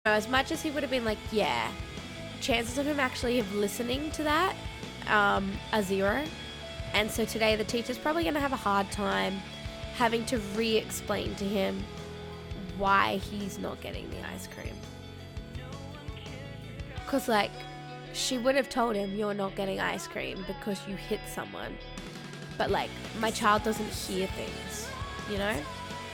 As much as he would have been like, yeah, chances of him actually of listening to that are zero. And so today the teacher's probably going to have a hard time having to re-explain to him why he's not getting the ice cream. Because, like, she would have told him, you're not getting ice cream because you hit someone. But, like, my child doesn't hear things, you know?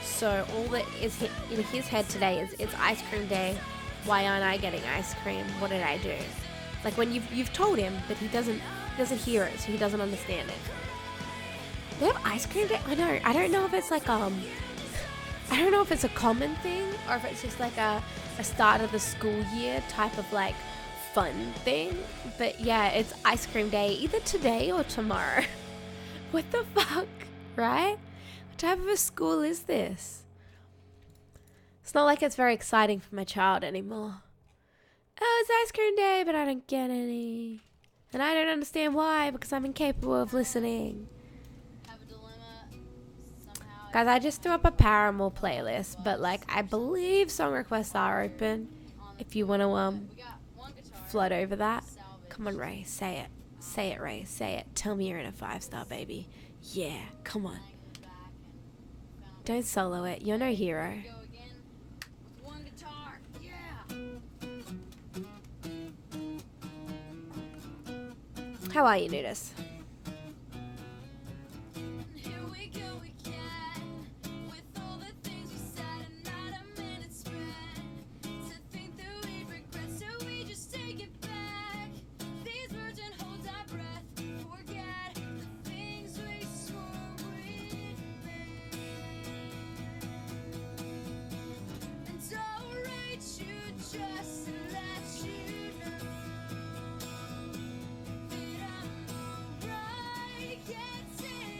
So all that is in his head today is, it's ice cream day. Why aren't I getting ice cream? What did I do? Like, when you've told him, but he doesn't hear it, so he doesn't understand it. They have ice cream day? I know. I don't know if it's like, I don't know if it's a common thing or if it's just like a start of the school year type of like fun thing. But yeah, it's ice cream day either today or tomorrow. What the fuck, right? What type of a school is this? It's not like it's very exciting for my child anymore. Oh, it's ice cream day, but I don't get any. And I don't understand why, because I'm incapable of listening. Guys, I just threw up a Paramore playlist, but like, I believe song requests are open. If you want to flood over that. Come on, Ray, say it. Say it, Ray, say it. Tell me you're in a 5-star, baby. Yeah, come on. Don't solo it. You're no hero. How are you, Nudis?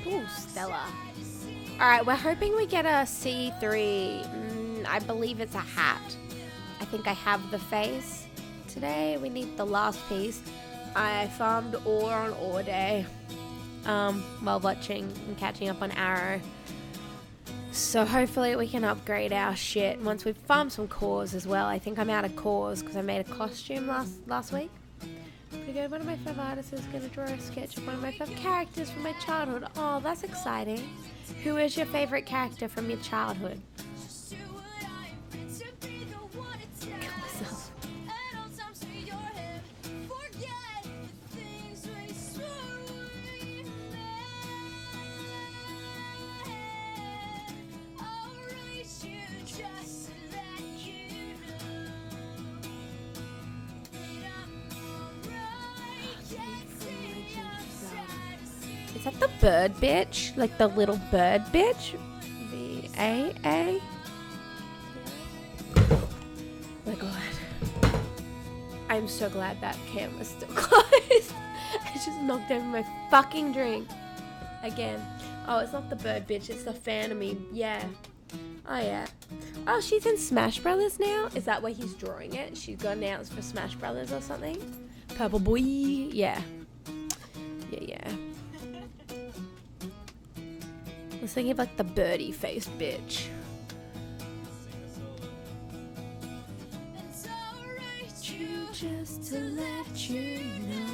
Ooh, Stella. Alright, we're hoping we get a C3. I believe it's a hat. I think I have the face. Today we need the last piece. I farmed ore on ore day while watching and catching up on Arrow. So hopefully we can upgrade our shit once we've farmed some cores as well. I think I'm out of cores because I made a costume last week. Pretty good. One of my favorite artists is going to draw a sketch of one of my favorite characters from my childhood. Oh, that's exciting. Who is your favorite character from your childhood? Is that the bird bitch? Like the little bird bitch? B-A-A? Oh my god. I'm so glad that camera's still closed. I just knocked over my fucking drink. Again. Oh, it's not the bird bitch, it's the Phantomy. Yeah. Oh yeah. Oh, she's in Smash Brothers now? Is that where he's drawing it? She got announced for Smash Brothers or something? Purple boy. Yeah. Yeah. I was thinking of like the birdie faced bitch. Just to let you know.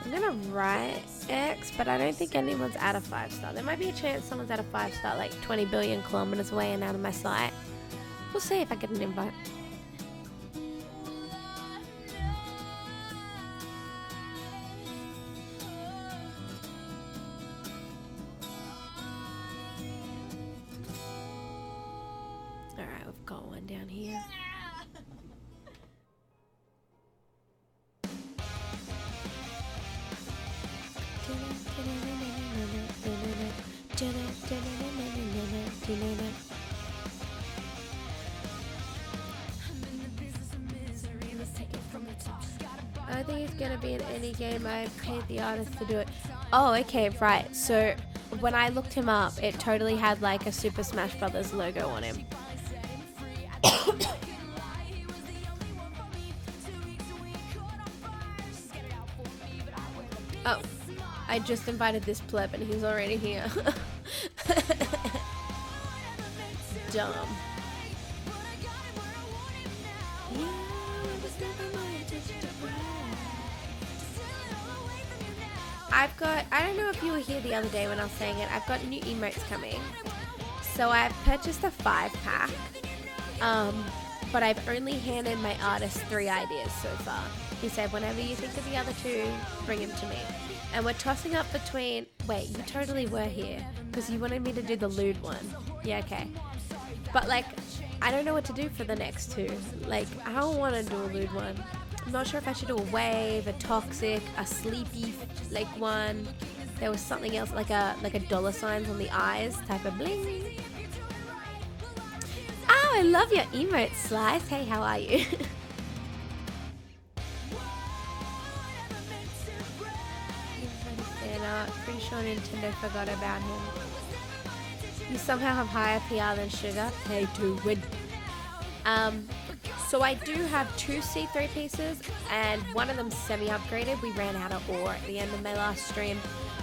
I'm gonna write X, but I don't think anyone's at a 5-star. There might be a chance someone's at a 5-star like 20 billion kilometers away and out of my sight. We'll see if I get an invite. Got one down here. I think it's gonna be in any game. I paid the artist to do it. Oh, okay, right. So when I looked him up, it totally had like a Super Smash Brothers logo on him. Oh, I just invited this pleb and he's already here. dumb. I don't know if you were here the other day when I was saying it, I've got new emotes coming. So I've purchased a 5-pack, but I've only handed my artist 3 ideas so far. He said, whenever you think of the other 2, bring them to me. And we're tossing up between, wait, you totally were here, because you wanted me to do the lewd one. Yeah, okay. But like, I don't know what to do for the next 2. Like, I don't want to do a lewd one. I'm not sure if I should do a wave, a toxic, a sleepy like one. There was something else like a dollar signs on the eyes type of bling. Oh, I love your emote, Slice. Hey, how are you? Pretty sure Nintendo forgot about him. You somehow have higher PR than Sugar. Hey, to win. So I do have 2 C3 pieces, and one of them semi-upgraded. We ran out of ore at the end of my last stream,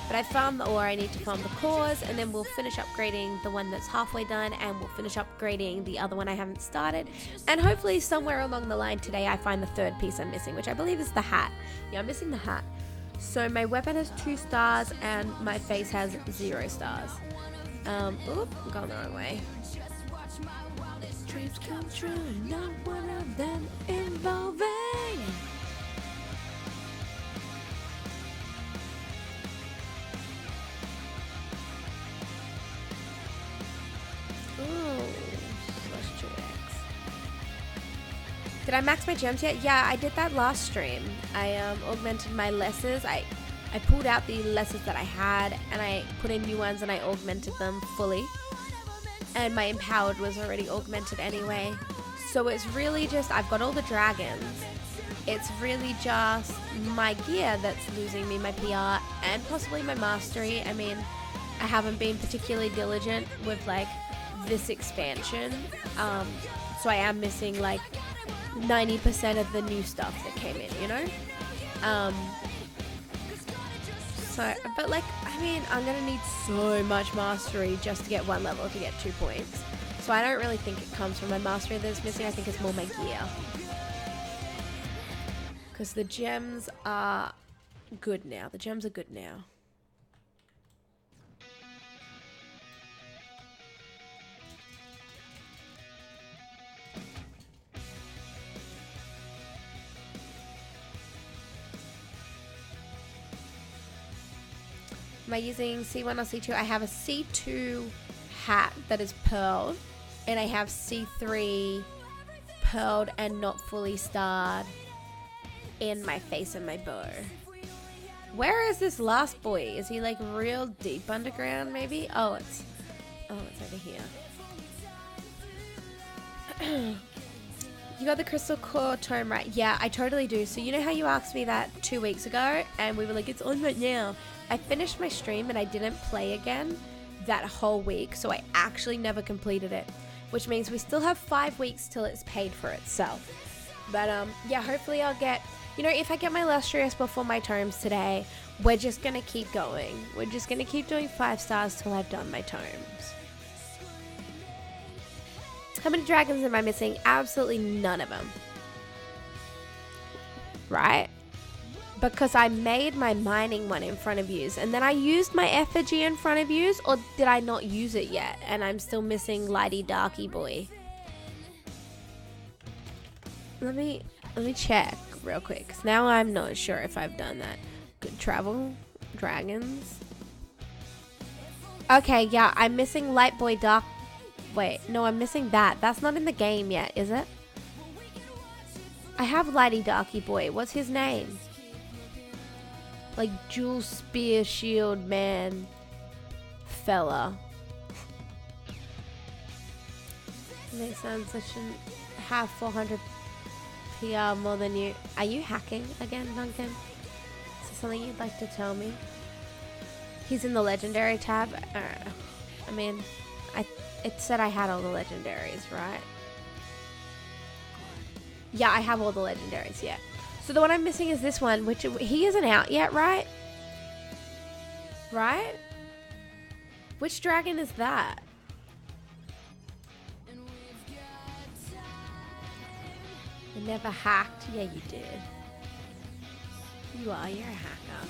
but I farmed the ore. I need to farm the cores, and then we'll finish upgrading the one that's halfway done, and we'll finish upgrading the other one I haven't started. And hopefully somewhere along the line today I find the 3rd piece I'm missing, which I believe is the hat. Yeah, I'm missing the hat. So my weapon has 2 stars, and my face has 0 stars. Oop, I'm going the wrong way. Dreams come true, not one of them involving. Ooh, /2x. Did I max my gems yet? Yeah, I did that last stream. I augmented my lessers. I pulled out the lessers that I had, and I put in new ones, and I augmented them fully. And my empowered was already augmented anyway. So it's really just, I've got all the dragons. It's really just my gear that's losing me my PR and possibly my mastery. I mean, I haven't been particularly diligent with like this expansion. So I am missing like 90% of the new stuff that came in, you know? But like, I mean, I'm gonna need so much mastery just to get 1 level to get 2 points. So I don't really think it comes from my mastery that's missing. I think it's more my gear. Because the gems are good now. The gems are good now. Am I using C1 or C2? I have a C2 hat that is pearled, and I have C3 pearled and not fully starred in my face and my bow. Where is this last boy? Is he like real deep underground maybe? Oh, it's over here. You got the crystal core tome right? Yeah, I totally do. So you know how you asked me that 2 weeks ago and we were like, it's on right now. I finished my stream and I didn't play again that whole week, so I actually never completed it, which means we still have 5 weeks till it's paid for itself. But yeah, hopefully I'll get, you know, if I get my illustrious before my tomes today, we're just gonna keep going. We're just gonna keep doing 5 stars till I've done my tomes. How many dragons am I missing? Absolutely none of them. Right? Because I made my mining one in front of yous, and then I used my effigy in front of yous, or did I not use it yet? And I'm still missing Lighty Darky Boy. Let me check real quick, 'cause now I'm not sure if I've done that. Good travel, dragons. Okay, yeah, I'm missing Light Boy Dark. Wait, no, I'm missing that. That's not in the game yet, is it? I have Lighty Darky Boy. What's his name? Like Jewel Spear Shield Man fella. They sound such an have 400 PR more than you. Are you hacking again, Duncan? Is there something you'd like to tell me? He's in the legendary tab. I mean, it said I had all the legendaries, right? Yeah, I have all the legendaries, yeah. So the one I'm missing is this one, which he isn't out yet, right? Right? Which dragon is that? never hacked. Yeah, you did. You're a hacker.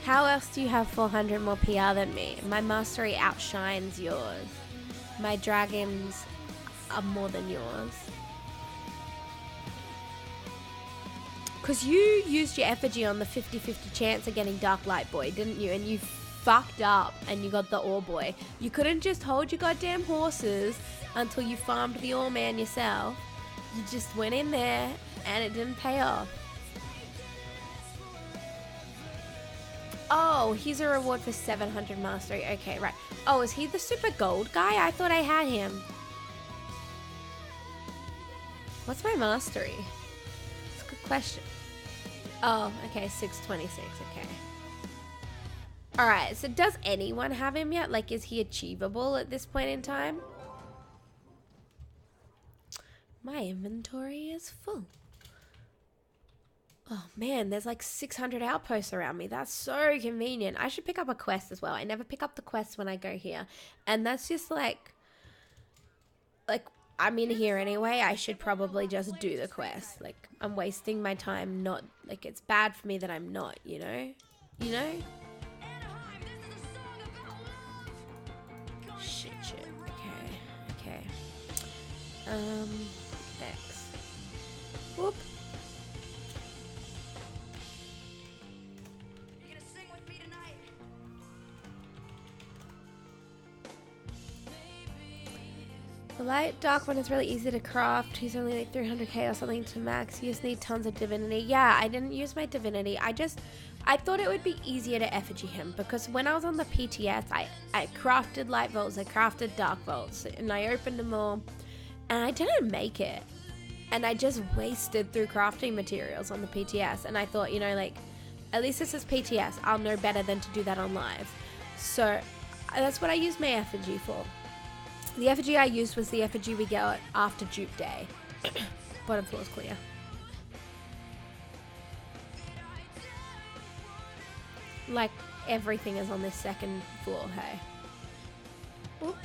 How else do you have 400 more PR than me? My mastery outshines yours. My dragons are more than yours. Because you used your effigy on the 50-50 chance of getting Dark Light Boy, didn't you? And you fucked up and you got the Ore Boy. You couldn't just hold your goddamn horses until you farmed the Ore Man yourself. You just went in there and it didn't pay off. Oh, he's a reward for 700 mastery. Okay, right. Oh, is he the super gold guy? I thought I had him. What's my mastery? It's a good question. Oh, okay, 626. Okay. Alright, so does anyone have him yet? Like, is he achievable at this point in time? My inventory is full. Oh man, there's like 600 outposts around me. That's so convenient. I should pick up a quest as well. I never pick up the quests when I go here. And that's just like I'm in here anyway. I should probably just do the quest. Like, I'm wasting my time not, like, it's bad for me that I'm not, you know? You know? Shit. Okay. X. Whoop. The light dark one is really easy to craft. He's only like 300k or something to max. You just need tons of divinity. Yeah, I didn't use my divinity. I thought it would be easier to effigy him because when I was on the PTS, I crafted light bolts, I crafted dark bolts, and I opened them all, and I didn't make it. And I just wasted through crafting materials on the PTS, and I thought, you know, like, at least this is PTS. I'll know better than to do that on live. So that's what I used my effigy for. The effigy I used was the effigy we got after Dupe Day. Bottom floor is clear. Like, everything is on this second floor, hey. Oop.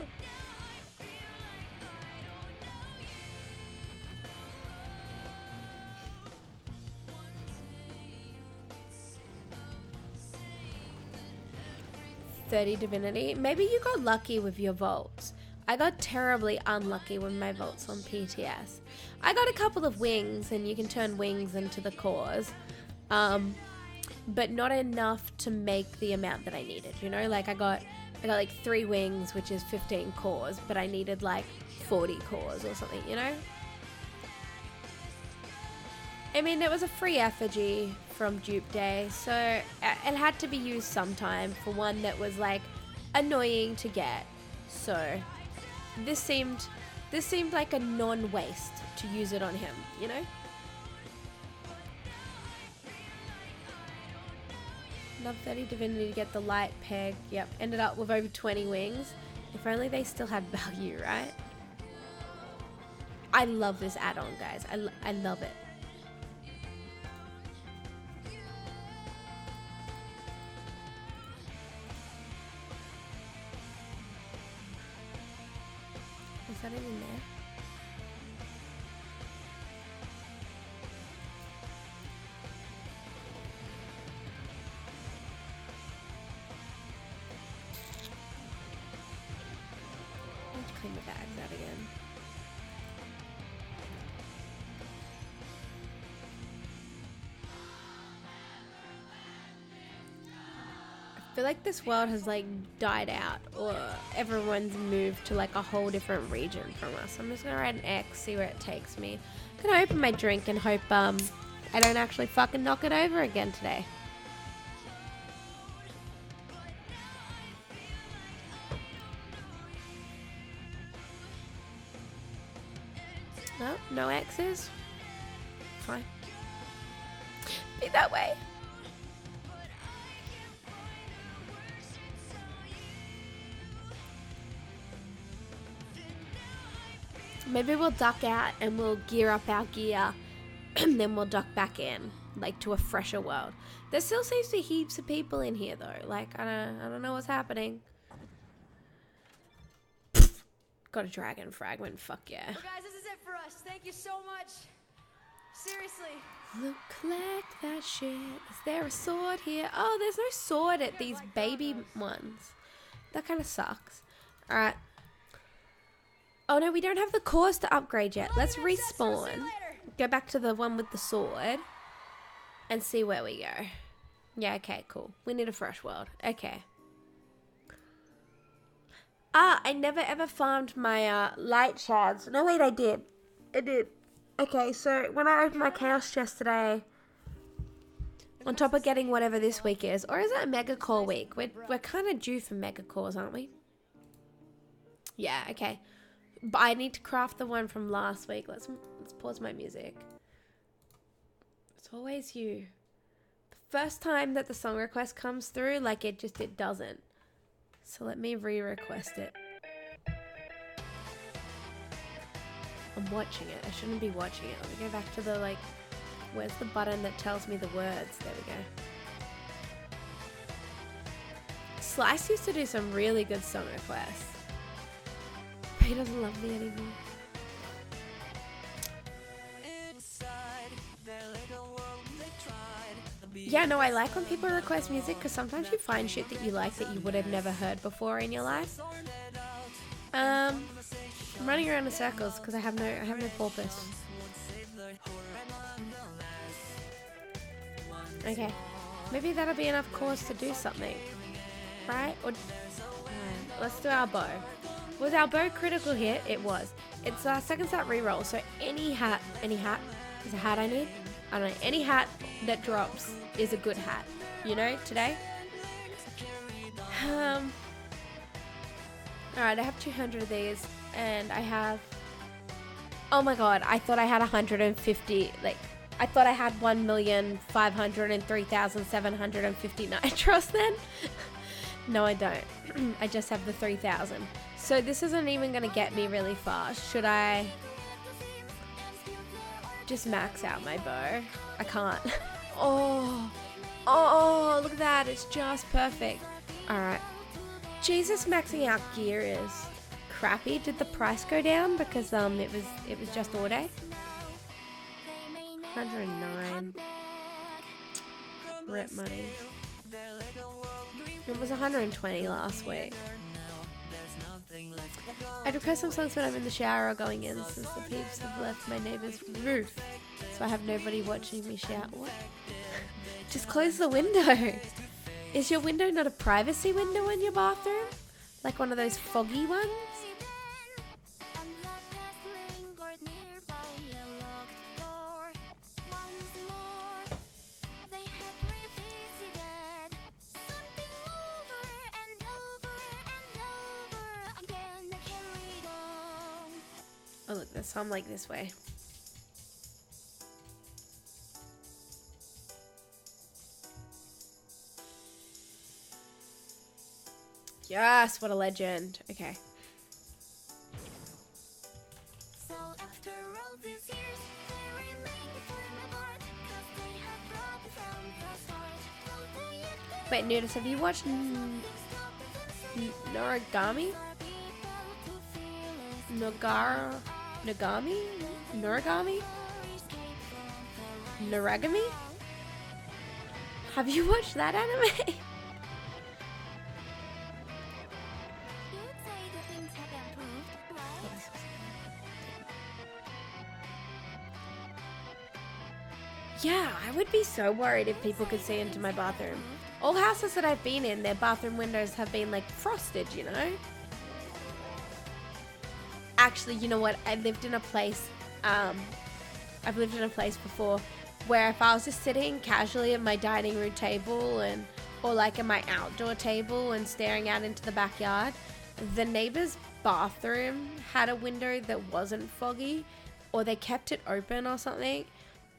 $30 divinity. Maybe you got lucky with your vaults. I got terribly unlucky with my vaults on PTS. I got a couple of wings, and you can turn wings into the cores, but not enough to make the amount that I needed. You know, like I got like 3 wings, which is 15 cores, but I needed like 40 cores or something. You know. I mean, it was a free effigy from Dupe Day, so it had to be used sometime for one that was like annoying to get. So this seemed like a non-waste to use it on him, you know? Another 30 divinity to get the light peg. Yep, ended up with over 20 wings. If only they still had value, right? I love this add-on, guys. I love it. Is that even there? Let's clean the bags out again. I feel like this world has like died out, or everyone's moved to like a whole different region from us. I'm just gonna write an X, see where it takes me. I'm gonna open my drink and hope I don't actually fucking knock it over again today. No, no X's. Fine. Be that way. Maybe we'll duck out and we'll gear up our gear and then we'll duck back in, like to a fresher world. There still seems to be heaps of people in here though. Like, I don't know what's happening. Got a dragon fragment, fuck yeah. Well guys, this is it for us. Thank you so much. Seriously. Look like that shit. Is there a sword here? Oh, there's no sword at these baby ones. That kind of sucks. Alright. Oh no, we don't have the cores to upgrade yet. Let's respawn. Go back to the one with the sword. And see where we go. Yeah, okay, cool. We need a fresh world. Okay. Ah, I never ever farmed my light shards. No, wait, I did. I did. Okay, so when I opened my chaos chest today, on top of getting whatever this week is, or is it a mega core week? We're kind of due for mega cores, aren't we? Yeah, okay. But I need to craft the one from last week. Let's pause my music. It's always you. The first time that the song request comes through, like it doesn't. So let me re-request it. I'm watching it. I shouldn't be watching it. Let me go back to the, like, where's the button that tells me the words? There we go. Slice used to do some really good song requests. But he doesn't love me anymore. Yeah, no, I like when people request music because sometimes you find shit that you like that you would have never heard before in your life. I'm running around in circles because I have no purpose. Okay, maybe that'll be enough cores to do something, right? Or let's do our bow. Was our bow critical hit? It was. It's our second start reroll, so any hat is a hat I need. I don't know, any hat that drops is a good hat, you know, today. Alright, I have 200 of these, and I have, oh my god, I thought I had 150, like, I thought I had 1,503,750 nitros then. No, I don't. I just have the 3,000. So this isn't even going to get me really fast. Should I just max out my bow? I can't. Oh, look at that. It's just perfect. Alright. Jesus, maxing out gear is crappy. Did the price go down because it was just all day? 109. Rip money. It was 120 last week. I'd request some songs when I'm in the shower or going in since the peeps have left my neighbour's roof. So I have nobody watching me shout. What? Just close the window. Is your window not a privacy window in your bathroom? Like one of those foggy ones? Oh look, there's some like this way. Yes, what a legend. Okay. So after all these years, they remain before my heart, 'cause they have brought me from the start. Wait, Nudis, have you watched Noragami? Noragami? Noragami? Have you watched that anime? Yeah, I would be so worried if people could see into my bathroom. All houses that I've been in, their bathroom windows have been like frosted, you know? Actually, you know what? I've lived in a place before where if I was just sitting casually at my dining room table or like at my outdoor table and staring out into the backyard, the neighbor's bathroom had a window that wasn't foggy, or they kept it open or something.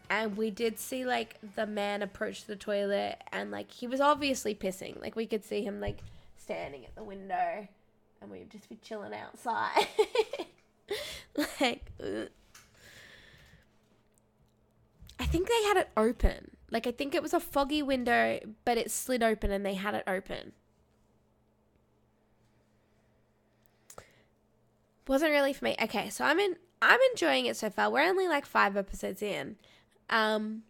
And we did see, like, the man approach the toilet and, like, he was obviously pissing. Like, we could see him, like, standing at the window and we'd just be chilling outside. Like, ugh. I think they had it open. Like, I think it was a foggy window, but it slid open and they had it open. Wasn't really for me. Okay, so I'm enjoying it so far. We're only, like, 5 episodes in. But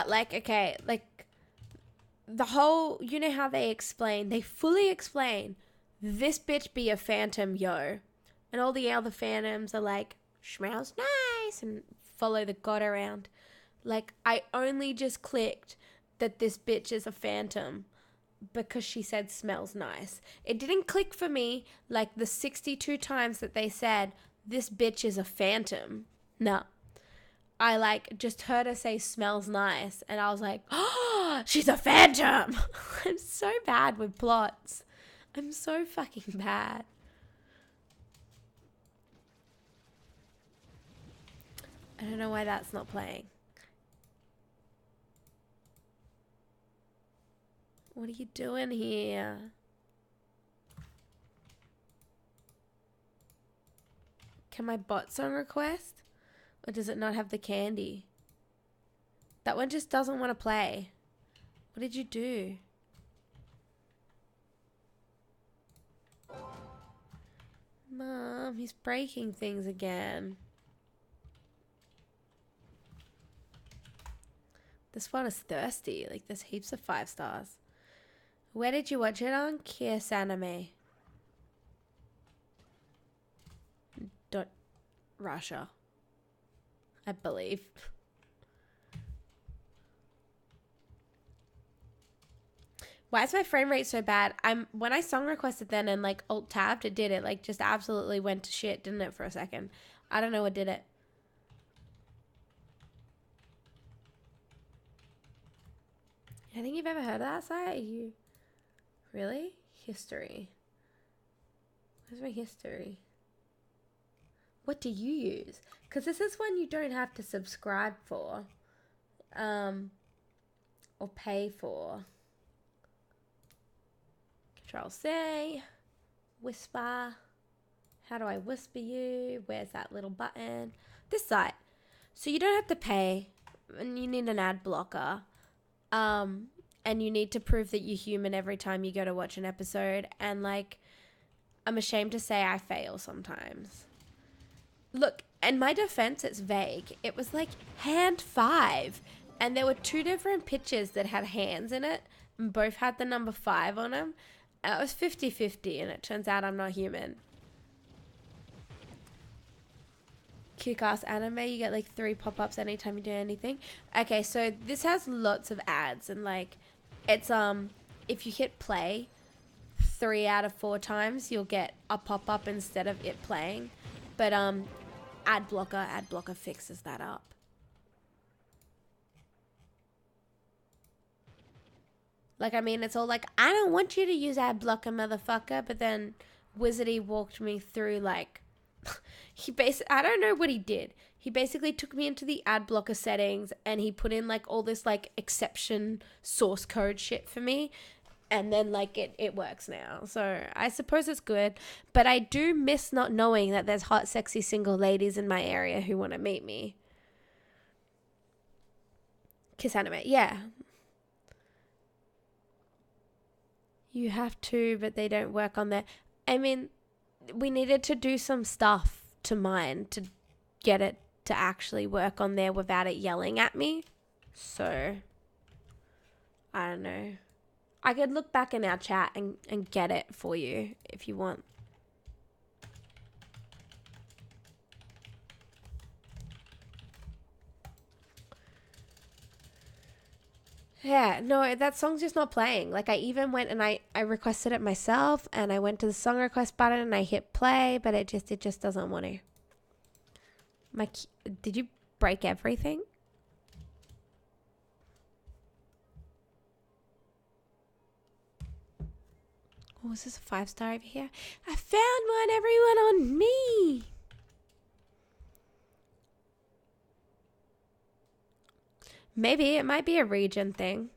like, okay, like the whole, you know how they fully explain, this bitch be a phantom, yo. And all the other phantoms are like, smells nice, and follow the god around. Like, I only just clicked that this bitch is a phantom because she said smells nice. It didn't click for me like the 62 times that they said, this bitch is a phantom. No. I like just heard her say smells nice and I was like, oh, she's a phantom. I'm so bad with plots. I'm so fucking bad. I don't know why that's not playing. What are you doing here? Can my bot song request? Or does it not have the candy? That one just doesn't want to play. What did you do? Mom, he's breaking things again. This one is thirsty. Like, there's heaps of 5 stars. Where did you watch it on? Kiss Anime. Russia, I believe. Why is my frame rate so bad? When I song requested then and like alt tabbed, it did it. Like just absolutely went to shit, didn't it, for a second? I don't know what did it. I think you've ever heard of that site? You really? History. Where's my history? What do you use? Because this is one you don't have to subscribe for. Or pay for. Control C. Whisper. How do I whisper you? Where's that little button? This site. So you don't have to pay. And you need an ad blocker. And you need to prove that you're human every time you go to watch an episode. And like, I'm ashamed to say I fail sometimes. Look, in my defense, it's vague. It was like hand 5. And there were 2 different pictures that had hands in it. And both had the number 5 on them. And it was 50-50. And it turns out I'm not human. Kick-ass anime. You get like 3 pop-ups anytime you do anything. Okay, so this has lots of ads. And like, it's, if you hit play 3 out of 4 times, you'll get a pop-up instead of it playing. But, ad blocker fixes that up. Like, I mean, it's all like, I don't want you to use ad blocker, motherfucker. But then Wizardy walked me through, like, I don't know what he did. He basically took me into the ad blocker settings and he put in, like, all this, like, exception source code shit for me. And then, like, it works now. So, I suppose it's good. But I do miss not knowing that there's hot, sexy, single ladies in my area who want to meet me. Kiss Anime. Yeah. You have to, but they don't work on there. I mean, we needed to do some stuff to mine to get it to actually work on there without it yelling at me. So, I don't know. I could look back in our chat and get it for you if you want. Yeah, no, that song's just not playing. Like, I even went and I requested it myself, and I went to the song request button and I hit play, but it just doesn't want to. Did you break everything? Oh, is this a 5-star over here? I found one, everyone, on me. Maybe it might be a region thing.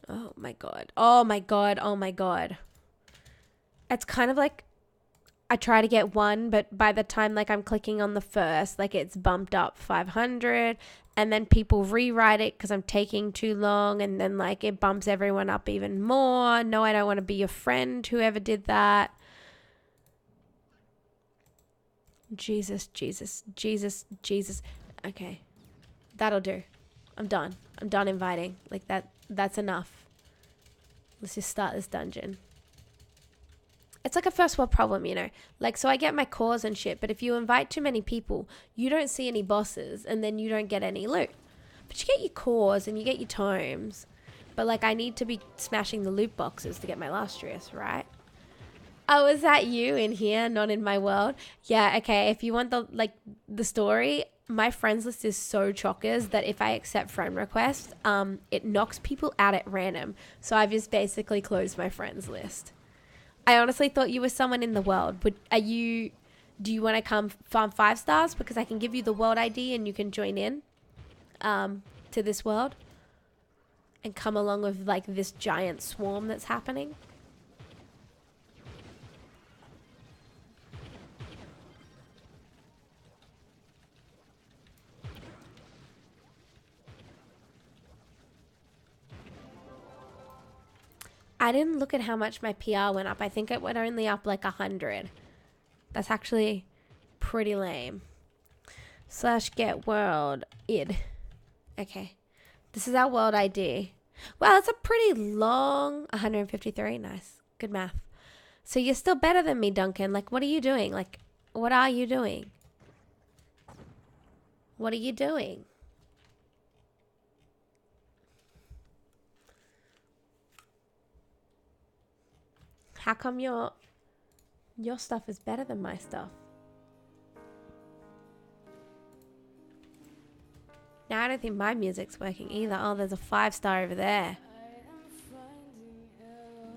Oh my god. Oh my god. Oh my god. It's kind of like I try to get 1, but by the time like I'm clicking on the first, like it's bumped up 500, and then people rewrite it because I'm taking too long, and then like it bumps everyone up even more. No, I don't want to be your friend, whoever did that. Jesus, Jesus, Jesus, Jesus. Okay. That'll do. I'm done. I'm done inviting. Like that's enough. Let's just start this dungeon. It's like a first world problem, you know? Like, so I get my cores and shit, but if you invite too many people, you don't see any bosses and then you don't get any loot. But you get your cores and you get your tomes. But like, I need to be smashing the loot boxes to get my illustrious, right? Oh, is that you in here, not in my world? Yeah, okay. If you want the story, my friends list is so chockers that if I accept friend requests, it knocks people out at random. So I've just basically closed my friends list. I honestly thought you were someone in the world. Do you want to come farm 5 stars? Because I can give you the world ID and you can join in to this world and come along with like this giant swarm that's happening. I didn't look at how much my PR went up. I think it went only up like 100. That's actually pretty lame. / get world id. Okay. This is our world ID. Well, it's a pretty long 153. Nice. Good math. So you're still better than me, Duncan. Like, what are you doing? Like, what are you doing? What are you doing? How come your stuff is better than my stuff? Now, I don't think my music's working either. Oh, there's a 5-star over there.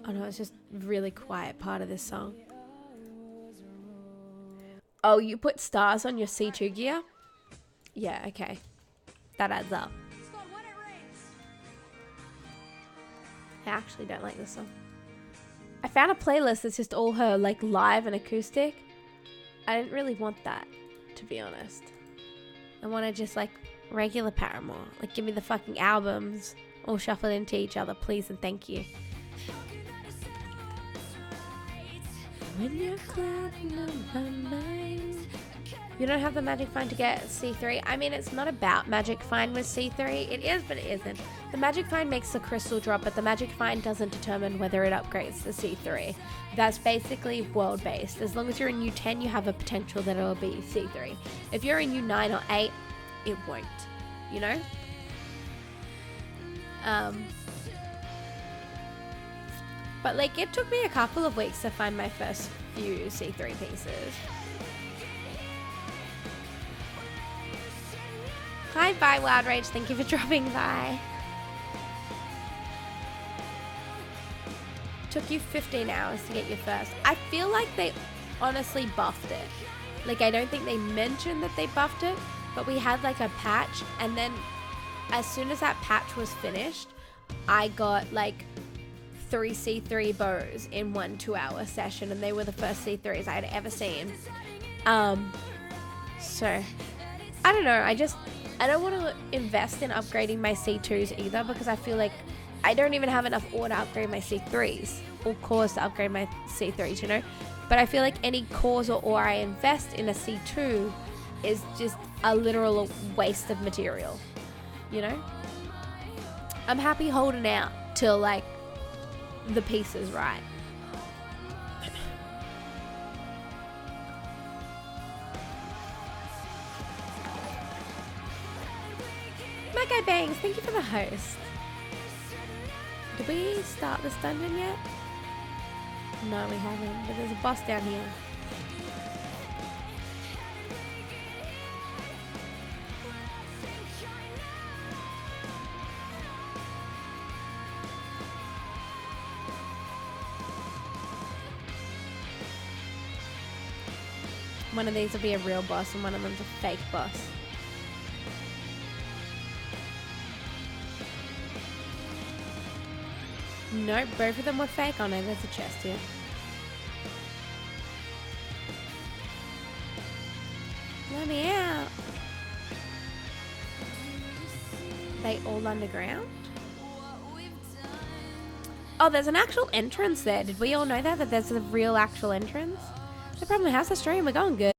Oh no, it's just really quiet part of this song. Oh, you put stars on your C2 gear? Yeah, okay. That adds up. I actually don't like this song. I found a playlist that's just all her, like, live and acoustic. I didn't really want that, to be honest. I wanted just, like, regular Paramore. Like, give me the fucking albums all shuffled into each other, please and thank you. When you're clouding up my mind. You don't have the magic find to get C3. I mean, it's not about magic find with C3. It is, but it isn't. The magic find makes the crystal drop, but the magic find doesn't determine whether it upgrades to C3. That's basically world based. As long as you're in U10, you have a potential that it'll be C3. If you're in U9 or 8, it won't. You know? But like, it took me a couple of weeks to find my first few C3 pieces. Hi, bye, Wild Rage. Thank you for dropping by. Took you 15 hours to get your first. I feel like they honestly buffed it. Like, I don't think they mentioned that they buffed it, but we had like a patch, and then as soon as that patch was finished, I got like 3 C3 bows in 1 2-hour session, and they were the first C3s I had ever seen. So I don't know, I don't want to invest in upgrading my C2s either, because I feel like I don't even have enough ore to upgrade my C3s or cores to upgrade my C3s, you know? But I feel like any cores or ore I invest in a C2 is just a literal waste of material, you know? I'm happy holding out till like the piece is right. My guy Bangs, thank you for the host. Did we start this dungeon yet? No, we haven't, but there's a boss down here. One of these will be a real boss and one of them's a fake boss. Nope, both of them were fake. Oh no, there's a chest here. Let me out. They all underground? Oh, there's an actual entrance there. Did we all know that there's a real actual entrance? No problem, how's the stream? We're going good.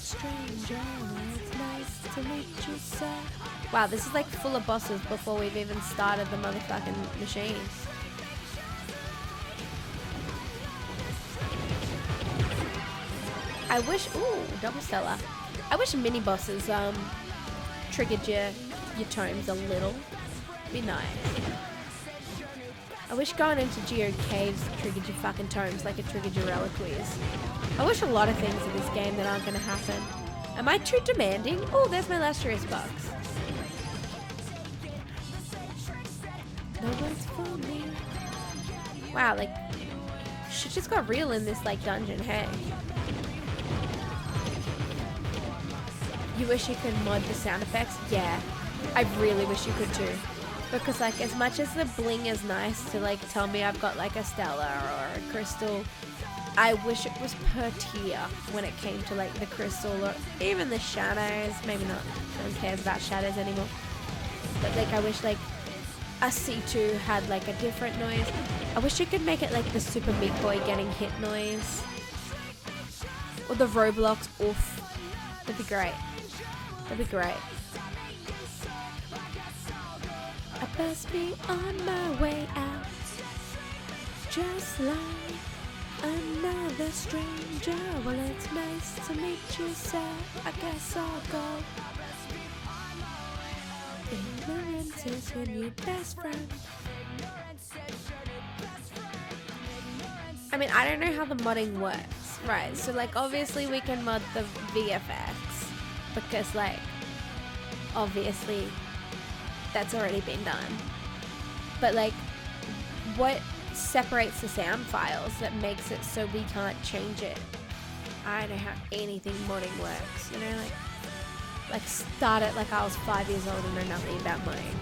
stranger. It's nice to meet you, sir. Wow, this is like full of bosses before we've even started the motherfucking machine. I wish, ooh, double stellar. I wish mini bosses triggered your tomes a little. Be nice. I wish going into Geo Caves triggered your fucking tomes like it triggered your reliquaries. I wish a lot of things in this game that aren't gonna happen. Am I too demanding? Oh, there's my lustrous box. No one's for me. Wow, like, shit just got real in this, like, dungeon, hey. You wish you could mod the sound effects? Yeah, I really wish you could too. Because, like, as much as the bling is nice to, like, tell me I've got, like, a stellar or a crystal, I wish it was per tier when it came to, like, the crystal or even the shadows. Maybe not. No one cares about shadows anymore. But, like, I wish, like, a C2 had, like, a different noise. I wish you could make it, like, the Super Meat Boy getting hit noise. Or the Roblox oof. That'd be great. That'd be great. I best be on my way out, just like another stranger. Well, it's nice to meet you, sir. I guess I'll go. Ignorance is your new best friend. I mean, I don't know how the modding works, right? So, like, obviously we can mod the VFX because, like, obviously that's already been done. But, like, what separates the sound files that makes it so we can't change it? I don't know how anything modding works, you know, like start it like I was 5 years old and know nothing about modding.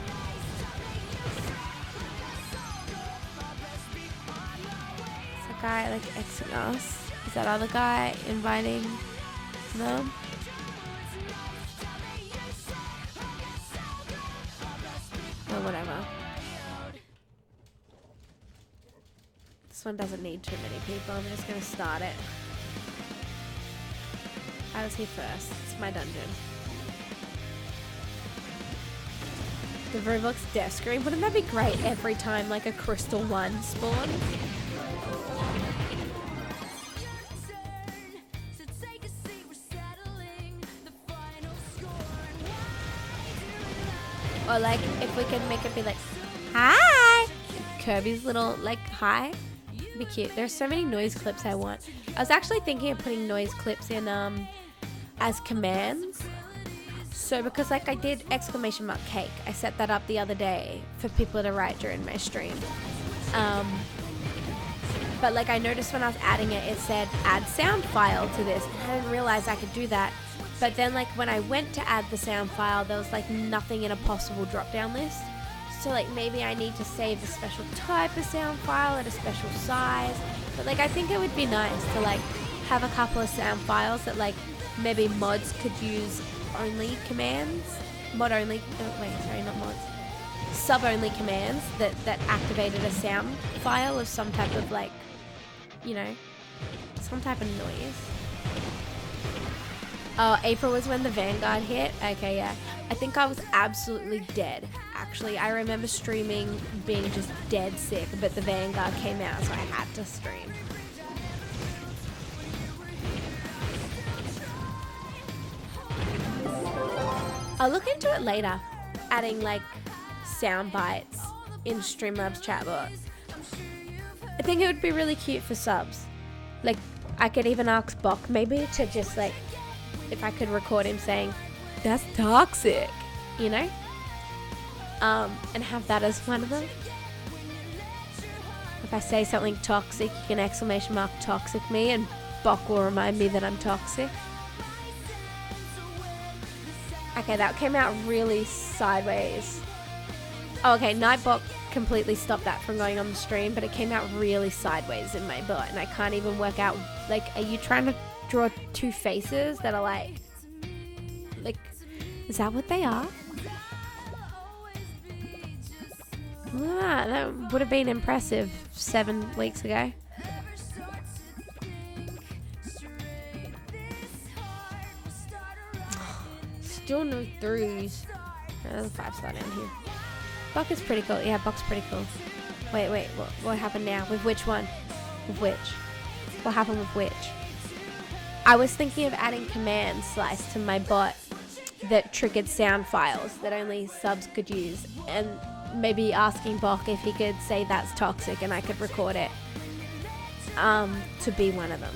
Is that guy like Xing us? Is that other guy inviting them? Or whatever. This one doesn't need too many people. I'm just gonna start it. I was here first. It's my dungeon. The Roblox death screen. Wouldn't that be great every time like a crystal 1 spawned? Or like if we could make it be like, hi! Kirby's little like hi. It'd be cute. There's so many noise clips I want. I was actually thinking of putting noise clips in as commands. So because like I did exclamation mark cake, I set that up the other day for people to write during my stream. But like I noticed when I was adding it, it said add sound file to this. And I didn't realize I could do that. But then like when I went to add the sound file, there was like nothing in a possible drop down list. So like maybe I need to save a special type of sound file at a special size. But like I think it would be nice to like have a couple of sound files that like maybe mods could use only commands. Mod only, oh, wait, sorry, not mods. Sub only commands that activated a sound file of some type of like, you know, some type of noise. Oh, April was when the Vanguard hit? Okay, yeah. I think I was absolutely dead. Actually, I remember streaming being just dead sick, but the Vanguard came out, so I had to stream. I'll look into it later, adding like sound bites in Streamlabs chatbot. I think it would be really cute for subs. Like, I could even ask Bok maybe to just like, if I could record him saying, that's toxic, you know? And have that as one of them. If I say something toxic, you can exclamation mark toxic me and Bok will remind me that I'm toxic. Okay, that came out really sideways. Oh, okay, Nightbot completely stopped that from going on the stream, but it came out really sideways in my butt, and I can't even work out, like, are you trying to draw two faces that are like, is that what they are? Ah, that would have been impressive 7 weeks ago. Still no throughs. There's a 5-star down here. Buck is pretty cool. Yeah, Buck's pretty cool. Wait, what happened now? With which one? With which? What happened with which? I was thinking of adding command slice to my bot that triggered sound files that only subs could use, and maybe asking Buck if he could say that's toxic and I could record it to be one of them.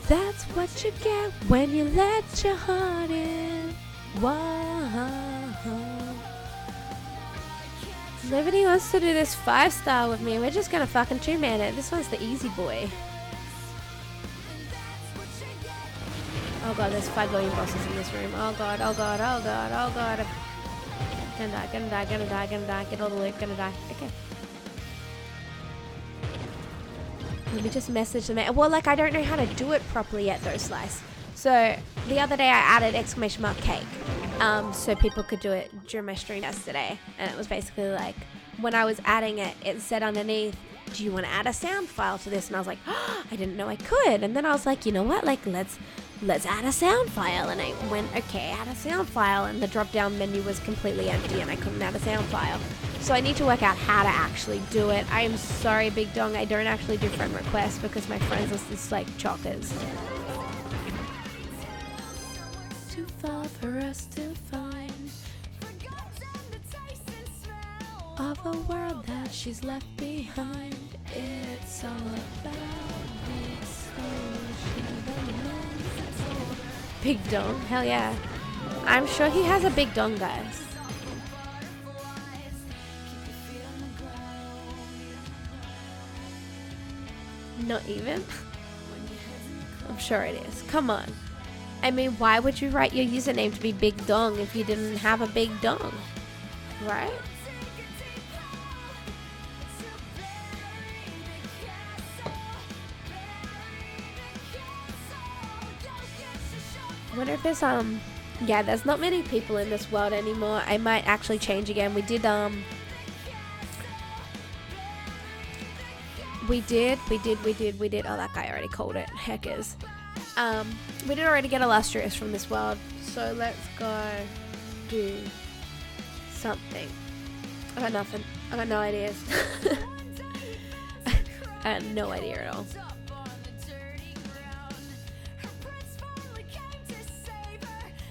That's what you get when you let your heart in. Whoa. Nobody wants to do this 5-star with me. We're just gonna fucking 2-man it. This one's the easy boy. Oh god, there's 5 billion bosses in this room. Oh god, oh god, oh god, oh god. Gonna die, gonna die, gonna die, gonna die. Get all the loot, gonna die. Okay. Let me just message them. Well, like, I don't know how to do it properly yet though, Slice. So, the other day I added !cake. So people could do it during my stream yesterday. And it was basically like, when I was adding it, it said underneath, do you want to add a sound file to this? And I was like, oh, I didn't know I could. And then I was like, you know what? Like, let's add a sound file. And I went, okay, add a sound file. And the drop down menu was completely empty and I couldn't add a sound file. So I need to work out how to actually do it. I am sorry, Big Dong. I don't actually do friend requests because my friends list is like chockers. Too far for us to find of a world that she's left behind. It's all about Big Dong, hell yeah. I'm sure he has a big dong, guys. Not even? I'm sure it is. Come on. I mean, why would you write your username to be Big Dong if you didn't have a big dong? Right? I wonder if there's yeah, there's not many people in this world anymore. I might actually change again. We did oh, that guy already called it. Heckers. We did already get Illustrious from this world, so let's go do something. I got nothing. I got no ideas. I had no idea at all.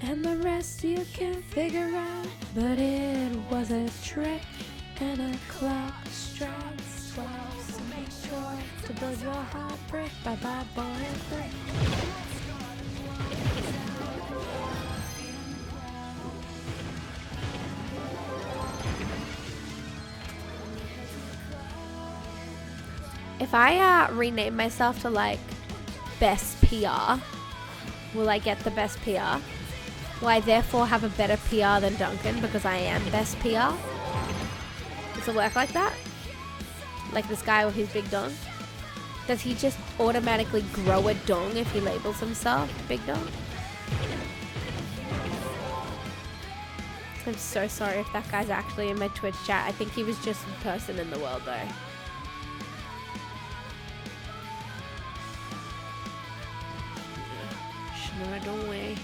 And the rest you can figure out, but it was a trick, and a clock strikes 12, so make sure to build your heart brick by boy and brick. If I rename myself to like best PR, will I get the best PR? Will I therefore have a better PR than Duncan because I am best PR? Does it work like that? Like this guy with his big dong? Does he just automatically grow a dong if he labels himself big dong? I'm so sorry if that guy's actually in my Twitch chat. I think he was just a person in the world though. No, don't way.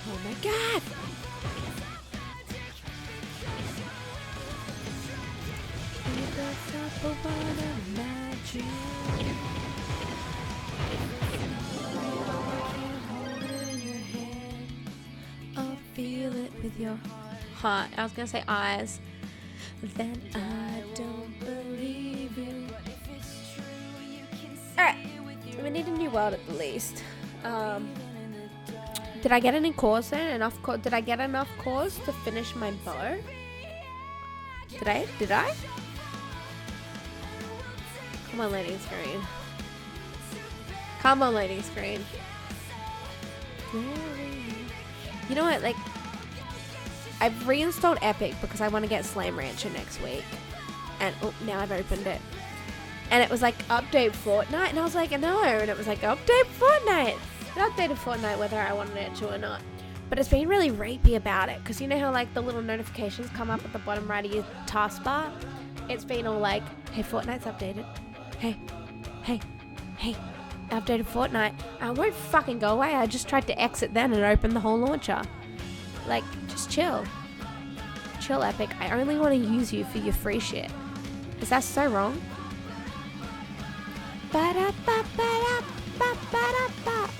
Oh my god! I'll feel it with your heart. I was gonna say eyes. Then I don't believe you. Alright. We need a new world at the least. Did I get any cores then? Did I get enough cores to finish my bow? Did I? Come on, loading screen. Come on, loading screen. You know what? Like, I've reinstalled Epic because I want to get Slime Rancher next week. And oh, now I've opened it. And it was like, update Fortnite. And I was like, no. And it was like, update Fortnite. It updated Fortnite whether I wanted it to or not. But it's been really rapey about it. Because you know how like the little notifications come up at the bottom right of your taskbar? It's been all like, hey, Fortnite's updated. Hey, hey, hey, Updated Fortnite. I won't fucking go away. I just tried to exit then and open the whole launcher. Like, just chill. Chill, Epic. I only want to use you for your free shit. Is that so wrong?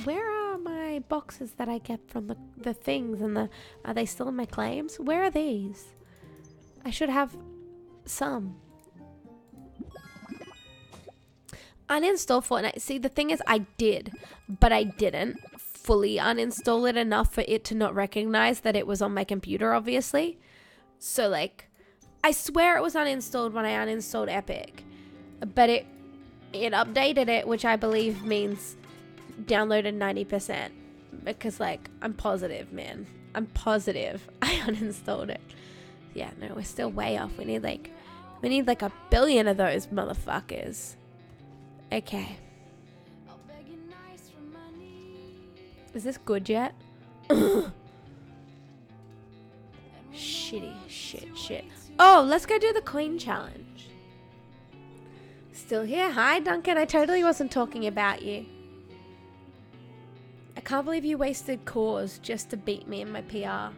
Where are my boxes that I get from the things and are they still in my claims? Where are these? I should have some. Uninstall Fortnite. See, the thing is I did, but I didn't fully uninstall it enough for it to not recognize that it was on my computer, obviously. So, like, I swear it was uninstalled when I uninstalled Epic, but it updated it, which I believe means downloaded 90%, because, like, I'm positive, man. I'm positive I uninstalled it. Yeah, no, we're still way off. We need like a billion of those motherfuckers. Okay. Is this good yet? Shitty. Shit. Oh, let's go do the Queen Challenge. Still here? Hi, Duncan. I totally wasn't talking about you. I can't believe you wasted cores just to beat me in my PR.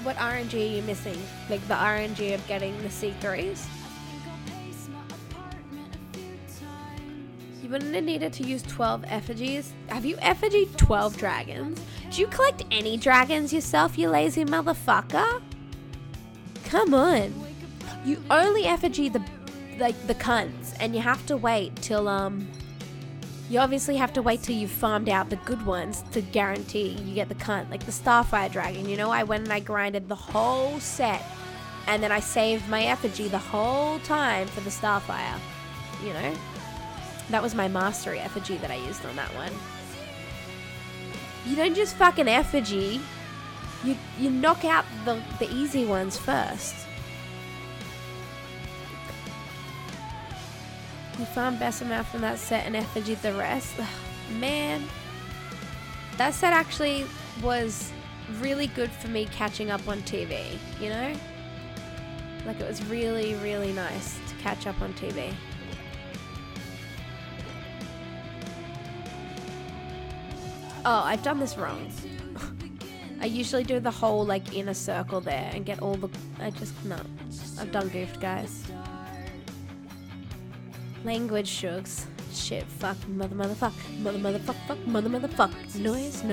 What RNG are you missing? Like the RNG of getting the C3s? You wouldn't have needed to use 12 effigies. Have you effigied 12 dragons? Do you collect any dragons yourself, you lazy motherfucker? Come on. You only effigy the cunts, and you have to wait till you obviously have to wait till you've farmed out the good ones to guarantee you get the cunt. Like the Starfire Dragon, you know, I went and I grinded the whole set. And then I saved my effigy the whole time for the Starfire. You know? That was my mastery effigy that I used on that one. You don't just fucking effigy. You knock out the easy ones first. You found Bessemer from that set and effigied the rest. Ugh, man. That set actually was really good for me catching up on TV, you know? Like it was really, really nice to catch up on TV. Oh, I've done this wrong. I usually do the whole like inner circle there and get all the... No. I've done goofed, guys. Language shugs. Shit, fuck, motherfuck. Motherfuck, fuck, motherfuck. Noise.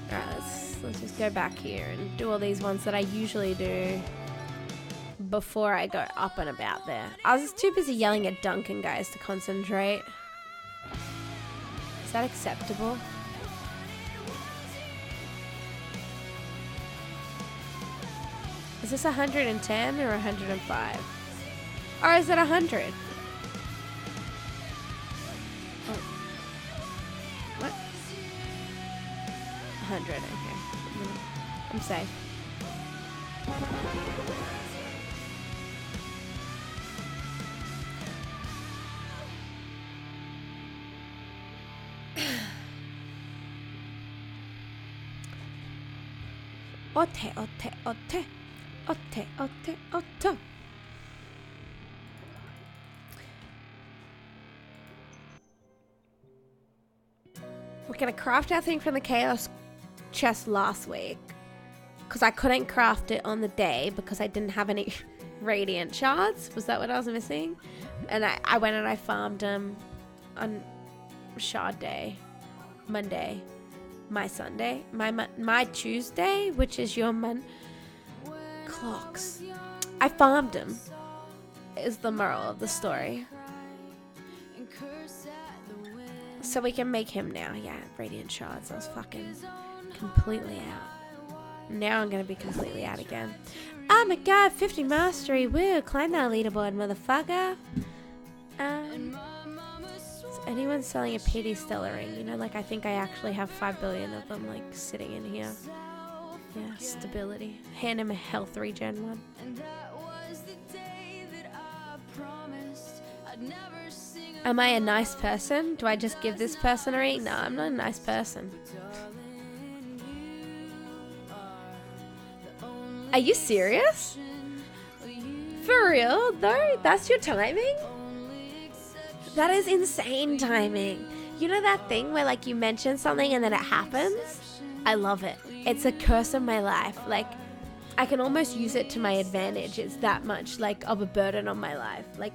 Alright, let's just go back here and do all these ones that I usually do before I go up and about there. I was just too busy yelling at Duncan, guys, to concentrate. Is that acceptable? Is this 110 or 105? Or is it 100? Oh. What? 100, okay. I'm safe. Otte. We're gonna craft our thing from the Chaos chest last week because I couldn't craft it on the day because I didn't have any radiant shards. Was that what I was missing? And I went and I farmed them on shard day, Monday, my Sunday, my Tuesday, which is your clocks. I farmed him, is the moral of the story. So we can make him now. Yeah, radiant shards. I was fucking completely out. Now I'm gonna be completely out again. Oh my god, 50 mastery. Woo, climb that leaderboard, motherfucker. anyone's selling a PD Stella ring, you know, like I think I actually have 5 billion of them like sitting in here. Yeah, stability. Hand him a health regen one. Am I a nice person? Do I just give this person a ring? No, I'm not a nice person. Are you serious? For real though? That's your timing? That is insane timing. You know that thing where like you mention something and then it happens? I love it. It's a curse of my life. Like I can almost use it to my advantage. It's that much like of a burden on my life. Like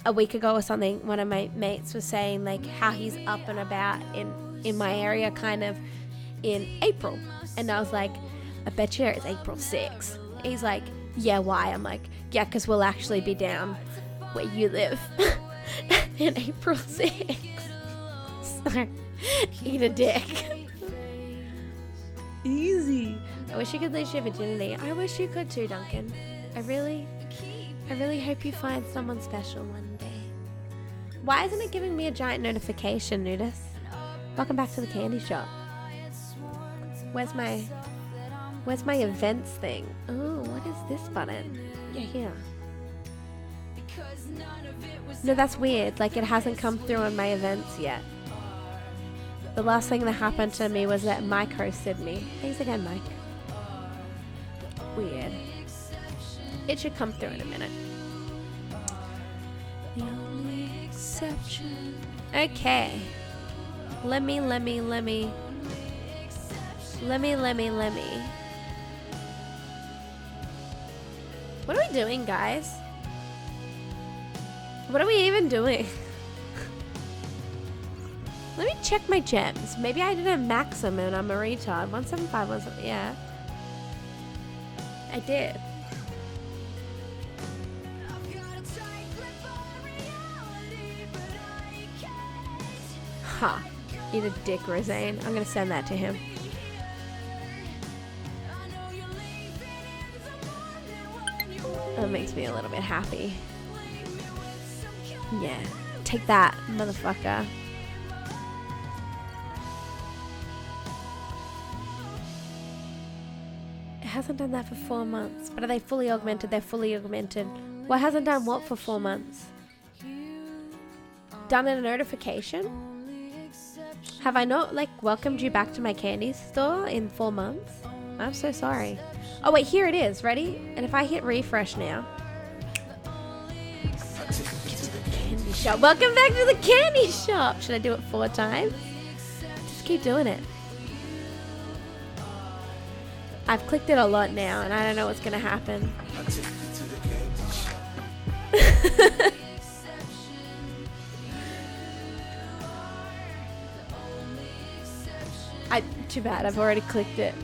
a week ago or something, one of my mates was saying like how he's up and about in my area kind of in April. And I was like, I bet you it's April 6th. He's like, yeah, why? I'm like, yeah, because we'll actually be down where you live in April 6th. So, eat a dick. Easy. I wish you could lose your virginity. I wish you could too, Duncan. I really hope you find someone special one day. Why isn't it giving me a giant notification, Nudist? Welcome back to the candy shop. Where's my events thing? Oh, what is this button? Yeah, here. No, that's weird. Like, it hasn't come through on my events yet. The last thing that happened to me was that Mike hosted me. Thanks again, Mike. Weird. It should come through in a minute. The only exception. Okay. Let me. What are we doing, guys? What are we even doing? Let me check my gems. Maybe I didn't max them and I'm a retard. 175 was, yeah. I did. Ha. Eat a dick, Rosane. I'm gonna send that to him. That makes me a little bit happy. Yeah. Take that, motherfucker. It hasn't done that for 4 months. But are they fully augmented? They're fully augmented. Well, it hasn't done what for 4 months? Done a notification? Have I not, like, welcomed you back to my candy store in 4 months? I'm so sorry. Oh, wait, here it is. Ready? And if I hit refresh now. Candy shop. Welcome back to the candy shop. Should I do it 4 times? Just keep doing it. I've clicked it a lot now, and I don't know what's going to happen. Too bad, I've already clicked it.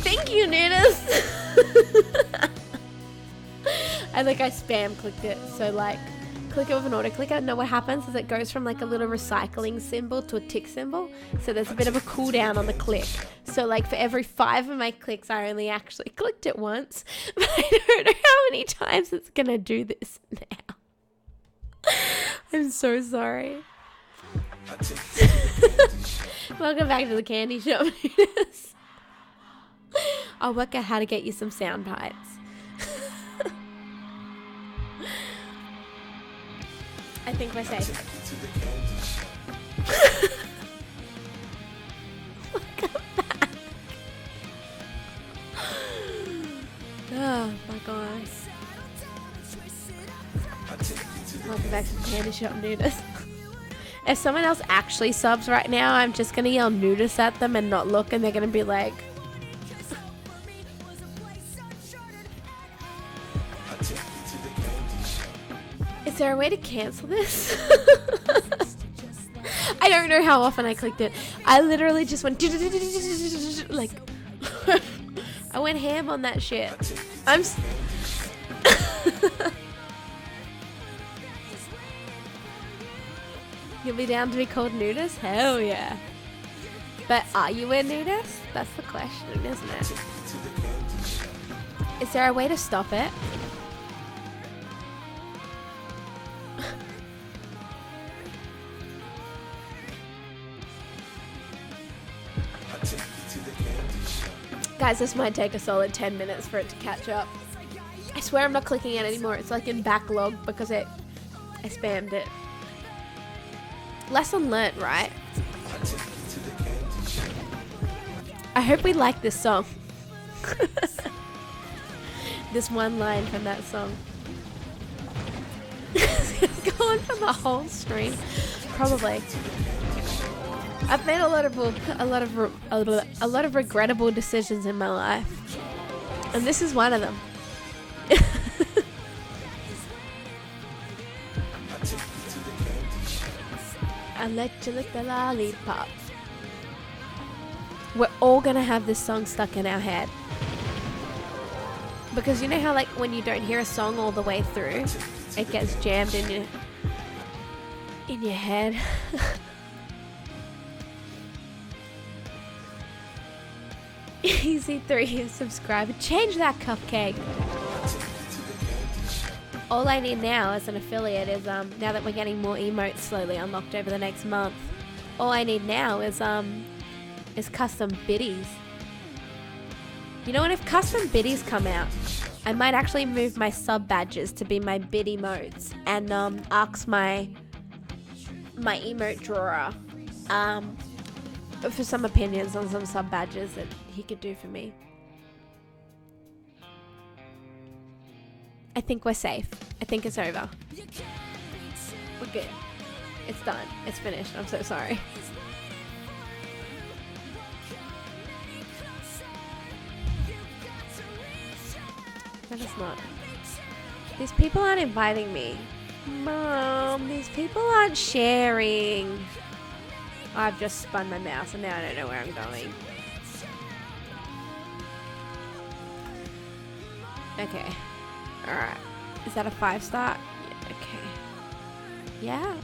Thank you, Nudist. I spam clicked it, so like click it with an auto clicker. And what happens is it goes from like a little recycling symbol to a tick symbol, so there's a bit of a cooldown on the click. So like for every 5 of my clicks I only actually clicked it once, but I don't know how many times it's gonna do this now. I'm so sorry. Welcome back to the candy shop. I'll work out how to get you some sound bites. I think we're safe. Welcome back. Oh my god. Welcome back to the candy shop, Nudist. If someone else actually subs right now, I'm just going to yell Nudist at them and not look, and they're going to be like... Is there a way to cancel this? I don't know how often I clicked it. I literally just went... like... I went ham on that shit. I'm... You'll be down to be called Nudist? Hell yeah. But are you a nudist? That's the question, isn't it? Is there a way to stop it? Guys, this might take a solid 10 minutes for it to catch up. I swear I'm not clicking it anymore. It's like in backlog because I spammed it. Lesson learnt, right? I hope we like this song. This one line from that song. Go on for the whole stream. Probably. I've made a lot of regrettable decisions in my life, and this is one of them. I let you lick the lollipop. We're all gonna have this song stuck in our head, because you know how like when you don't hear a song all the way through, it gets jammed in your head. Easy 3 subscriber. Change that cupcake. All I need now as an affiliate is now that we're getting more emotes slowly unlocked over the next month. All I need now is custom biddies. You know what? If custom biddies come out, I might actually move my sub badges to be my bid emotes and ask my emote drawer for some opinions on some sub badges that he could do for me. I think we're safe. I think it's over. We're good. It's done. It's finished. I'm so sorry. But it's not. These people aren't inviting me. Mom, these people aren't sharing. I've just spun my mouse and now I don't know where I'm going. Okay. Alright. Is that a 5-star? Yeah, okay. Yeah?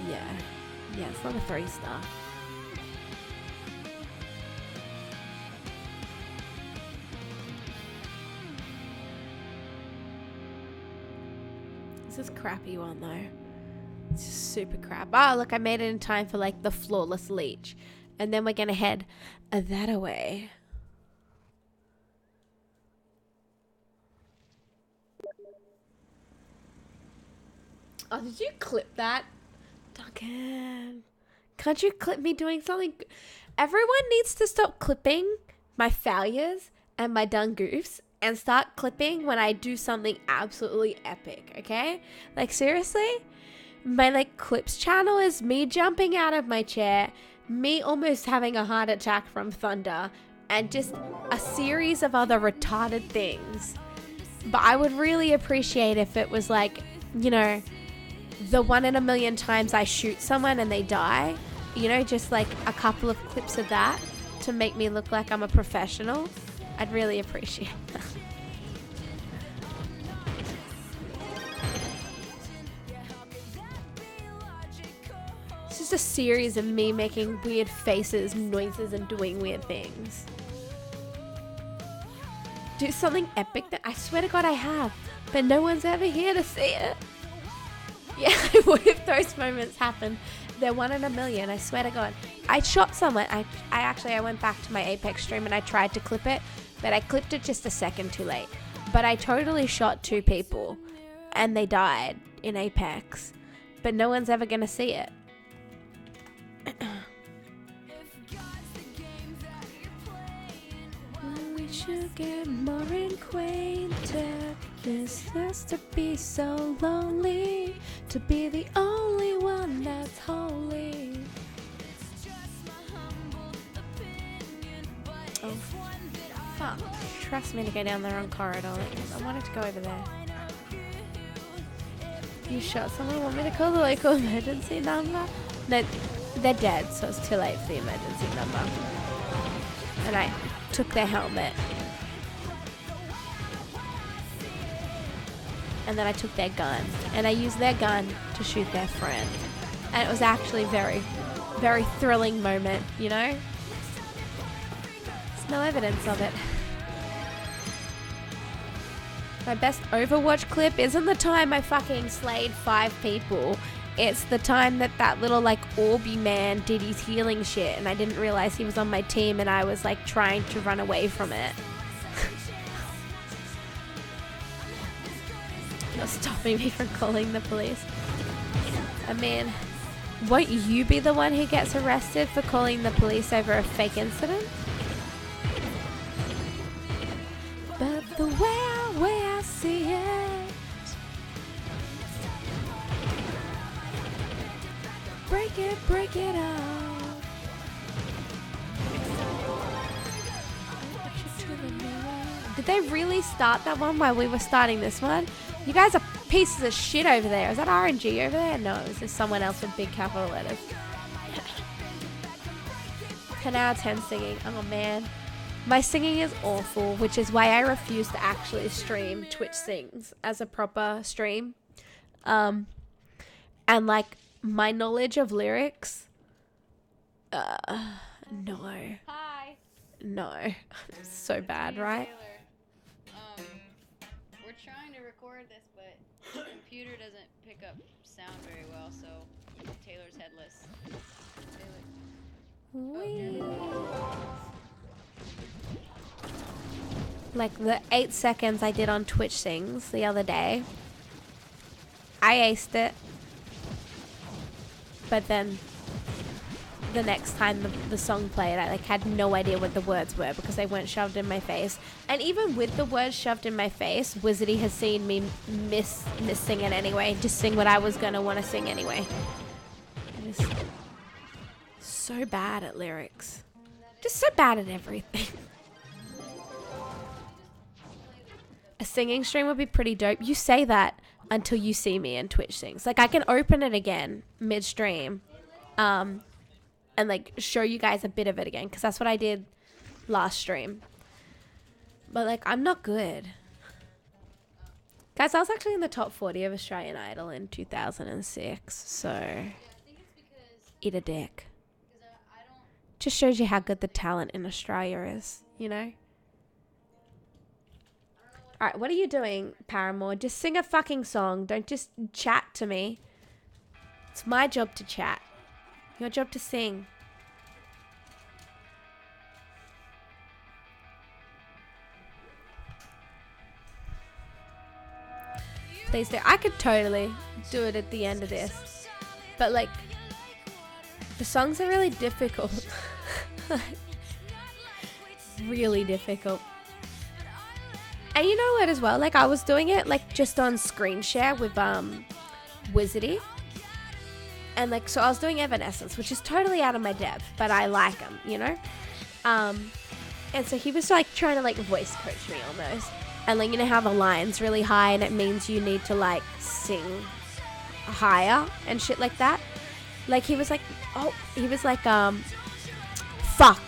Yeah. Yeah, it's not a 3-star. This is a crappy one though. It's just super crap. Oh, look, I made it in time for like the flawless leech. And then we're gonna head that away. Oh, did you clip that? Duncan. Can't you clip me doing something? Everyone needs to stop clipping my failures and my done goofs and start clipping when I do something absolutely epic, okay? Like, seriously? My, like, clips channel is me jumping out of my chair, me almost having a heart attack from thunder, and just a series of other retarded things. But I would really appreciate if it was, like, you know, the 1 in a million times I shoot someone and they die, you know, just like a couple of clips of that to make me look like I'm a professional. I'd really appreciate that. It's just a series of me making weird faces, noises, and doing weird things. Do something epic that I swear to God I have, but no one's ever here to see it. Yeah, I would if those moments happened. They're 1 in a million, I swear to God. I shot someone. I went back to my Apex stream and I tried to clip it, but I clipped it just a second too late. But I totally shot 2 people and they died in Apex, but no one's ever gonna see it. We should get more acquainted. This has to be so lonely, to be the only one that's holy. Oh, fuck. Trust me to go down the wrong corridor. I wanted to go over there. You shot someone? Want me to call the local emergency number? No, they're dead, so it's too late for the emergency number. And I took their helmet. And then I took their gun. And I used their gun to shoot their friend. And it was actually very, very thrilling moment, you know? There's no evidence of it. My best Overwatch clip isn't the time I fucking slayed 5 people It's the time that little like Orby man did his healing shit, and I didn't realize he was on my team, and I was like trying to run away from it. You're stopping me from calling the police. I mean, won't you be the one who gets arrested for calling the police over a fake incident? But the way I see it, break it up. Did they really start that one while we were starting this one? You guys are pieces of shit over there. Is that RNG over there? No, it was just someone else with big capital letters. 10 out of 10 singing. Oh man. My singing is awful, which is why I refuse to actually stream Twitch Sings as a proper stream. And like my knowledge of lyrics, no. Hi. No. So bad, right? Taylor. We're trying to record this, but the computer doesn't pick up sound very well, so Taylor's headless. Like the 8 seconds I did on Twitch Sings the other day, I aced it, but then the next time the song played, I like had no idea what the words were because they weren't shoved in my face. And even with the words shoved in my face, Wizardy has seen me miss sing it anyway, just sing what I was gonna want to sing anyway. I'm just so bad at lyrics, just so bad at everything. A singing stream would be pretty dope. You say that until you see me in Twitch Sings. Like I can open it again mid-stream, and like show you guys a bit of it again, because that's what I did last stream. But like I'm not good. Guys, I was actually in the top 40 of Australian Idol in 2006, so eat a dick. Just shows you how good the talent in Australia is, you know? Alright, what are you doing, Paramore? Just sing a fucking song. Don't just chat to me. It's my job to chat. Your job to sing. Please do. I could totally do it at the end of this. But like, the songs are really difficult. Really difficult. And you know what as well? Like I was doing it like just on screen share with Wizardy. And like, so I was doing Evanescence, which is totally out of my depth, but I like him, you know? And so he was like trying to like voice coach me almost. And like, you know how the line's really high and it means you need to like sing higher and shit like that? Like he was like, fuck.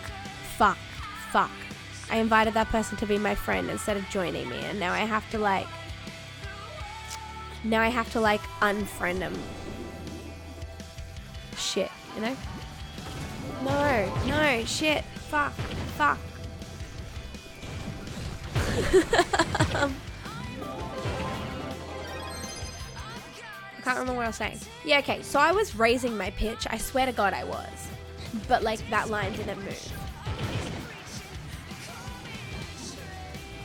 I invited that person to be my friend instead of joining me, and now I have to like unfriend him. Shit, you know? No, shit, fuck. I can't remember what I was saying. Yeah, okay, so I was raising my pitch. I swear to God I was. But like that line didn't move.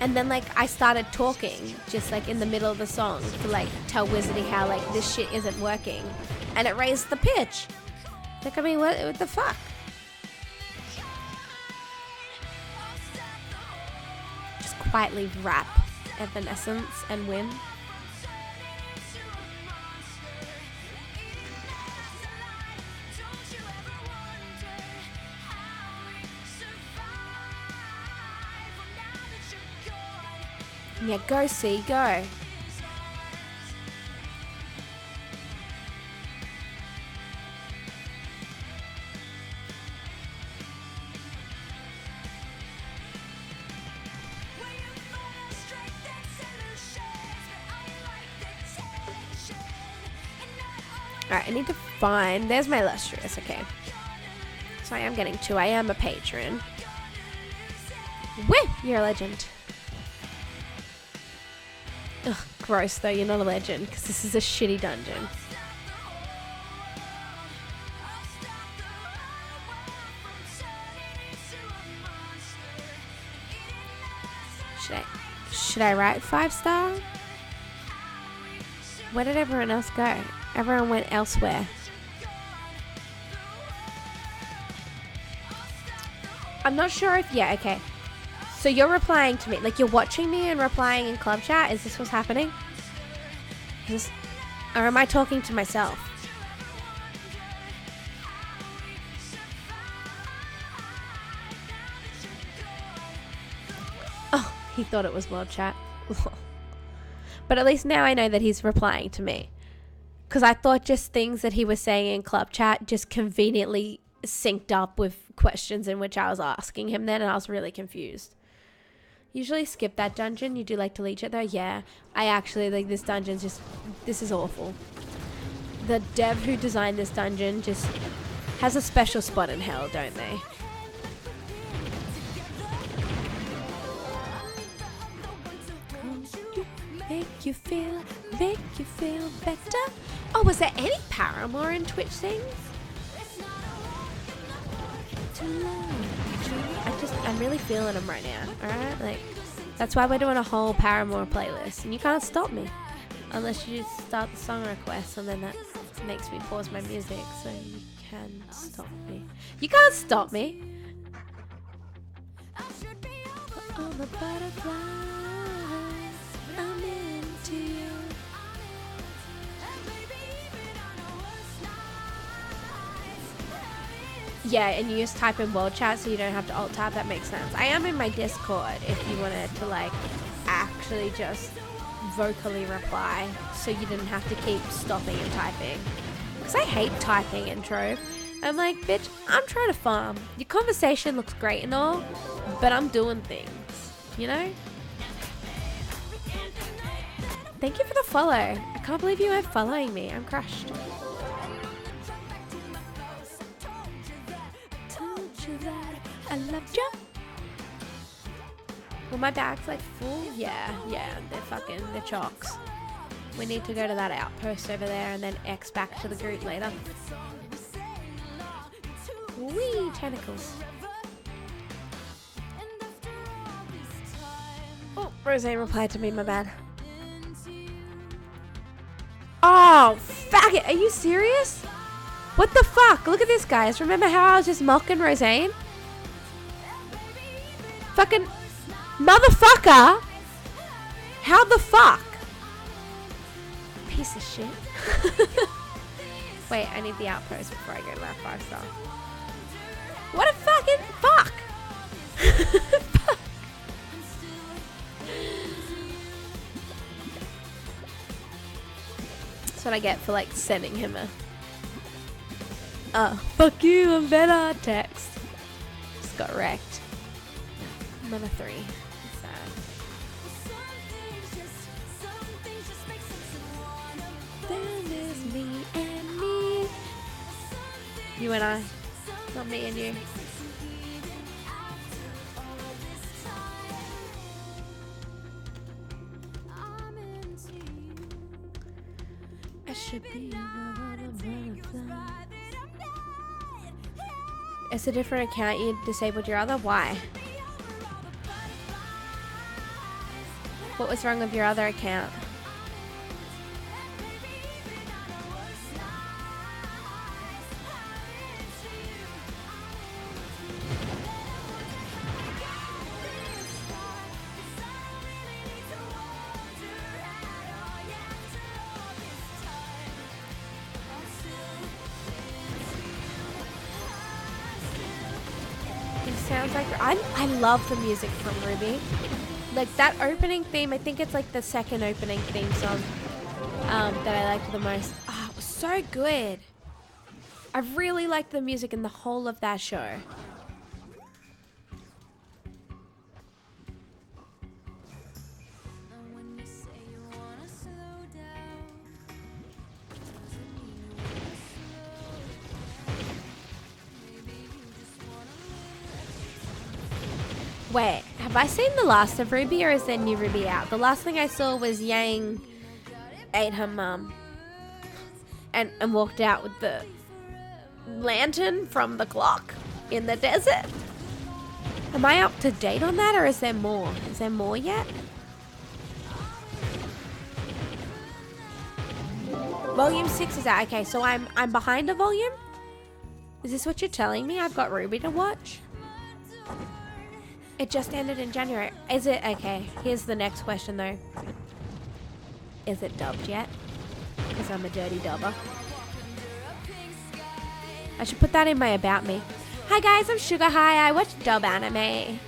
And then like I started talking just like in the middle of the song to like tell Wizardy how like this shit isn't working, and it raised the pitch. Like I mean, what the fuck? Just quietly rap Evanescence and win. Yeah, go see, go. Alright, I need to find... There's my illustrious, okay. So I am getting 2. I am a patron. Woo! You're a legend. Ugh, gross though, you're not a legend, because this is a shitty dungeon. Should I write 5-star? Where did everyone else go? Everyone went elsewhere. I'm not sure if, yeah, okay. So you're replying to me, like you're watching me and replying in club chat? Is this what's happening? Or am I talking to myself? Oh, he thought it was world chat. But at least now I know that he's replying to me. Because I thought just things that he was saying in club chat just conveniently synced up with questions in which I was asking him then, and I was really confused. Usually skip that dungeon. You do like to leech it though? Yeah. I actually like this dungeon's just... This is awful. The dev who designed this dungeon just has a special spot in hell, don't they? Make you feel better. Oh, was there any Paramore in Twitch things? I'm really feeling them right now, alright? Like, that's why we're doing a whole Paramore playlist. And you can't stop me. Unless you just start the song request, and then that makes me pause my music. So you can stop me. You can't stop me! All the butterflies, I'm into you. Yeah, and you just type in world chat so you don't have to alt tab. That makes sense. I am in my Discord if you wanted to like actually just vocally reply so you didn't have to keep stopping and typing. Because I hate typing in Trove. I'm like, bitch, I'm trying to farm. Your conversation looks great and all, but I'm doing things, you know? Thank you for the follow. I can't believe you weren't following me. I'm crushed. I loved you. Well, my bag's like full. Yeah, they're chocks. We need to go to that outpost over there and then X back to the group later. Wee, tentacles. Oh, Roseanne replied to me, my bad. Oh, faggot, are you serious? What the fuck? Look at this, guys. Remember how I was just mocking Roseanne? Fucking motherfucker! How the fuck? Piece of shit. Wait, I need the outpost before I go to that 5-star. What a fucking fuck! Fuck. That's what I get for like sending him a fuck you, I'm better text. Just got wrecked. Number 3. Sad. Then there's me and me. You and I. Not me and you. I should be a butterfly. It's a different account. You disabled your other? Why? What was wrong with your other account? It sounds like I love the music from RWBY. Like that opening theme, I think it's like the second opening theme song that I liked the most. Oh, it was so good. I really liked the music in the whole of that show. Wait, have I seen the last of RWBY or is there new RWBY out? The last thing I saw was Yang ate her mum and walked out with the lantern from the clock in the desert. Am I up to date on that, or is there more? Is there more yet? Volume 6 is out. Okay, so I'm behind a volume? Is this what you're telling me? I've got Ruby to watch? It just ended in January. Is it? Okay, here's the next question though. Is it dubbed yet? Because I'm a dirty dubber. I should put that in my about me. Hi guys, I'm Sugar High. I watch dub anime.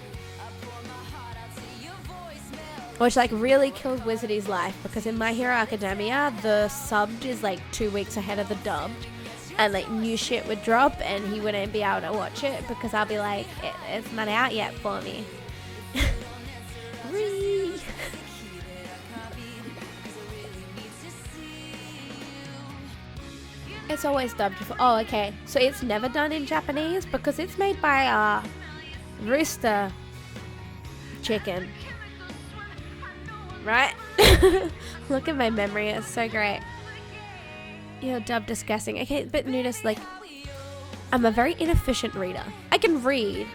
Which like really killed Wizardy's life, because in My Hero Academia, the subbed is like 2 weeks ahead of the dubbed. And like new shit would drop and he wouldn't be able to watch it because I'll be like, it's not out yet for me. It's always dubbed before. Oh, okay. So it's never done in Japanese because it's made by Rooster Chicken. Right? Look at my memory. It's so great. You're dubbed disgusting. Okay, but notice, like, I'm a very inefficient reader. I can read,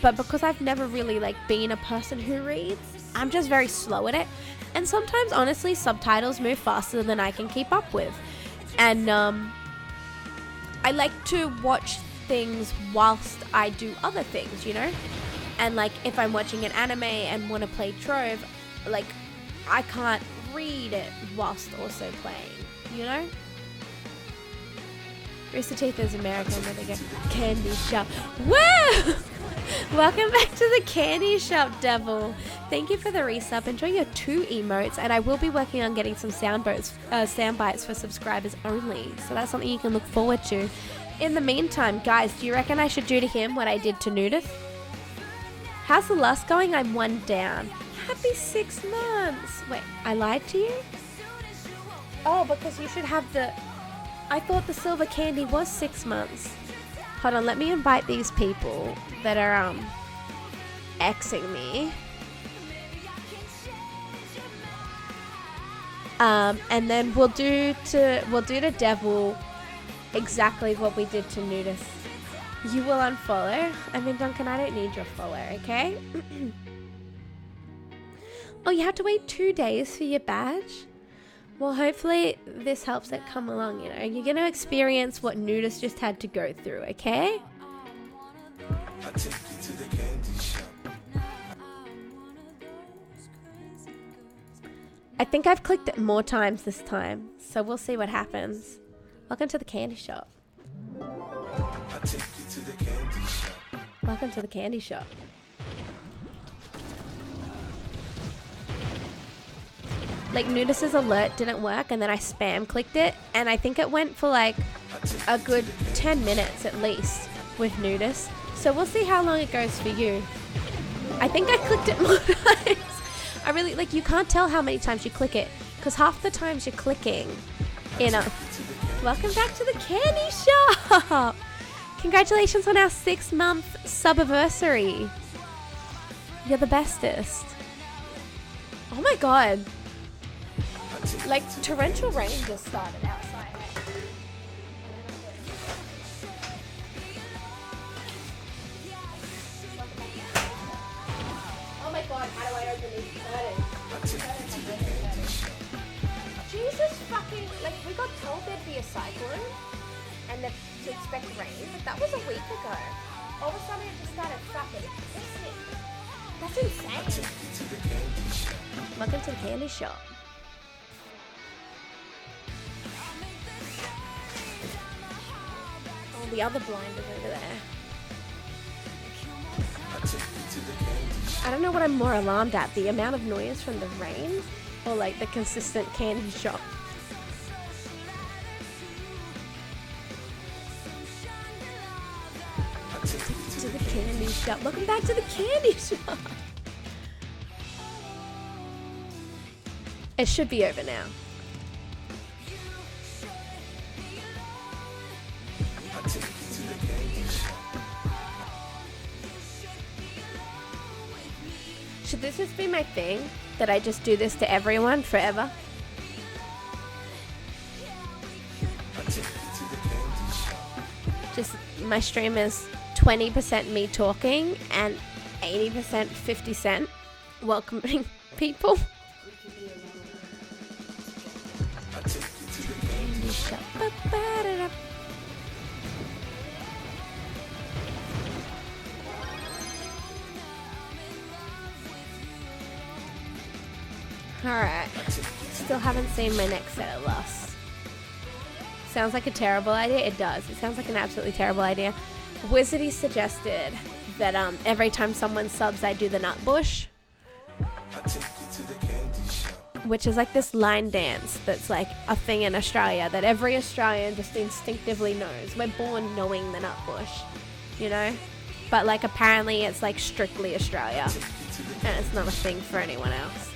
but because I've never really, like, been a person who reads, I'm just very slow at it. And sometimes, honestly, subtitles move faster than I can keep up with. And, I like to watch things whilst I do other things, you know? And, like, if I'm watching an anime and want to play Trove, like, I can't read it whilst also playing, you know? Rooster Teeth is American, where they go candy shop. Woo! Welcome back to the candy shop, Devil. Thank you for the resub. Enjoy your 2 emotes, and I will be working on getting some sound bites for subscribers only. So that's something you can look forward to. In the meantime, guys, do you reckon I should do to him what I did to Nudith? How's the lust going? I'm 1 down. Happy 6 months. Wait, I lied to you? Oh, because you should have the... I thought the silver candy was 6 months. Hold on, let me invite these people that are Xing me. And then we'll do to Devil exactly what we did to Nudist. You will unfollow. I mean, Duncan, I don't need your follow, okay? Oh, you have to wait 2 days for your badge? Well, hopefully this helps it come along, you know. You're going to experience what Nudist just had to go through, okay? I'll take you to the candy shop. I think I've clicked it more times this time, so we'll see what happens. Welcome to the candy shop. I'll take you to the candy shop. Welcome to the candy shop. Like, Nudist's alert didn't work, and then I spam clicked it, and I think it went for like a good 10 minutes at least with Nudist. So we'll see how long it goes for you. I think I clicked it more times. I really, like, you can't tell how many times you click it, because half the times you're clicking in a... Welcome back to the candy shop! Congratulations on our 6-month subiversary. You're the bestest. Oh my god. Like, torrential rain just started outside. Oh my god, how do I open these curtains? Jesus fucking, like, we got told there'd be a cyclone and that to expect rain, but that was a week ago. All of a sudden it just started fucking pissing. That's insane. Welcome to the candy shop. Oh, the other blind is over there. I don't know what I'm more alarmed at, the amount of noise from the rain or like the consistent candy shop. To the candy shop. Welcome back to the candy shop. It should be over now. Should this just be my thing? That I just do this to everyone forever? Just my stream is 20% me talking and 80% 50 Cent welcoming people. I take you to the candy shop. Alright, still haven't seen my next set of Lost. Sounds like a terrible idea? It does. It sounds like an absolutely terrible idea. Wizardy suggested that every time someone subs, I do the nut bush, I take you to the candy shop. which is like this line dance that's like a thing in Australia that every Australian just instinctively knows. We're born knowing the nut bush, you know? But like apparently it's like strictly Australia, and it's not a thing for anyone else.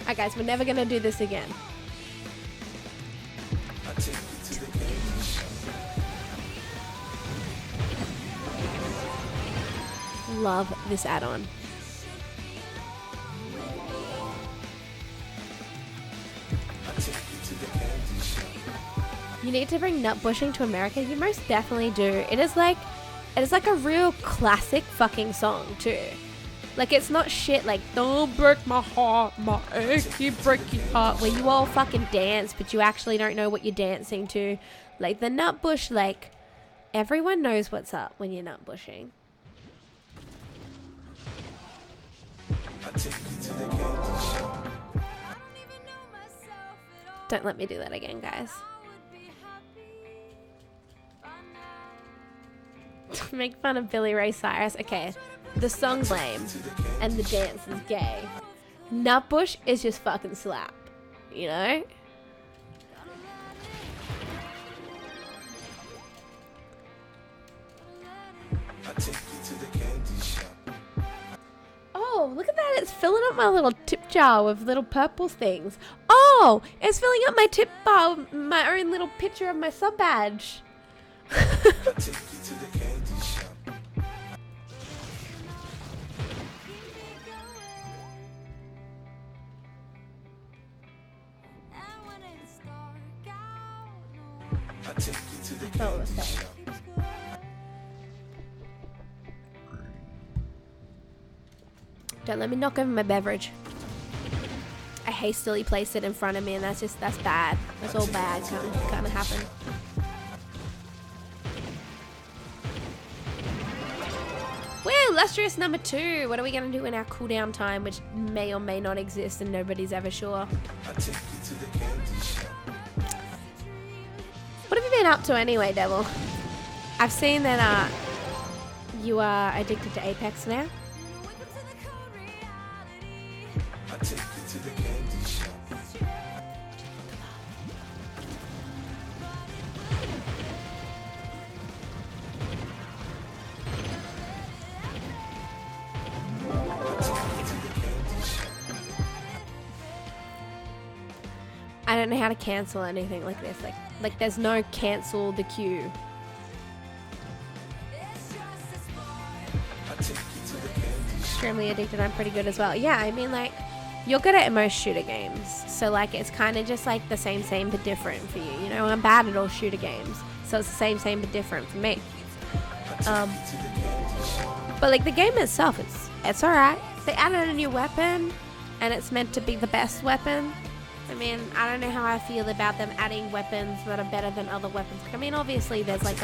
Alright guys, we're never gonna do this again. I take you to the candy shop. Love this add-on. I take you to the candy shop. You need to bring nut bushing to America. You most definitely do. It is like a real classic fucking song too. Like it's not shit like "Don't break my heart, my achy breaky heart," where you all fucking dance but you actually don't know what you're dancing to. Like the nut bush, like everyone knows what's up when you're nut bushing. I take you to the candy shop. Don't let me do that again, guys. Make fun of Billy Ray Cyrus. Okay, the song's lame and the dance is gay. Nutbush is just fucking slap, you know? I take you to the candy shop. Oh, look at that. It's filling up my little tip jar with little purple things. Oh, it's filling up my tip bar with my own little picture of my sub badge. I take you to the candy shop. I take you to the Thought it was candy fake. shop. Don't let me knock over my beverage. I hastily placed it in front of me and that's bad. That's all bad kind of happened. Woo, Lustrous number 2. What are we going to do in our cooldown time, which may or may not exist and nobody's ever sure. I take you to the candy shop. What have you been up to anyway, Devil? I've seen that you are addicted to Apex now. I take you to the candy shop. I don't know how to cancel anything like this. Like there's no cancel the queue. I take you to the candy shop. Extremely addicted. I'm pretty good as well. Yeah, I mean like you're good at most shooter games, so like it's kind of just like the same but different for you. You know, I'm bad at all shooter games, so it's the same but different for me. But like the game itself, it's alright. They added a new weapon, and it's meant to be the best weapon. I mean, I don't know how I feel about them adding weapons that are better than other weapons. I mean, obviously there's like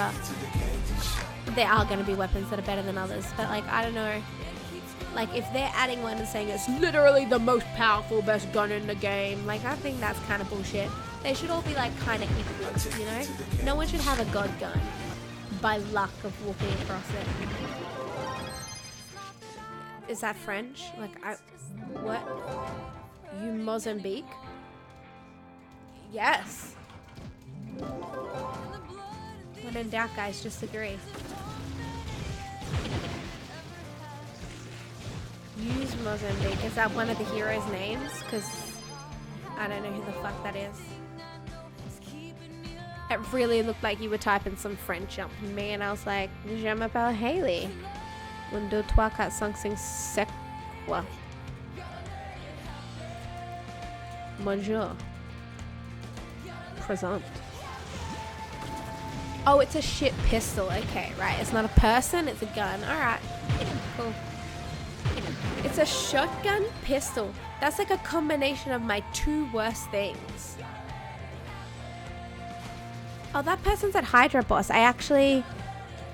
there are going to be weapons that are better than others, but like I don't know. Like if they're adding one and saying it's literally the most powerful, best gun in the game, like I think that's kind of bullshit. They should all be like kind of equal, you know? No one should have a god gun by luck of walking across it. Is that French? Like what? You Mozambique? Yes. When in doubt, guys, just agree. Use Mozambique. Is that one of the heroes' names? Because I don't know who the fuck that is. It really looked like you were typing some French up for me, and I was like, Je m'appelle Hailey. 1, 2, 3, 4, 5, 6, 7, quoi? Bonjour. Present. Oh, it's a shit pistol. Okay, right. It's not a person, it's a gun. Alright. Cool. It's a shotgun pistol. That's like a combination of my two worst things. Oh, that person's at Hydra Boss. I actually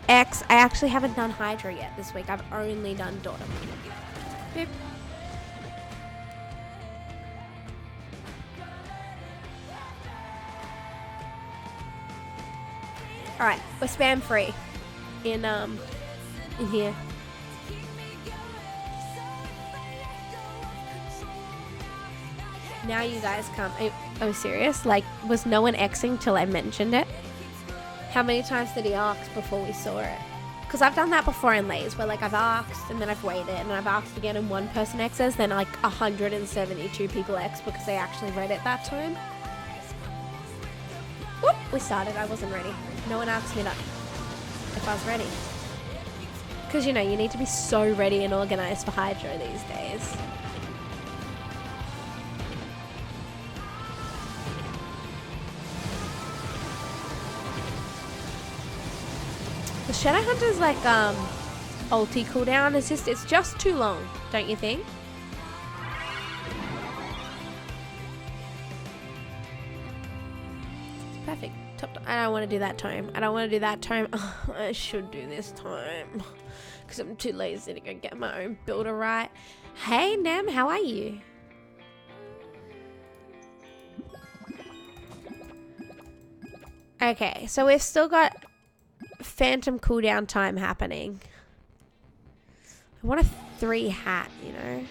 haven't done Hydra yet this week. I've only done Daughter. Boop. Alright, we're spam free in here. Now you guys come. I'm serious. Like, was no one Xing till I mentioned it? How many times did he ask before we saw it? Because I've done that before in Lays, where like I've asked and then I've waited and I've asked again and one person X's, then like 172 people X because they actually read it that time. Whoop, we started. I wasn't ready. No one asked me that if I was ready. Because, you know, you need to be so ready and organized for Hydra these days. The Shadow Hunter's like ulti cooldown is it's just too long, don't you think? It's perfect. I don't want to do that time. I don't want to do that time. I should do this time because I'm too lazy to go get my own builder right. Hey Nem, how are you? Okay, so we've still got Phantom cooldown time happening. I want a 3 hat, you know.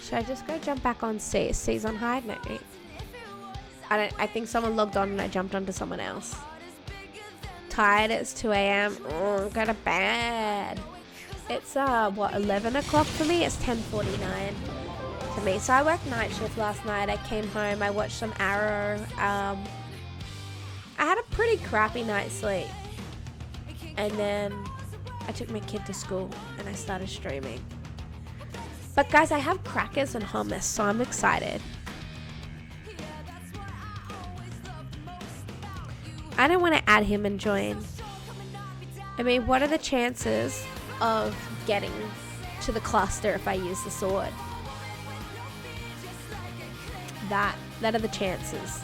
Should I just go jump back on C? C's on hide? No. I think someone logged on and I jumped onto someone else. Tired, it's 2 a.m. Oh, go to bed. It's what, 11 o'clock for me? It's 10:49 for me. So I worked night shift last night. I came home, I watched some Arrow. I had a pretty crappy night's sleep. And then I took my kid to school and I started streaming. But guys, I have crackers and hummus, so I'm excited. I don't want to add him and join. I mean, what are the chances of getting to the cluster if I use the sword? That are the chances.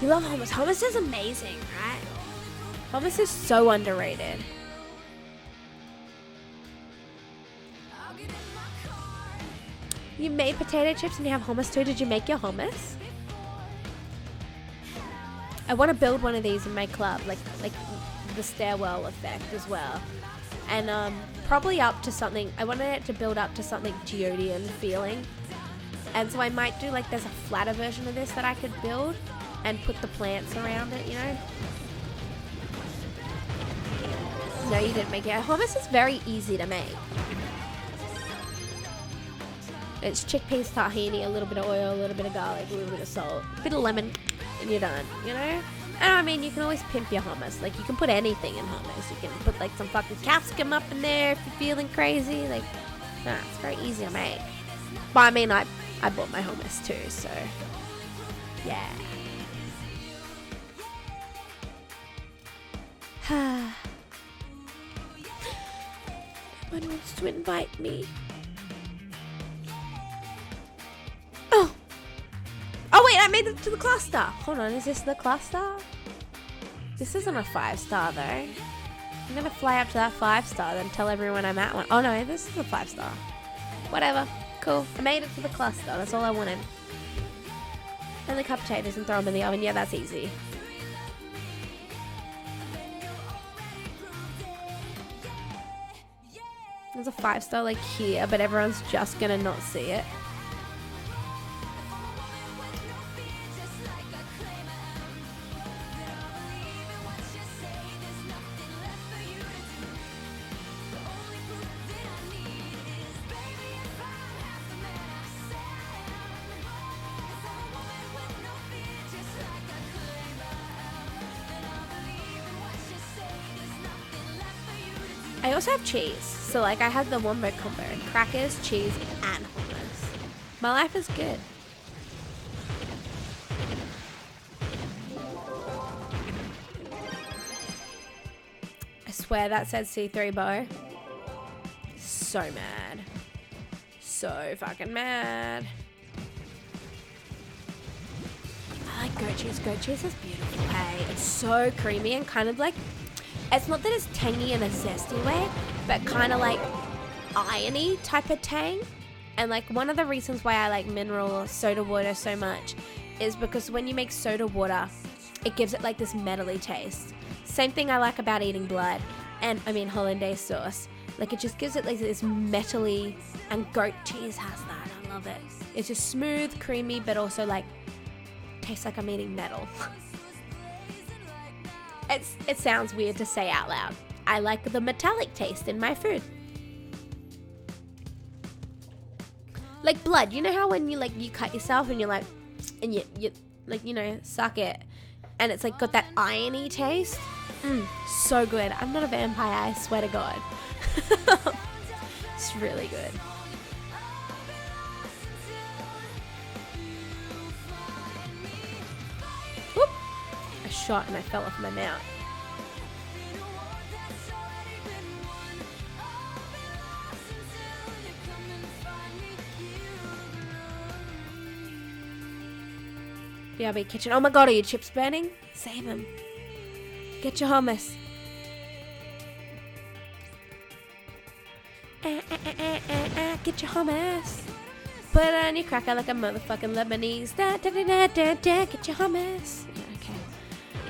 You love hummus. Hummus is amazing, right? Hummus is so underrated. You made potato chips and you have hummus too. Did you make your hummus? I want to build one of these in my club, like the stairwell effect as well. And probably up to something, I wanted it to build up to something Geodian feeling. And so I might do like, there's a flatter version of this that I could build and put the plants around it, you know? No, you didn't make it. Hummus is very easy to make. It's chickpeas, tahini, a little bit of oil, a little bit of garlic, a little bit of salt, a bit of lemon, and you're done, you know? And I mean, you can always pimp your hummus. Like, you can put anything in hummus. You can put, like, some fucking capsicum up in there if you're feeling crazy. Like, nah, it's very easy to make. But I mean, I bought my hummus too, so, yeah. No one wants to invite me. Oh wait, I made it to the cluster. Hold on, is this the cluster? This isn't a 5-star though. I'm gonna fly up to that 5-star, then tell everyone I'm at one. Oh no, this is a 5-star. Whatever, cool. I made it to the cluster, that's all I wanted. And the cup potatoes and throw them in the oven. Yeah, that's easy. There's a 5-star like here, but everyone's just gonna not see it. I also have cheese. So like I had the wombo combo. Crackers, cheese, and hummus. My life is good. I swear that said C3 bow. So mad. So fucking mad. I like goat cheese. Goat cheese is beautiful, hey? It's so creamy and kind of like, it's not that it's tangy in a zesty way, but kind of like irony type of tang. And like one of the reasons why I like mineral soda water so much is because when you make soda water, it gives it like this metally taste. Same thing I like about eating blood and I mean hollandaise sauce. Like it just gives it like this metally, and goat cheese has that. I love it. It's just smooth, creamy, but also like tastes like I'm eating metal. It sounds weird to say out loud. I like the metallic taste in my food. Like blood, you know how when you like you cut yourself and you're like, and you like, you know, suck it, and it's like got that irony taste. So good. I'm not a vampire, I swear to God. It's really good. Whoop! I shot and I fell off my mount. BRB kitchen. Oh my god, are your chips burning? Save them. Get your hummus. Get your hummus. Put it on your cracker like a motherfucking Lebanese. Da, da, da, da, da, da. Get your hummus. Yeah, okay.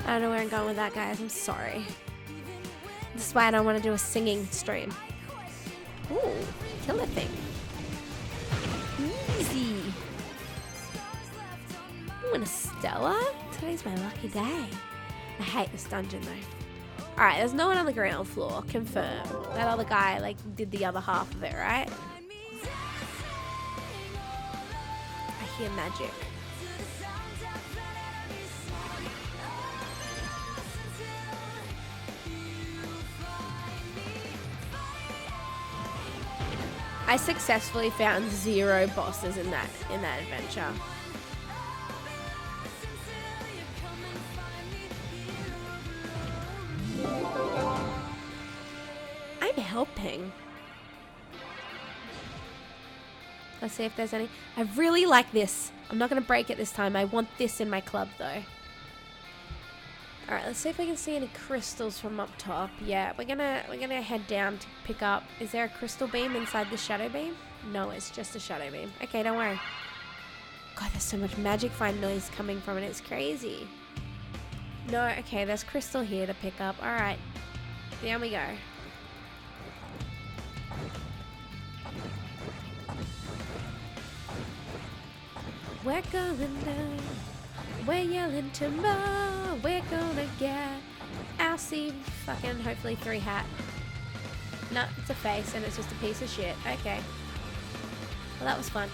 I don't know where I'm going with that, guys. I'm sorry. This is why I don't want to do a singing stream. Ooh, killer thing. Easy. Ooh, and a Stella? Today's my lucky day. I hate this dungeon though. Alright, there's no one on the ground floor. Confirm. That other guy like did the other half of it, right? I hear magic. I successfully found 0 bosses in that adventure. I'm helping. Let's see if there's any. I really like this. I'm not going to break it this time. I want this in my club though. Alright, let's see if we can see any crystals from up top. Yeah, we're gonna head down to pick up. Is there a crystal beam inside the shadow beam? No, it's just a shadow beam. Okay, don't worry. God, there's so much magic find noise coming from it. It's crazy. No, okay, there's crystal here to pick up. Alright. Down we go. We're going down. We're yelling timber. We're gonna get our C fucking hopefully 3 hat. No, it's a face and it's just a piece of shit. Okay. Well, that was fun.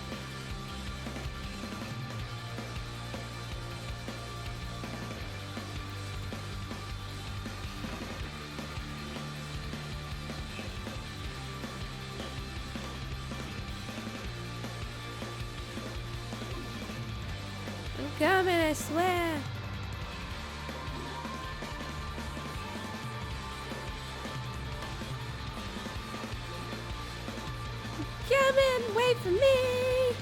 Coming, I swear. Coming, wait for me.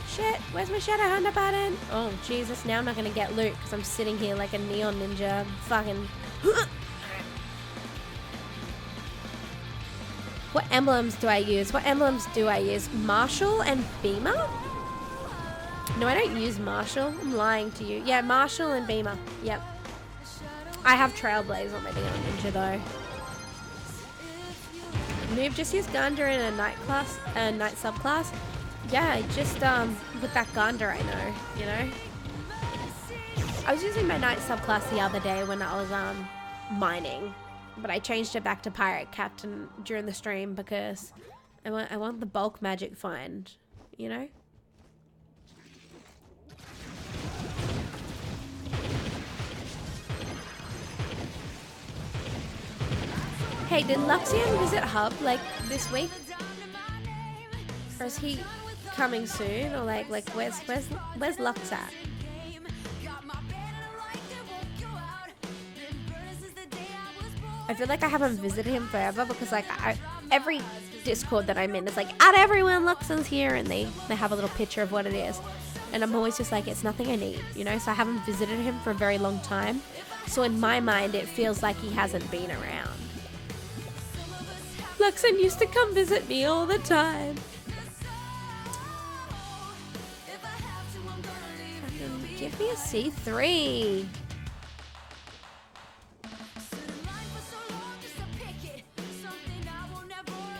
Shit, where's my shadow hunter button? Oh, Jesus, now I'm not gonna get loot because I'm sitting here like a neon ninja. Fucking. What emblems do I use? What emblems do I use? Marshall and Beamer? No, I don't use Marshall. I'm lying to you. Yeah, Marshall and Beamer. Yep. I have Trailblaze on my Neon Ninja though. Noob, just use Gunda in a night subclass. Yeah, just with that Gunda I know, you know. I was using my night subclass the other day when I was mining, but I changed it back to Pirate Captain during the stream because I want the bulk magic find, you know. Hey, did Luxian visit Hub like this week? Or is he coming soon, or like where's Lux at? I feel like I haven't visited him forever because like every Discord that I'm in is like, add everyone, Luxon's here, and they have a little picture of what it is, and I'm always just like, it's nothing I need, you know. So I haven't visited him for a very long time, so in my mind it feels like he hasn't been around. Luxon used to come visit me all the time. Give me a C3.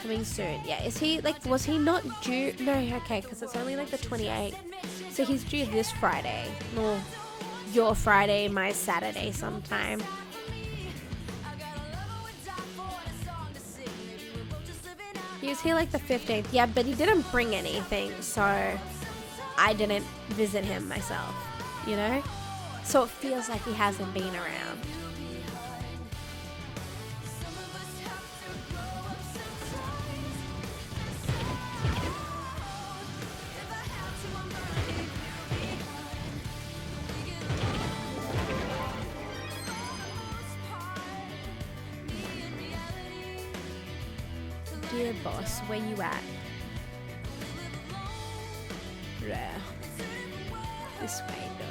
Coming soon. Yeah, is he like, was he not due? No, okay, because it's only like the 28th. So he's due this Friday. Or your Friday, my Saturday sometime. He was here like the 15th. Yeah, but he didn't bring anything, so I didn't visit him myself, you know? So it feels like he hasn't been around. Dear boss, where you at? Yeah. This way, though.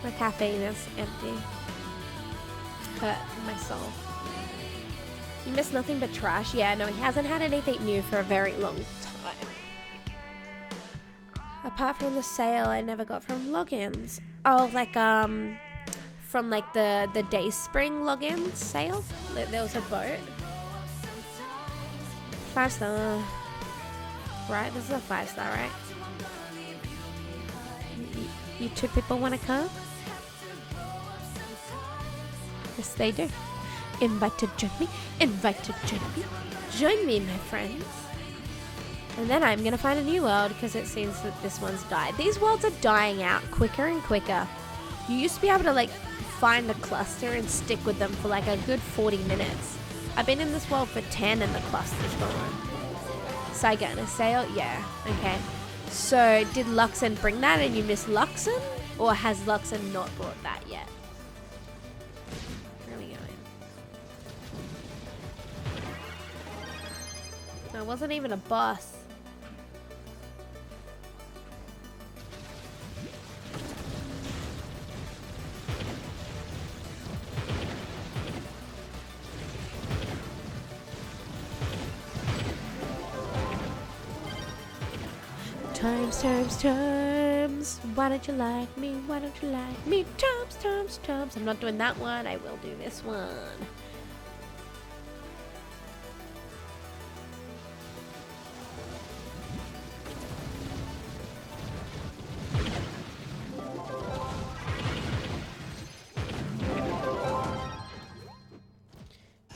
My caffeine is empty. Hurt my soul. You miss nothing but trash? Yeah, no, he hasn't had anything new for a very long time. Apart from the sale I never got from logins. Oh, like, from like the Dayspring logins sale? There was a boat. 5-star. Right, this is a 5-star, right? You two people want to come? Yes, they do. Invite to join me. Invite to join me. Join me, my friends. And then I'm going to find a new world because it seems that this one's died. These worlds are dying out quicker and quicker. You used to be able to like find a cluster and stick with them for like a good 40 minutes. I've been in this world for 10 and the cluster's gone. Saigon, a sale? Yeah, okay. So did Luxon bring that and you missed Luxon? Or has Luxon not brought that yet? I wasn't even a boss. Times. Why don't you like me? Why don't you like me? Times. I'm not doing that one. I will do this one.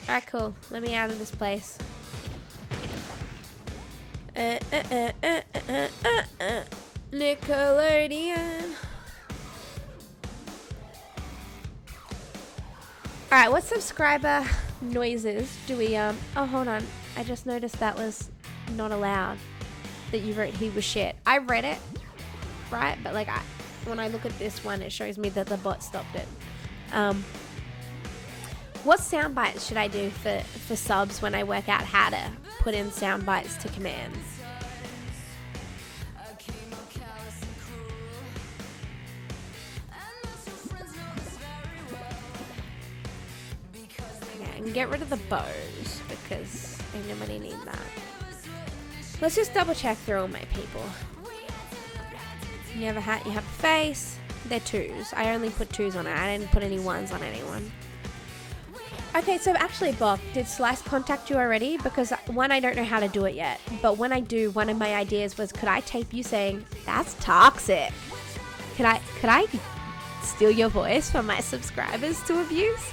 Alright, cool. Let me out of this place. Nickelodeon. Alright, what subscriber noises do we, oh, hold on. I just noticed that was not allowed. That you wrote he was shit. I read it, right? But, like, when I look at this one, it shows me that the bot stopped it. What sound bites should I do for subs when I work out how to put in sound bites to commands? Okay, I can get rid of the bows because I nobody need that. Let's just double check through all my people. You have a hat, you have a face. They're 2s. I only put 2s on it. I didn't put any 1s on anyone. Okay, so actually, Bok, did Slice contact you already? Because one, I don't know how to do it yet. But when I do, one of my ideas was, could I tape you saying, that's toxic? Could I steal your voice for my subscribers to abuse?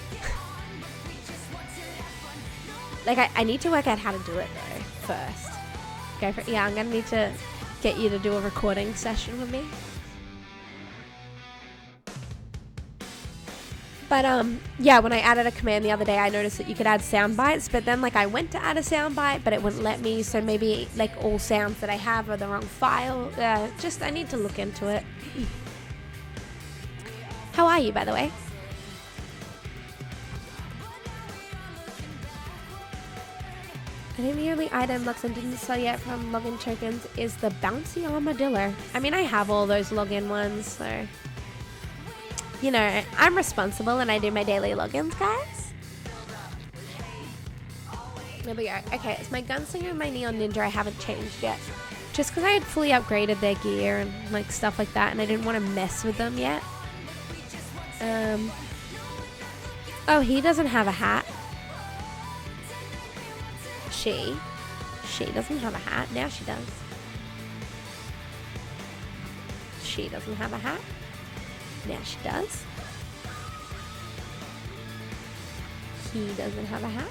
Like, I need to work out how to do it, though. first. Go for it. Yeah, I'm gonna need to get you to do a recording session with me. But yeah, when I added a command the other day, I noticed that you could add sound bites, but then like I went to add a sound bite, but it wouldn't let me. So maybe like all sounds that I have are the wrong file. Just I need to look into it. How are you, by the way? I think the only item Luxon didn't sell yet from login tokens is the bouncy armadillo. I mean, I have all those login ones, so... You know, I'm responsible and I do my daily logins, guys. There we go. Okay, it's my Gunslinger and my Neon Ninja I haven't changed yet. Just because I had fully upgraded their gear and like stuff like that, and I didn't want to mess with them yet. Oh, he doesn't have a hat. She doesn't have a hat. Now she does. She doesn't have a hat. Now she does. He doesn't have a hat.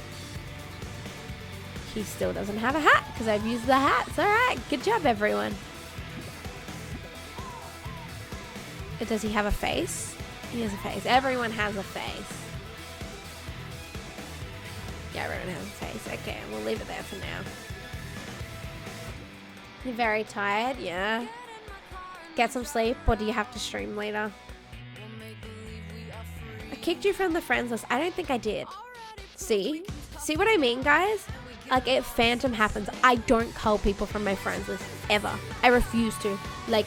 He still doesn't have a hat because I've used the hats. Alright, good job everyone. But does he have a face? He has a face. Everyone has a face. Yeah, everyone has a face. Okay, we'll leave it there for now. You're very tired? Yeah. Get some sleep, or do you have to stream later? I kicked you from the friends list. I don't think I did. See what I mean, guys? Like, if Phantom happens, I don't cull people from my friends list ever. I refuse to. Like,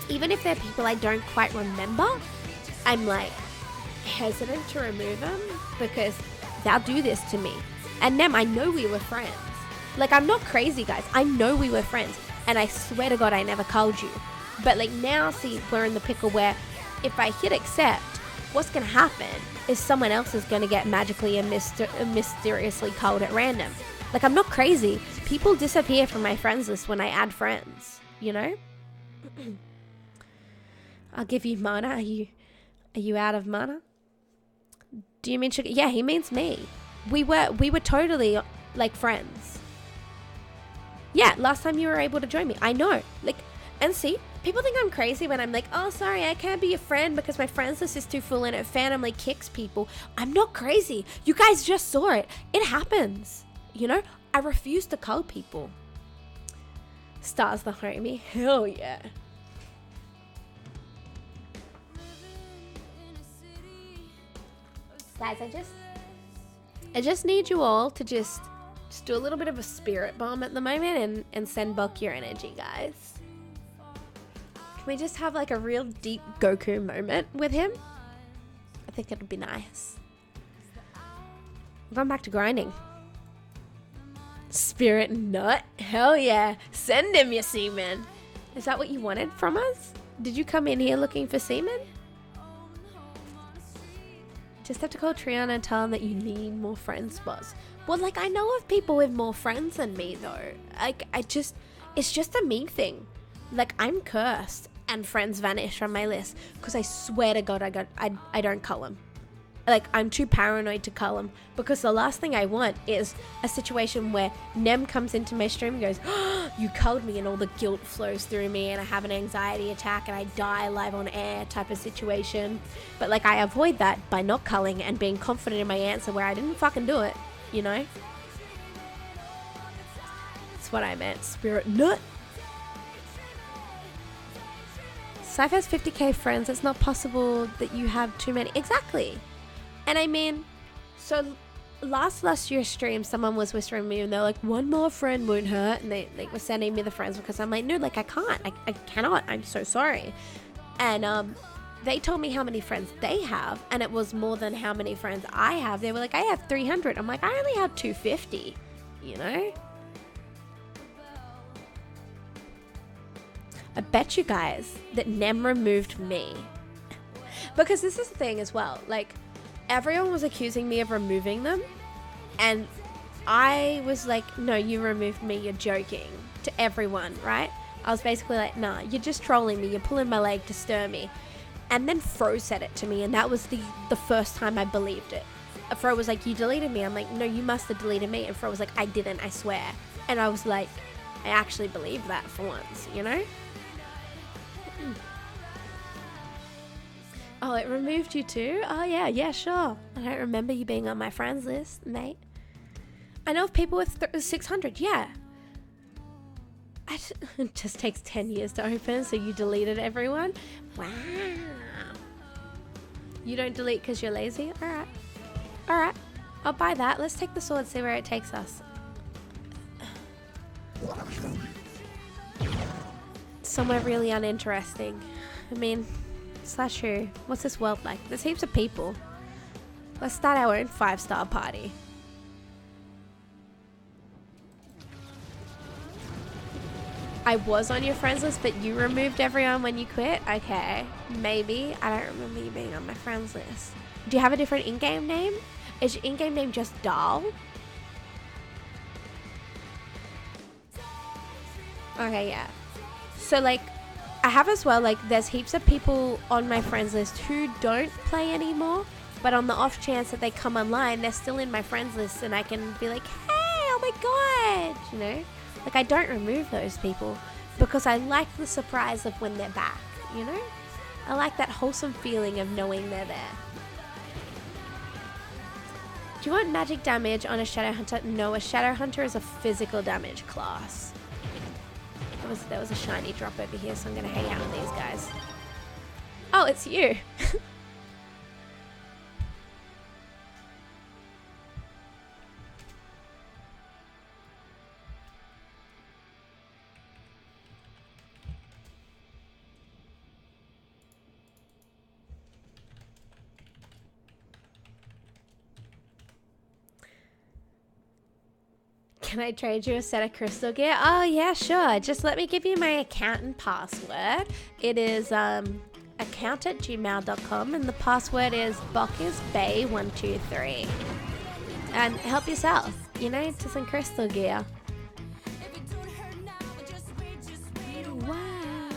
even if they're people I don't quite remember, I'm like hesitant to remove them because they'll do this to me. And them, I know we were friends. Like, I'm not crazy, guys. I know we were friends, and I swear to God I never culled you. But like now, see, we're in the pickle where if I hit accept, what's gonna happen is someone else is gonna get magically and mysteriously culled at random. Like, I'm not crazy. People disappear from my friends list when I add friends, you know? I'll give you mana. Are you out of mana? Do you mean sugar? Yeah, he means me. We were totally like friends. Yeah, last time you were able to join me. I know. Like, and see, people think I'm crazy when I'm like, oh, sorry, I can't be your friend because my friends list is too full and it randomly kicks people. I'm not crazy. You guys just saw it. It happens. You know, I refuse to cull people. Star's the homie. Hell yeah. Guys, I just need you all to just do a little bit of a spirit bomb at the moment and send back your energy, guys. Can we just have like a real deep Goku moment with him? I think it'd be nice. I'm going back to grinding. Spirit nut? Hell yeah. Send him your semen. Is that what you wanted from us? Did you come in here looking for semen? Just have to call Triana and tell them that you need more friend spots. Well, like, I know of people with more friends than me, though. Like, it's just a me thing. Like, I'm cursed and friends vanish from my list because I swear to God I don't cull them. Like, I'm too paranoid to cull them because the last thing I want is a situation where Nem comes into my stream and goes, oh, you culled me, and all the guilt flows through me and I have an anxiety attack and I die live on air type of situation. But like, I avoid that by not culling and being confident in my answer where I didn't fucking do it, you know? That's what I meant. Spirit nut. Syph has 50k friends. It's not possible that you have too many. Exactly. And I mean, so last year's stream, someone was whispering to me and they're like, one more friend won't hurt. And they were sending me the friends because I'm like, no, like, I can't. I cannot. I'm so sorry. And they told me how many friends they have. And it was more than how many friends I have. They were like, I have 300. I'm like, I only have 250, you know? I bet you guys that Nem removed me. Because this is the thing as well. Like, everyone was accusing me of removing them, and I was like, no, you removed me, you're joking, to everyone, right? I was basically like, nah, you're just trolling me, you're pulling my leg to stir me. And then Fro said it to me, and that was the first time I believed it. Fro was like, you deleted me. I'm like, no, you must have deleted me. And Fro was like, I didn't, I swear. And I was like, I actually believe that for once, you know? Oh, it removed you too? Oh, yeah, sure. I don't remember you being on my friends list, mate. I know of people with 600, yeah. It just takes 10 years to open, so you deleted everyone? Wow. You don't delete because you're lazy? Alright. I'll buy that. Let's take the sword, see where it takes us. Somewhere really uninteresting. I mean... /who. What's this world like? There's heaps of people. Let's start our own 5-star party. I was on your friends list, but you removed everyone when you quit? Okay. Maybe. I don't remember you being on my friends list. Do you have a different in-game name? Is your in-game name just Dahl? Okay, yeah. So, like, I have as well, like, there's heaps of people on my friends list who don't play anymore, but on the off chance that they come online, they're still in my friends list, and I can be like, hey, oh my god, you know? Like, I don't remove those people because I like the surprise of when they're back, you know? I like that wholesome feeling of knowing they're there. Do you want magic damage on a Shadow Hunter? No, a Shadow Hunter is a physical damage class. There was a shiny drop over here, so I'm going to hang out with these guys. Oh, it's you. Can I trade you a set of crystal gear? Oh, yeah, sure. Just let me give you my account and password. It is account@gmail.com, and the password is bockisbay123. And help yourself, you know, to some crystal gear. Wow.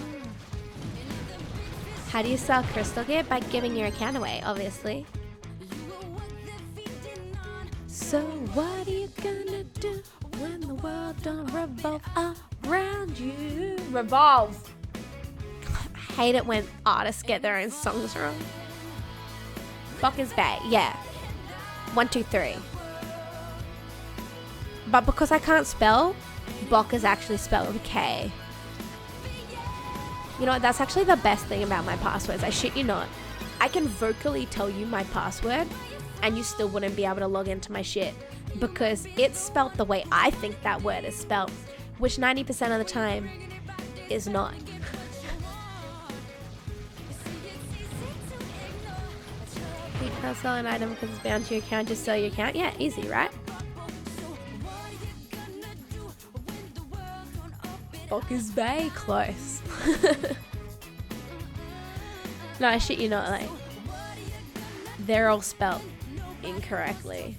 How do you sell crystal gear? By giving your account away, obviously. So what are you gonna do when the world don't revolve around you? Revolve. I hate it when artists get their own songs wrong. Bockers Bay, yeah. 123. But because I can't spell, Bock is actually spelled with K. You know what? That's actually the best thing about my passwords. I shit you not. I can vocally tell you my password, and you still wouldn't be able to log into my shit because it's spelt the way I think that word is spelt, which 90% of the time is not. You can't sell an item because it's bound to your account, just sell your account? Yeah, easy, right? Bockers Bay, close. No, I shit you not, like, they're all spelt incorrectly.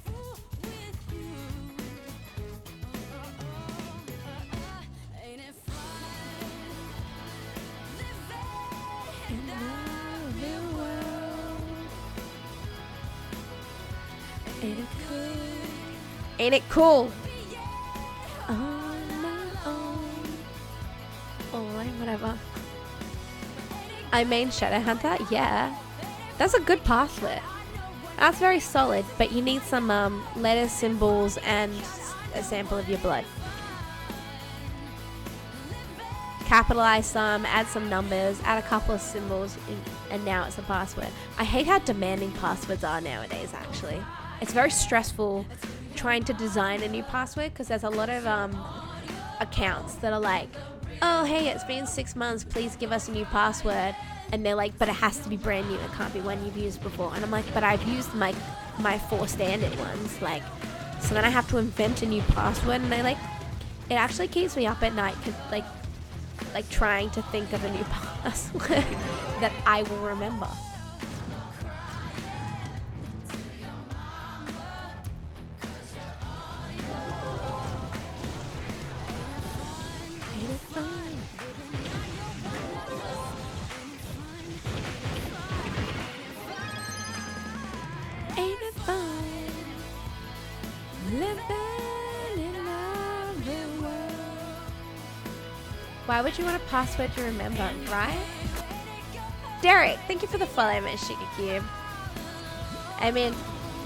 Ain't it cool? Ain't it cool? Oh, whatever. I main Shadow Hunter? Yeah. That's a good password. That's very solid, but you need some letters, symbols, and a sample of your blood. Capitalize some, add some numbers, add a couple of symbols, and now it's a password. I hate how demanding passwords are nowadays, actually. It's very stressful trying to design a new password because there's a lot of accounts that are like, oh, hey, it's been 6 months, please give us a new password. And they're like, but it has to be brand new. It can't be one you've used before. And I'm like, but I've used my 4 standard ones. Like, so then I have to invent a new password. And it actually keeps me up at night, like trying to think of a new password that I will remember. Ain't it fun? Why would you want a password to remember, right? Derek, thank you for the follow, my Sugar Cube. I mean,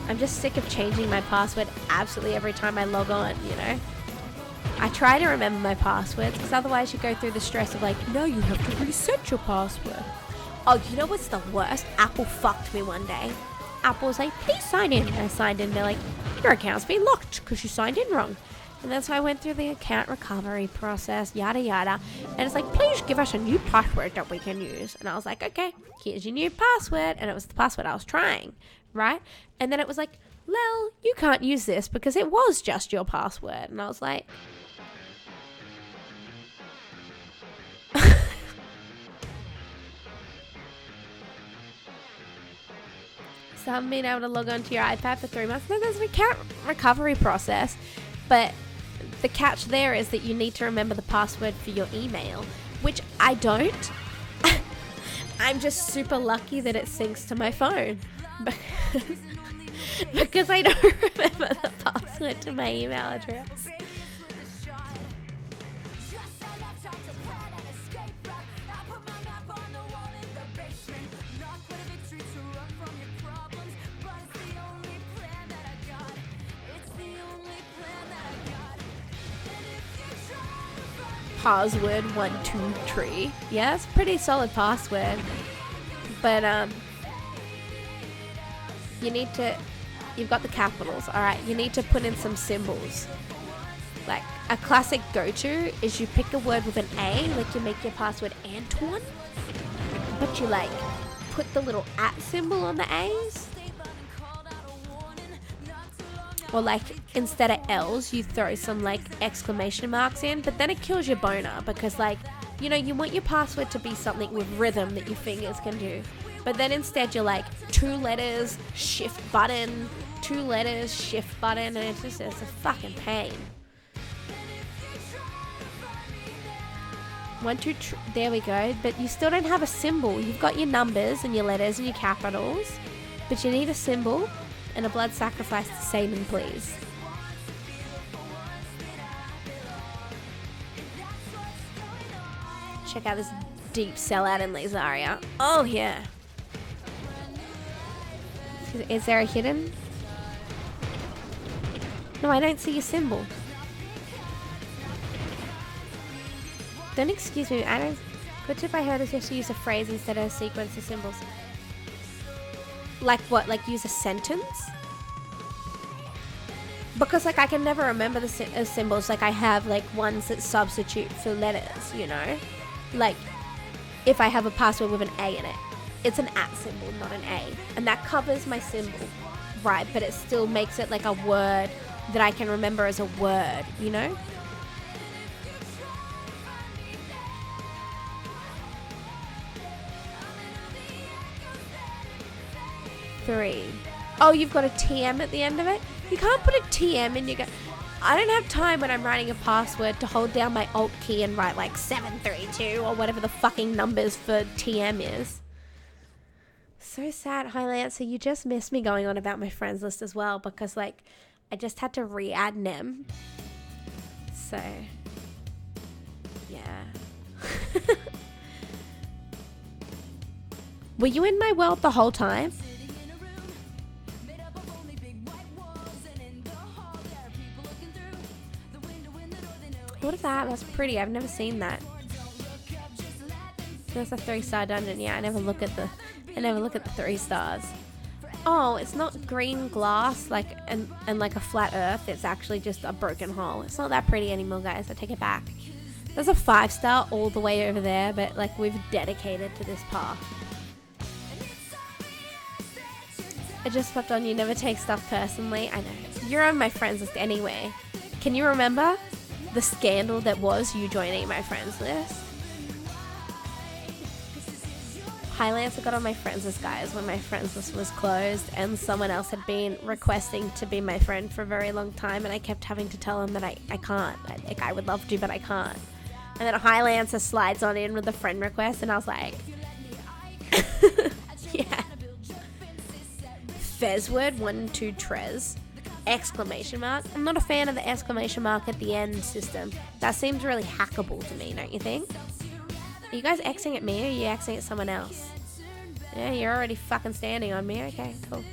I'm just sick of changing my password absolutely every time I log on, you know? I try to remember my passwords because otherwise you go through the stress of like, no, you have to reset your password. Oh, you know what's the worst? Apple fucked me one day. Apple was like, please sign in. And I signed in. They're like, your account's been locked because you signed in wrong. And that's why I went through the account recovery process, yada yada. And it's like, please give us a new password that we can use. And I was like, okay, here's your new password. And it was the password I was trying, right? And then it was like, Lel, you can't use this because it was just your password. And I was like, so I haven't been able to log onto your iPad for 3 months. No, there's an account recovery process. But the catch there is that you need to remember the password for your email, which I don't. I'm just super lucky that it syncs to my phone. Because I don't remember the password to my email address. Password 123. Yeah, it's a pretty solid password. But you've got the capitals, alright, you need to put in some symbols. Like a classic go-to is you pick a word with an A, like you make your password Antoine, but you like put the little @ symbol on the A's. Or like instead of L's, you throw some like exclamation marks in, but then it kills your boner because like, you know, you want your password to be something with rhythm that your fingers can do. But then instead you're like 2 letters, shift button, 2 letters, shift button, and it's a fucking pain. There we go. But you still don't have a symbol. You've got your numbers and your letters and your capitals, but you need a symbol and a blood sacrifice to Satan, please. Check out this deep sellout in Lazaria. Oh yeah. Is there a hidden? No, I don't see your symbol. Don't excuse me, I don't... Good tip I heard is you have to use a phrase instead of a sequence of symbols. Like what? Like use a sentence? Because like I can never remember the symbols. Like I have like ones that substitute for letters, you know? Like if I have a password with an A in it, it's an @ symbol, not an A. And that covers my symbol, right? But it still makes it like a word that I can remember as a word, you know? Three. Oh, you've got a TM at the end of it? You can't put a TM in your I don't have time when I'm writing a password to hold down my Alt key and write like 732 or whatever the fucking numbers for TM is. So sad. Hi Lancer, you just missed me going on about my friends list as well because like I just had to re-add Nem. So yeah. Were you in my world the whole time? What is that? That's pretty. I've never seen that. There's a 3-star dungeon. Yeah, I never look at the 3 stars. Oh, it's not green glass like and like a flat earth. It's actually just a broken hole. It's not that pretty anymore, guys. I take it back. There's a 5-star all the way over there, but like we've dedicated to this path. I just slept on. You never take stuff personally. I know. You're on my friends list anyway. Can you remember the scandal that was you joining my friends list? Highlands got on my friends list, guys, when my friends list was closed and someone else had been requesting to be my friend for a very long time, and I kept having to tell them that I can't. Like, I would love to, but I can't. And then Highlands slides on in with a friend request, and I was like, yeah. Fezword 12 Trez. exclamation mark. I'm not a fan of the exclamation mark at the end system. That seems really hackable to me, don't you think? Are you guys Xing at me or are you Xing at someone else? Yeah, you're already fucking standing on me. Okay, cool.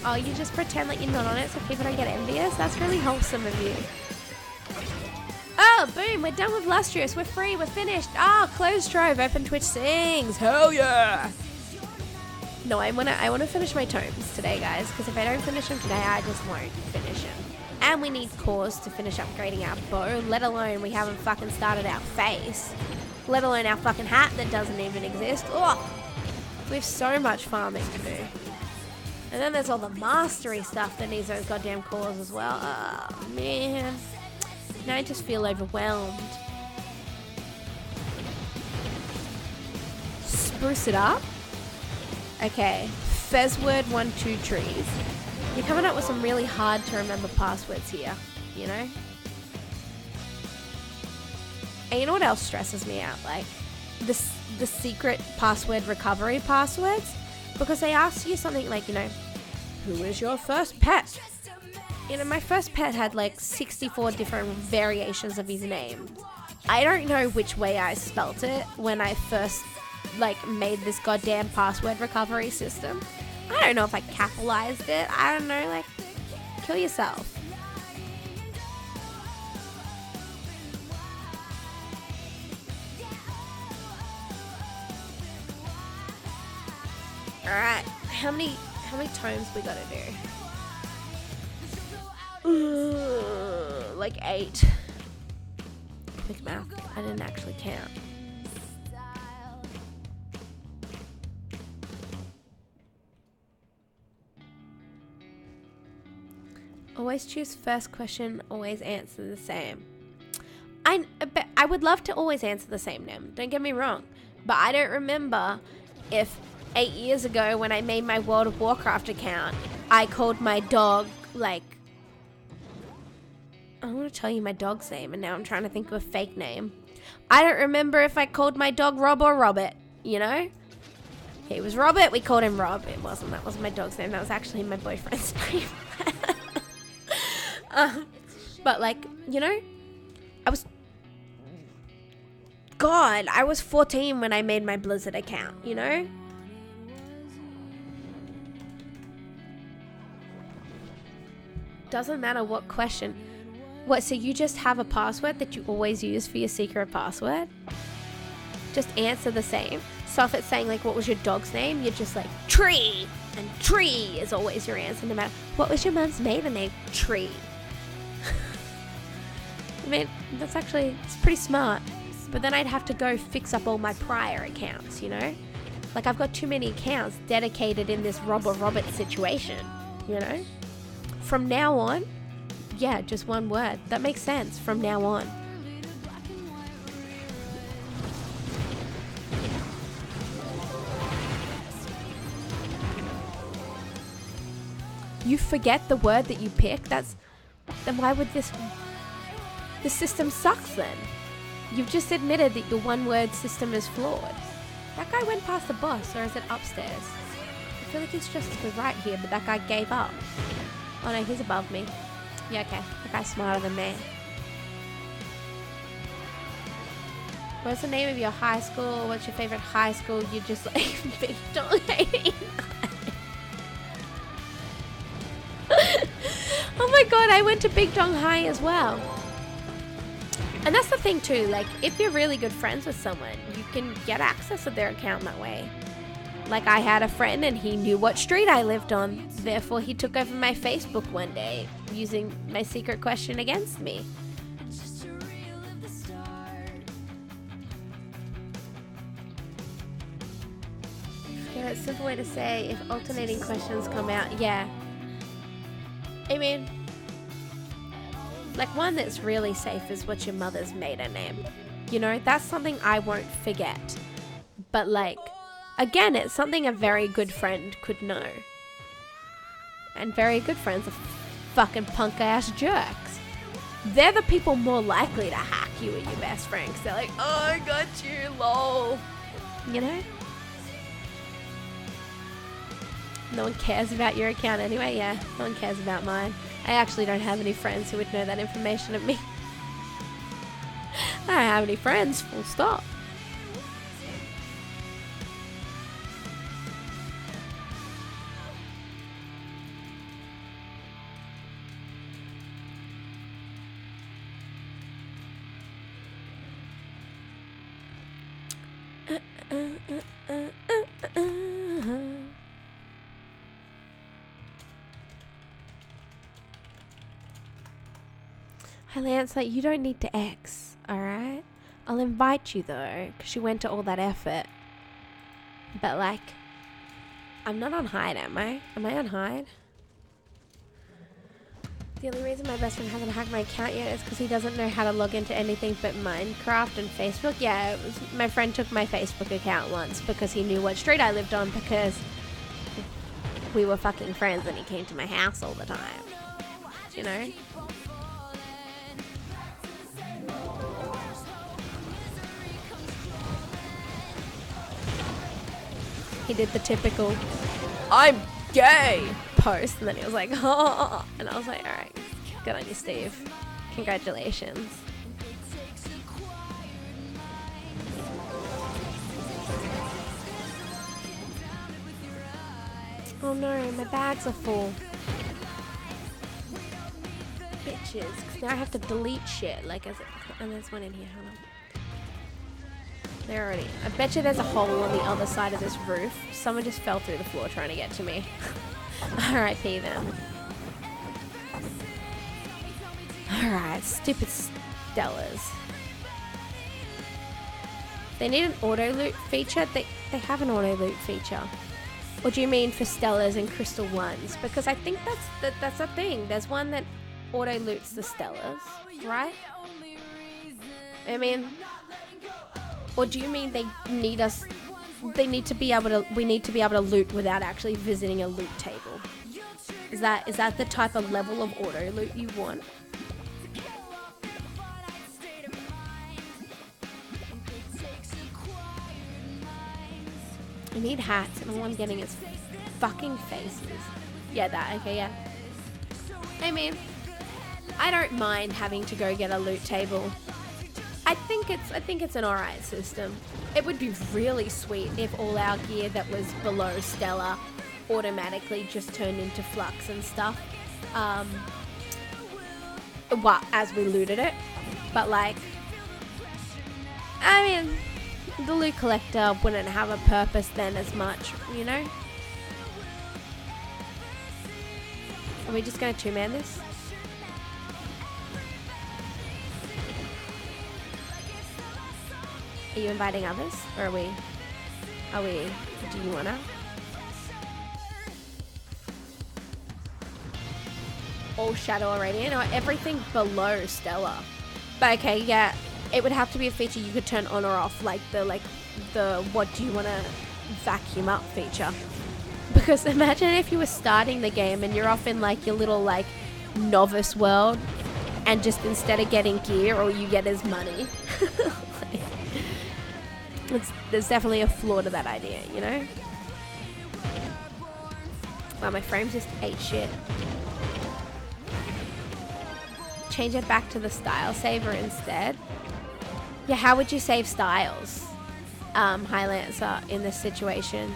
Oh, you just pretend like you're not on it so people don't get envious? That's really wholesome of you. Oh, boom, we're done with Lustrous. We're free, we're finished. Ah, close Trove, open Twitch sings. Hell yeah. No, I wanna finish my tomes today, guys, because if I don't finish them today, I just won't finish them. And we need cores to finish upgrading our bow, let alone we haven't fucking started our face. Let alone our fucking hat that doesn't even exist. Oh, we have so much farming to do. And then there's all the mastery stuff that needs those goddamn cores as well. Oh, man. Now I just feel overwhelmed. Spruce it up. Okay. Fezword 1-2 trees. You're coming up with some really hard to remember passwords here, you know? And you know what else stresses me out? Like, the secret password recovery passwords. Because they ask you something like, you know, who is your first pet? You know, my first pet had like 64 different variations of his name. I don't know which way I spelt it when I first, like, made this goddamn password recovery system. I don't know if I capitalized it. I don't know, like, kill yourself. Alright, how many tomes we gotta do? Like 8. Quick math. I didn't actually count. Always choose first question, always answer the same. I would love to always answer the same, Nem. Don't get me wrong. But I don't remember if 8 years ago when I made my World of Warcraft account, I called my dog, like... I want to tell you my dog's name, and now I'm trying to think of a fake name. I don't remember if I called my dog Rob or Robert, you know? He was Robert, we called him Rob. It wasn't, that wasn't my dog's name, that was actually my boyfriend's name. But, like, you know, I was 14 when I made my Blizzard account, you know? Doesn't matter what question. What, so you just have a password that you always use for your secret password? Just answer the same. So if it's saying, like, what was your dog's name? You're just like, Tree! And Tree is always your answer, no matter, what was your mum's maiden name? Tree. I mean, it's pretty smart. But then I'd have to go fix up all my prior accounts, you know? Like, I've got too many accounts dedicated in this Rob or Robert situation, you know? From now on, yeah, just one word. That makes sense from now on. You forget the word that you pick? Then why would the system sucks then? You've just admitted that your one-word system is flawed. That guy went past the boss, or is it upstairs? I feel like he's just to the right here, but that guy gave up. Oh no, he's above me. Yeah, okay. That guy's smarter than me. What's the name of your high school? What's your favorite high school? You just like Big Dog 89. Oh my god, I went to Big Dong High as well. And that's the thing too, like, if you're really good friends with someone, you can get access to their account that way. Like, I had a friend and he knew what street I lived on, therefore he took over my Facebook one day, using my secret question against me. Yeah, it's a simple way to say, if alternating questions come out, yeah. I mean, like, one that's really safe is what's your mother's maiden name. You know, that's something I won't forget. But, like, again, it's something a very good friend could know. And very good friends are fucking punk-ass jerks. They're the people more likely to hack you at your best friend. 'Cause they're like, oh, I got you, lol. You know? No one cares about your account anyway. Yeah, no one cares about mine. I actually don't have any friends who would know that information of me. I don't have any friends, full stop. Hi Lance, like, you don't need to X, alright? I'll invite you though, because you went to all that effort. But like, I'm not on hide, am I? Am I on hide? The only reason my best friend hasn't hacked my account yet is because he doesn't know how to log into anything but Minecraft and Facebook. Yeah, my friend took my Facebook account once because he knew what street I lived on because we were fucking friends and he came to my house all the time. You know? He did the typical, I'm gay post, and then he was like, oh, and I was like, all right, good on you, Steve. Congratulations. Oh no, my bags are full. Bitches, 'cause now I have to delete shit, like, and there's one in here, hold on. There already. I bet you there's a hole on the other side of this roof. Someone just fell through the floor trying to get to me. R.I.P. them. Alright, stupid Stellas. They need an auto loot feature. They have an auto loot feature. Or do you mean for Stellas and Crystal Ones? Because I think that's a thing. There's one that auto loots the Stellas, right? I mean, or do you mean we need to be able to loot without actually visiting a loot table? Is that the type of level of auto loot you want? I need hats and all I'm getting is fucking faces. Yeah, that, okay, yeah. I mean, I don't mind having to go get a loot table. I think it's an alright system. It would be really sweet if all our gear that was below Stellar automatically just turned into flux and stuff. As we looted it. But like, I mean, the loot collector wouldn't have a purpose then as much, you know? Are we just gonna two-man this? Are you inviting others? Or do you wanna? All Shadow or Radiant, or everything below Stellar. But okay, yeah, it would have to be a feature you could turn on or off, like the what do you wanna vacuum up feature. Because imagine if you were starting the game and you're off in like your little like novice world, and just instead of getting gear, all you get is money. There's definitely a flaw to that idea, you know? Wow, my frame just ate shit. Change it back to the style saver instead. Yeah, how would you save styles, Highlancer, in this situation?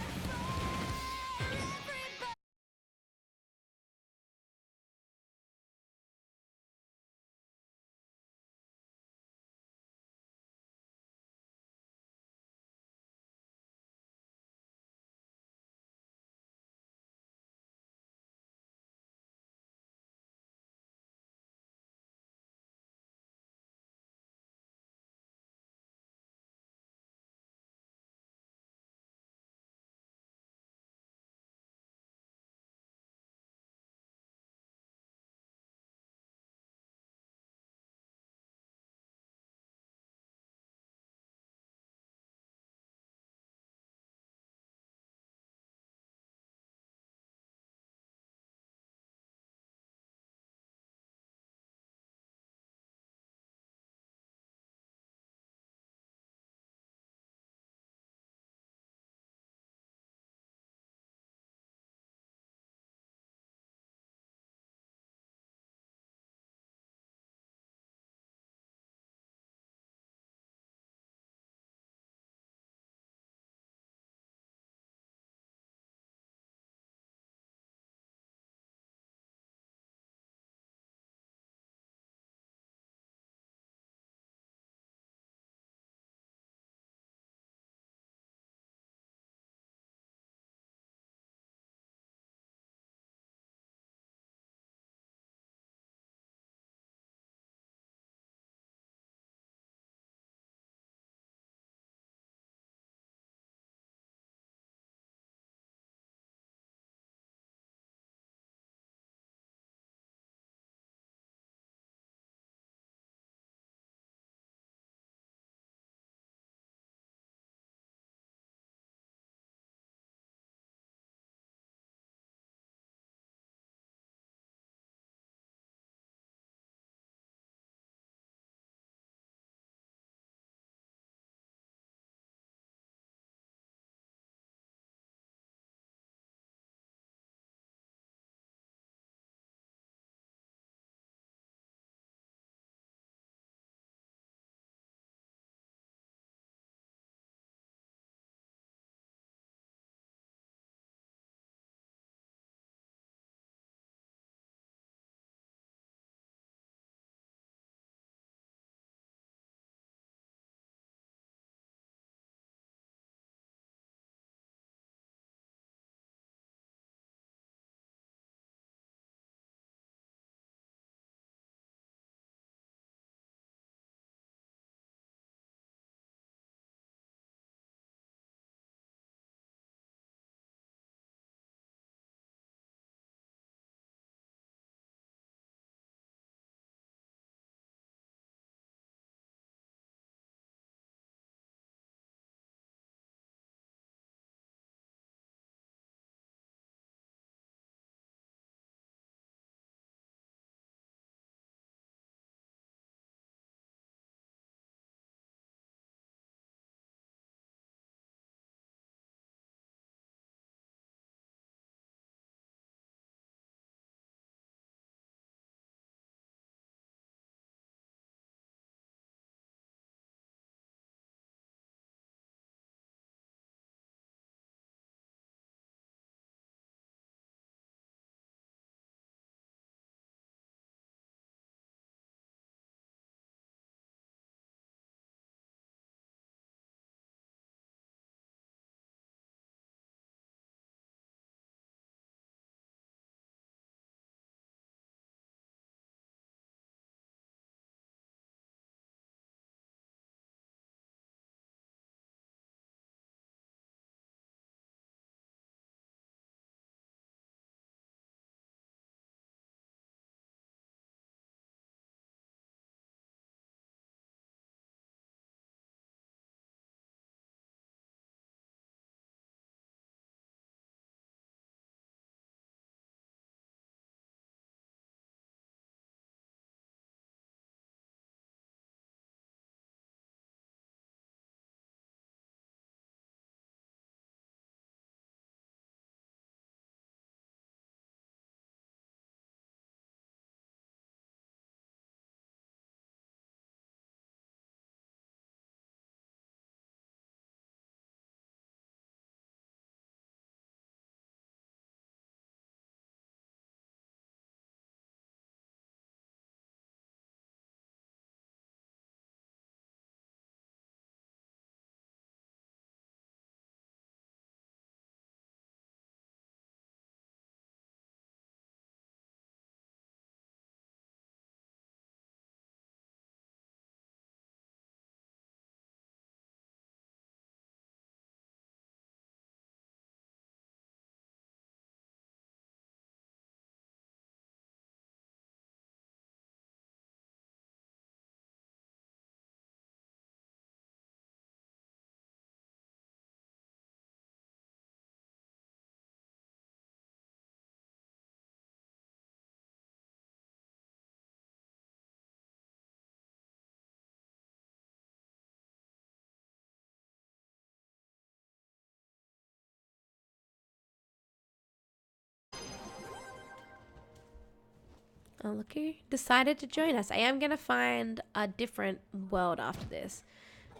Oh, look who decided to join us. I am going to find a different world after this.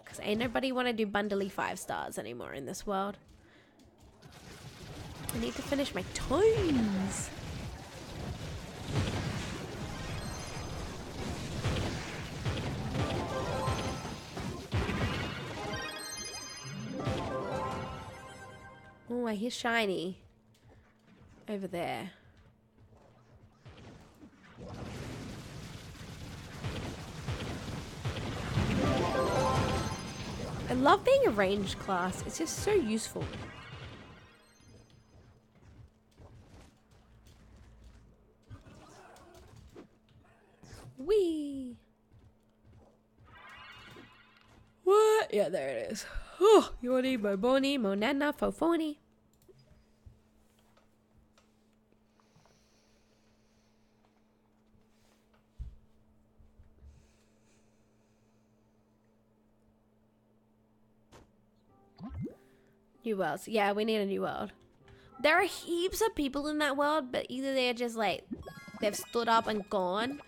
Because ain't nobody want to do bundly 5 stars anymore in this world. I need to finish my tones. Oh, I hear shiny. Over there. I love being a ranged class. It's just so useful. Whee! What? Yeah, there it is. Oh, Yoni, Boboni, Monana, Fofoni. New worlds. Yeah, we need a new world. There are heaps of people in that world, but either they're just like, they've stood up and gone,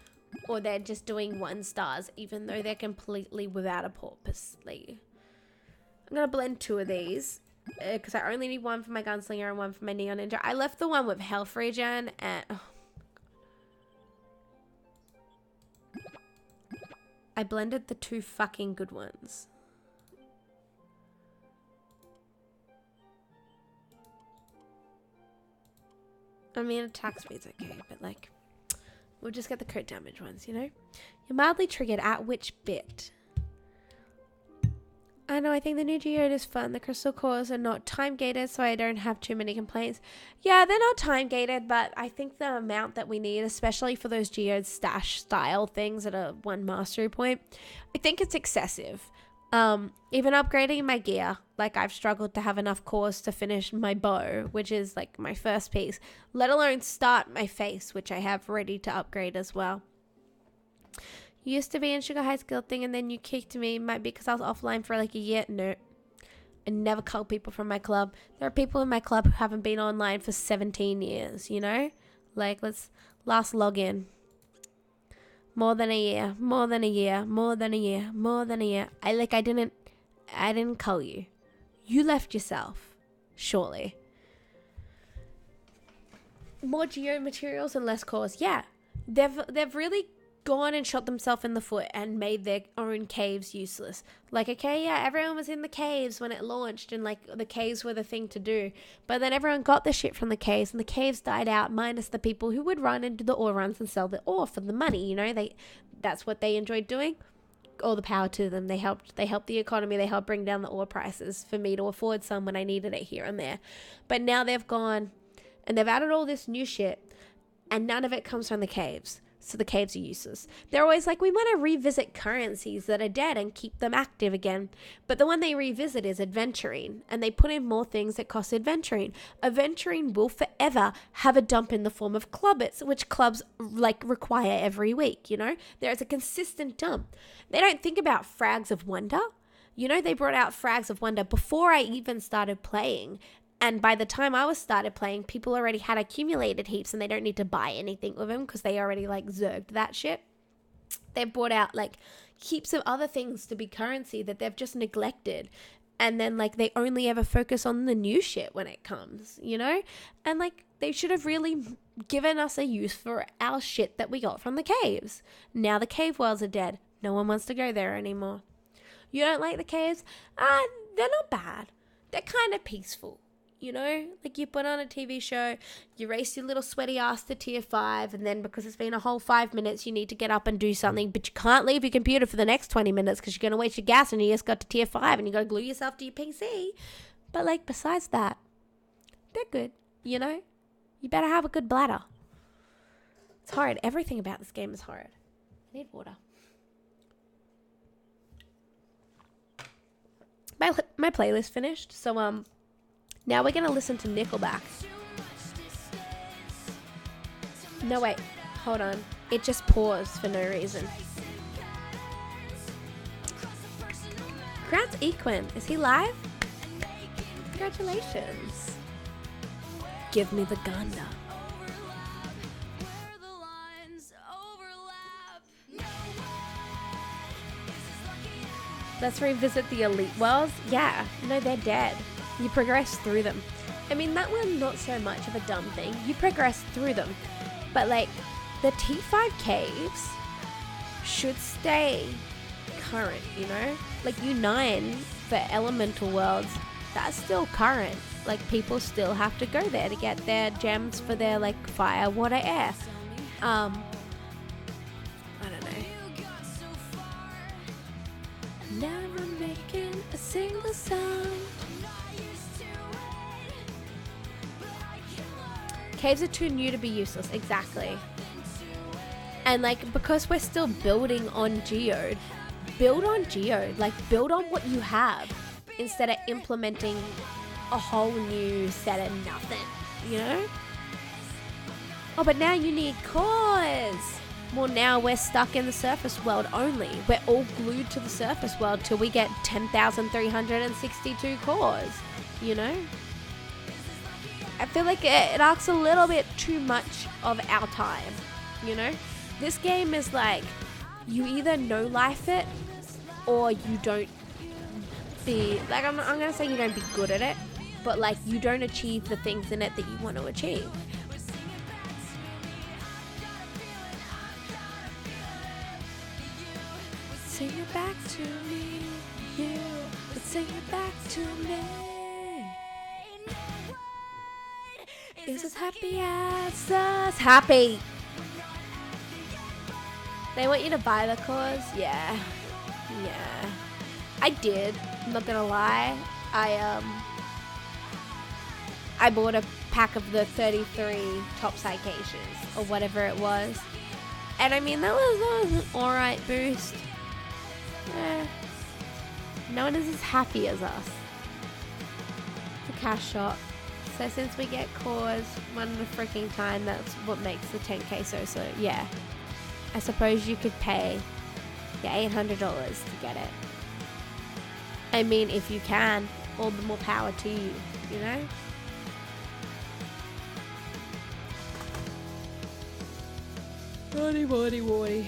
or they're just doing 1 stars, even though they're completely without a purpose. Like, I'm going to blend 2 of these, because I only need 1 for my gunslinger and 1 for my neon ninja. I left the one with health regen, and... Oh. I blended the 2 fucking good ones. I mean, attack speed's okay, but like, we'll just get the crit damage ones, you know? You're mildly triggered at which bit? I know, I think the new geode is fun. The crystal cores are not time gated, so I don't have too many complaints. Yeah, they're not time gated, but I think the amount that we need, especially for those geode stash style things at a 1 mastery point, I think it's excessive. Even upgrading my gear, like I've struggled to have enough cores to finish my bow, which is like my first piece, let alone start my face, which I have ready to upgrade as well. You used to be in Sugar High Skill thing and then you kicked me. Might be because I was offline for like a year. No, I never cull people from my club. There are people in my club who haven't been online for 17 years, you know? Like, let's last login. More than a year, more than a year, more than a year, more than a year. I didn't cull you. You left yourself, surely. More geo materials and less cores. Yeah, they've really gone and shot themselves in the foot and made their own caves useless. Like, okay, yeah, everyone was in the caves when it launched and like the caves were the thing to do. But then everyone got the shit from the caves and the caves died out, minus the people who would run and do the ore runs and sell the ore for the money, you know? That's what they enjoyed doing. All the power to them. They helped the economy. They helped bring down the ore prices for me to afford some when I needed it here and there. But now they've gone and they've added all this new shit and none of it comes from the caves. So the caves are useless. They're always like, we want to revisit currencies that are dead and keep them active again. But the one they revisit is adventuring. And they put in more things that cost adventuring. Adventuring will forever have a dump in the form of clubbits, which clubs like require every week, you know? There is a consistent dump. They don't think about Frags of Wonder. You know, they brought out Frags of Wonder before I even started playing. And by the time I was started playing, people already had accumulated heaps and they don't need to buy anything with them because they already like zerged that shit. They brought out like heaps of other things to be currency that they've just neglected. And then like they only ever focus on the new shit when it comes, you know? And like they should have really given us a use for our shit that we got from the caves. Now the cave worlds are dead. No one wants to go there anymore. You don't like the caves? They're not bad. They're kind of peaceful. You know, like you put on a TV show, you race your little sweaty ass to tier 5, and then because it's been a whole 5 minutes, you need to get up and do something, but you can't leave your computer for the next 20 minutes because you're going to waste your gas and you just got to tier 5 and you got to glue yourself to your PC. But like, besides that, they're good, you know? You better have a good bladder. It's hard. Everything about this game is hard. I need water. My playlist finished, so now we're going to listen to Nickelback. No, wait. Hold on. It just paused for no reason. Congrats, Equin. Is he live? Congratulations. Give me the Ganda. Let's revisit the elite worlds. Yeah, no, they're dead. You progress through them. I mean, that one, not so much of a dumb thing. You progress through them. But, like, the T5 caves should stay current, you know? Like, U9 for elemental worlds, that's still current. Like, people still have to go there to get their gems for their, like, fire, water, air. I don't know. Never making a single sound. Caves are too new to be useless, exactly. And like, because we're still building on Geode, build on Geode, like build on what you have instead of implementing a whole new set of nothing, you know? Oh, but now you need cores. Well, now we're stuck in the surface world only. We're all glued to the surface world till we get 10,362 cores, you know? I feel like it asks a little bit too much of our time, you know? This game is like, you either no life it or you don't be, like, I'm going to say you don't be good at it, but like you don't achieve the things in it that you want to achieve. Sing it back to me, you, but sing it back to me. Is as happy as us happy. They want you to buy the cores? Yeah. I did. I'm not gonna lie. I bought a pack of the 33 top citations or whatever it was. And I mean, that was an alright boost. No one is as happy as us. The cash shop. So since we get cores one at a freaking time, that's what makes the 10k so yeah. I suppose you could pay your $800 to get it. I mean, if you can, all the more power to you, you know? Warty.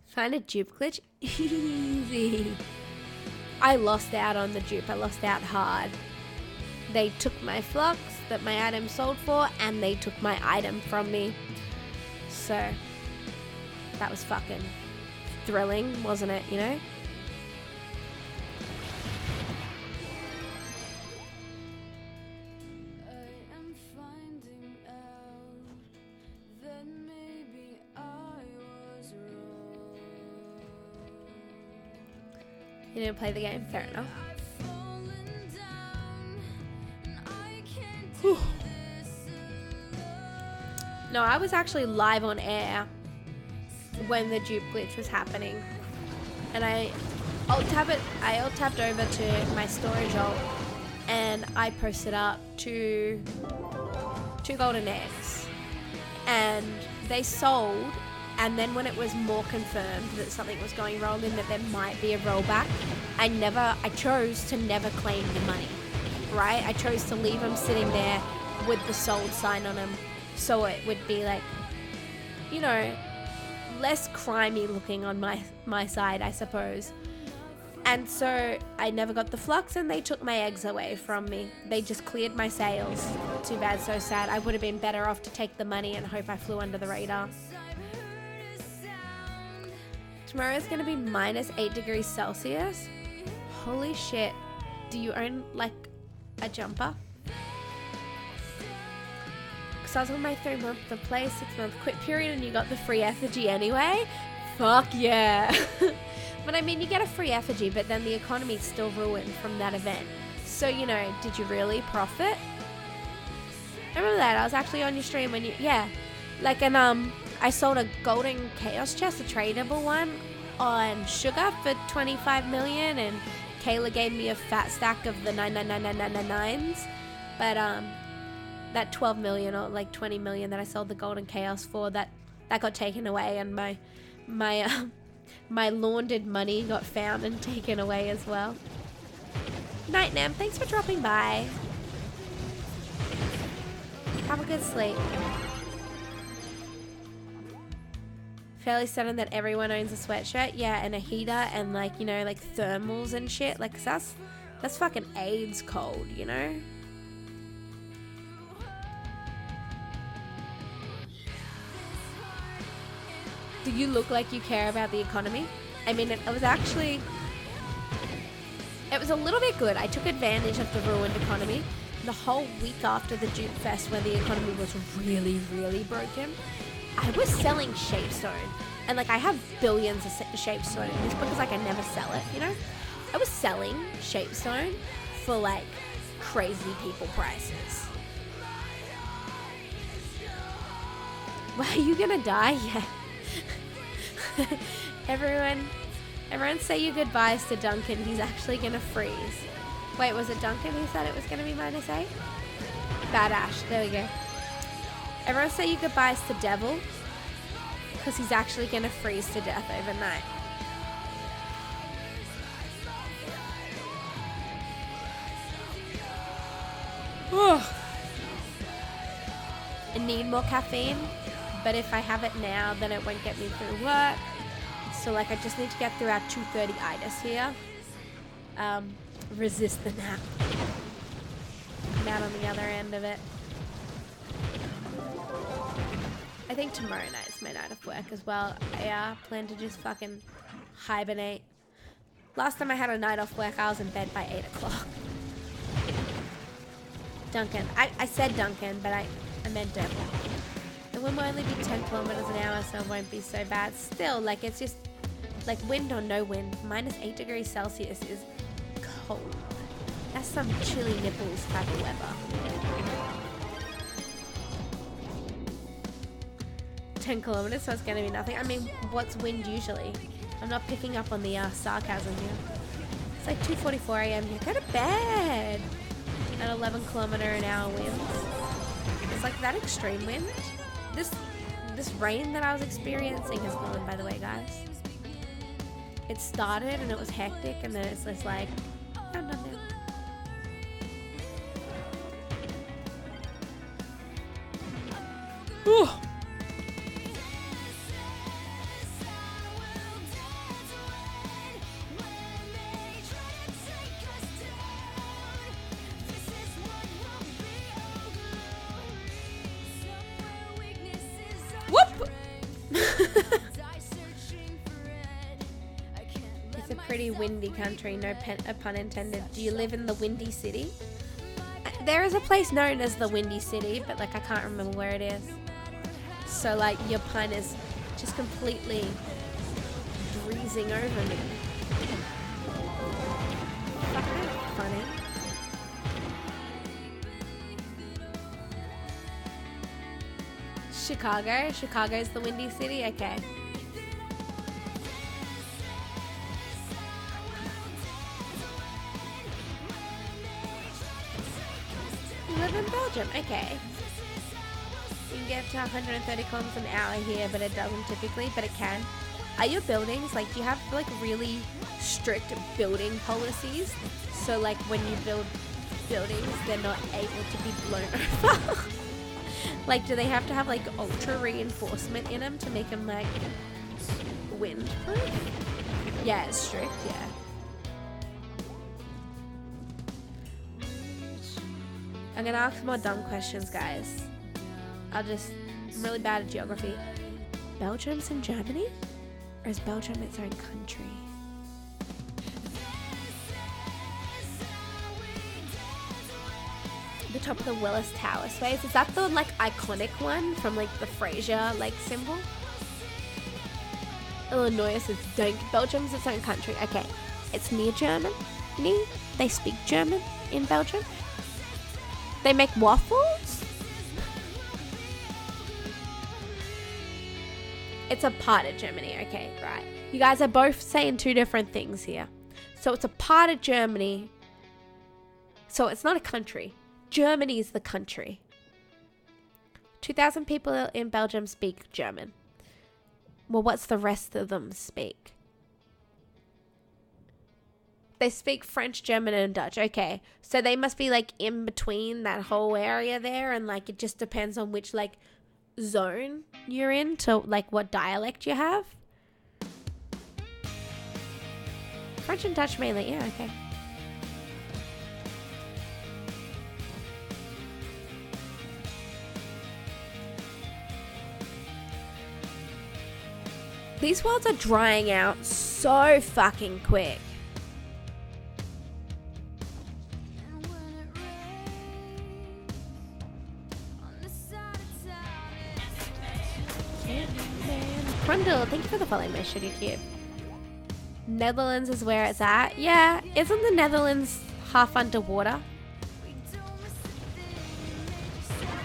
Find a dupe glitch? Easy. I lost out on the dupe. I lost out hard. They took my flux that my item sold for, and they took my item from me. So, that was fucking thrilling, wasn't it, you know? You didn't play the game? Fair enough. Whew. No, I was actually live on air when the dupe glitch was happening. And I alt-tabbed over to my storage alt and I posted up two golden eggs. And they sold. And then when it was more confirmed that something was going wrong and that there might be a rollback, I chose to never claim the money, right? I chose to leave them sitting there with the sold sign on them, so it would be like, you know, less crimey looking on my side, I suppose. And so I never got the flux and they took my eggs away from me. They just cleared my sales. Too bad, so sad. I would have been better off to take the money and hope I flew under the radar. Tomorrow is going to be minus 8 degrees Celsius. Holy shit. Do you own, like, a jumper? Because I was on my 3-month to play, 6-month quit period and you got the free effigy anyway? Fuck yeah. But I mean, you get a free effigy, but then the economy's still ruined from that event. So, you know, did you really profit? I remember that. I was actually on your stream when you... Yeah. Like, I sold a golden chaos chest, a tradable one, on Sugar for 25 million, and Kayla gave me a fat stack of the 9999999s. But that 12 million or like 20 million that I sold the golden chaos for, that got taken away, and my laundered money got found and taken away as well. Night, Nem. Thanks for dropping by. Have a good sleep. Fairly certain that everyone owns a sweatshirt. Yeah, and a heater and like, you know, like thermals and shit. Like, 'cause that's fucking AIDS cold, you know? Do you look like you care about the economy? I mean, it was actually... It was a little bit good. I took advantage of the ruined economy. The whole week after the Duke Fest, where the economy was really, really broken, I was selling Shapestone. And like, I have billions of Shapestone just because like I never sell it, you know? I was selling Shapestone for like crazy people prices. Well, are you gonna die? Yeah. Everyone say your goodbyes to Duncan. He's actually gonna freeze. Wait, was it Duncan who said it was gonna be -8? Badash, there we go. Everyone say your goodbyes to Devil, because he's actually gonna freeze to death overnight. I need more caffeine, but if I have it now, then it won't get me through work. So like, I just need to get through our 2:30 itis here. Resist the nap. I'm out on the other end of it. I think tomorrow night's my night of work as well. I plan to just fucking hibernate. Last time I had a night off work, I was in bed by 8 o'clock. Duncan. I said Duncan, but I meant Devil. The wind will only be 10 kilometers an hour, so it won't be so bad. Still, like, it's just, like, wind or no wind, -8 degrees Celsius is cold. That's some chilly nipples type of weather. 10 kilometers, so it's going to be nothing. I mean, what's wind usually? I'm not picking up on the sarcasm here. It's like 2:44 a.m. here. Go to bed! At 11 kilometer an hour winds. It's like that extreme wind. This rain that I was experiencing has gone, by the way, guys. It started and it was hectic, and then it's just like, I'm done now. Whew. Whoop! It's a pretty windy country, no pun intended. Do you live in the Windy City? There is a place known as the Windy City, but like I can't remember where it is. So like your pun is just completely breezing over me. Fucking funny. Chicago? Chicago's the Windy City? Okay. You live in Belgium? Okay. You can get to 130 kilometers an hour here, but it doesn't typically, but it can. Are your buildings, like, do you have, like, really strict building policies? So, like, when you build buildings, they're not able to be blown over? Like, do they have to have, like, ultra reinforcement in them to make them, like, windproof? Yeah, it's strict, yeah. I'm gonna ask more dumb questions, guys. I'm really bad at geography. Belgium's in Germany? Or is Belgium its own country? The top of the Willis Tower sways. Is that the, like, iconic one from, like, the Fraser, like, symbol? Illinois says, don't. Belgium's its own country. Okay. It's near Germany. They speak German in Belgium. They make waffles? It's a part of Germany. Okay, right. You guys are both saying two different things here. So it's a part of Germany. So it's not a country. Germany is the country. 2,000 people in Belgium speak German. Well, what's the rest of them speak? they speak French, German, and Dutch. Okay. So they must be like in between that whole area there. And like it just depends on which like zone you're in to like what dialect you have. French and Dutch mainly. Yeah, okay. These worlds are drying out so fucking quick. Grundle, thank you for the follow, my shitty cube. Netherlands is where it's at. Yeah, isn't the Netherlands half underwater?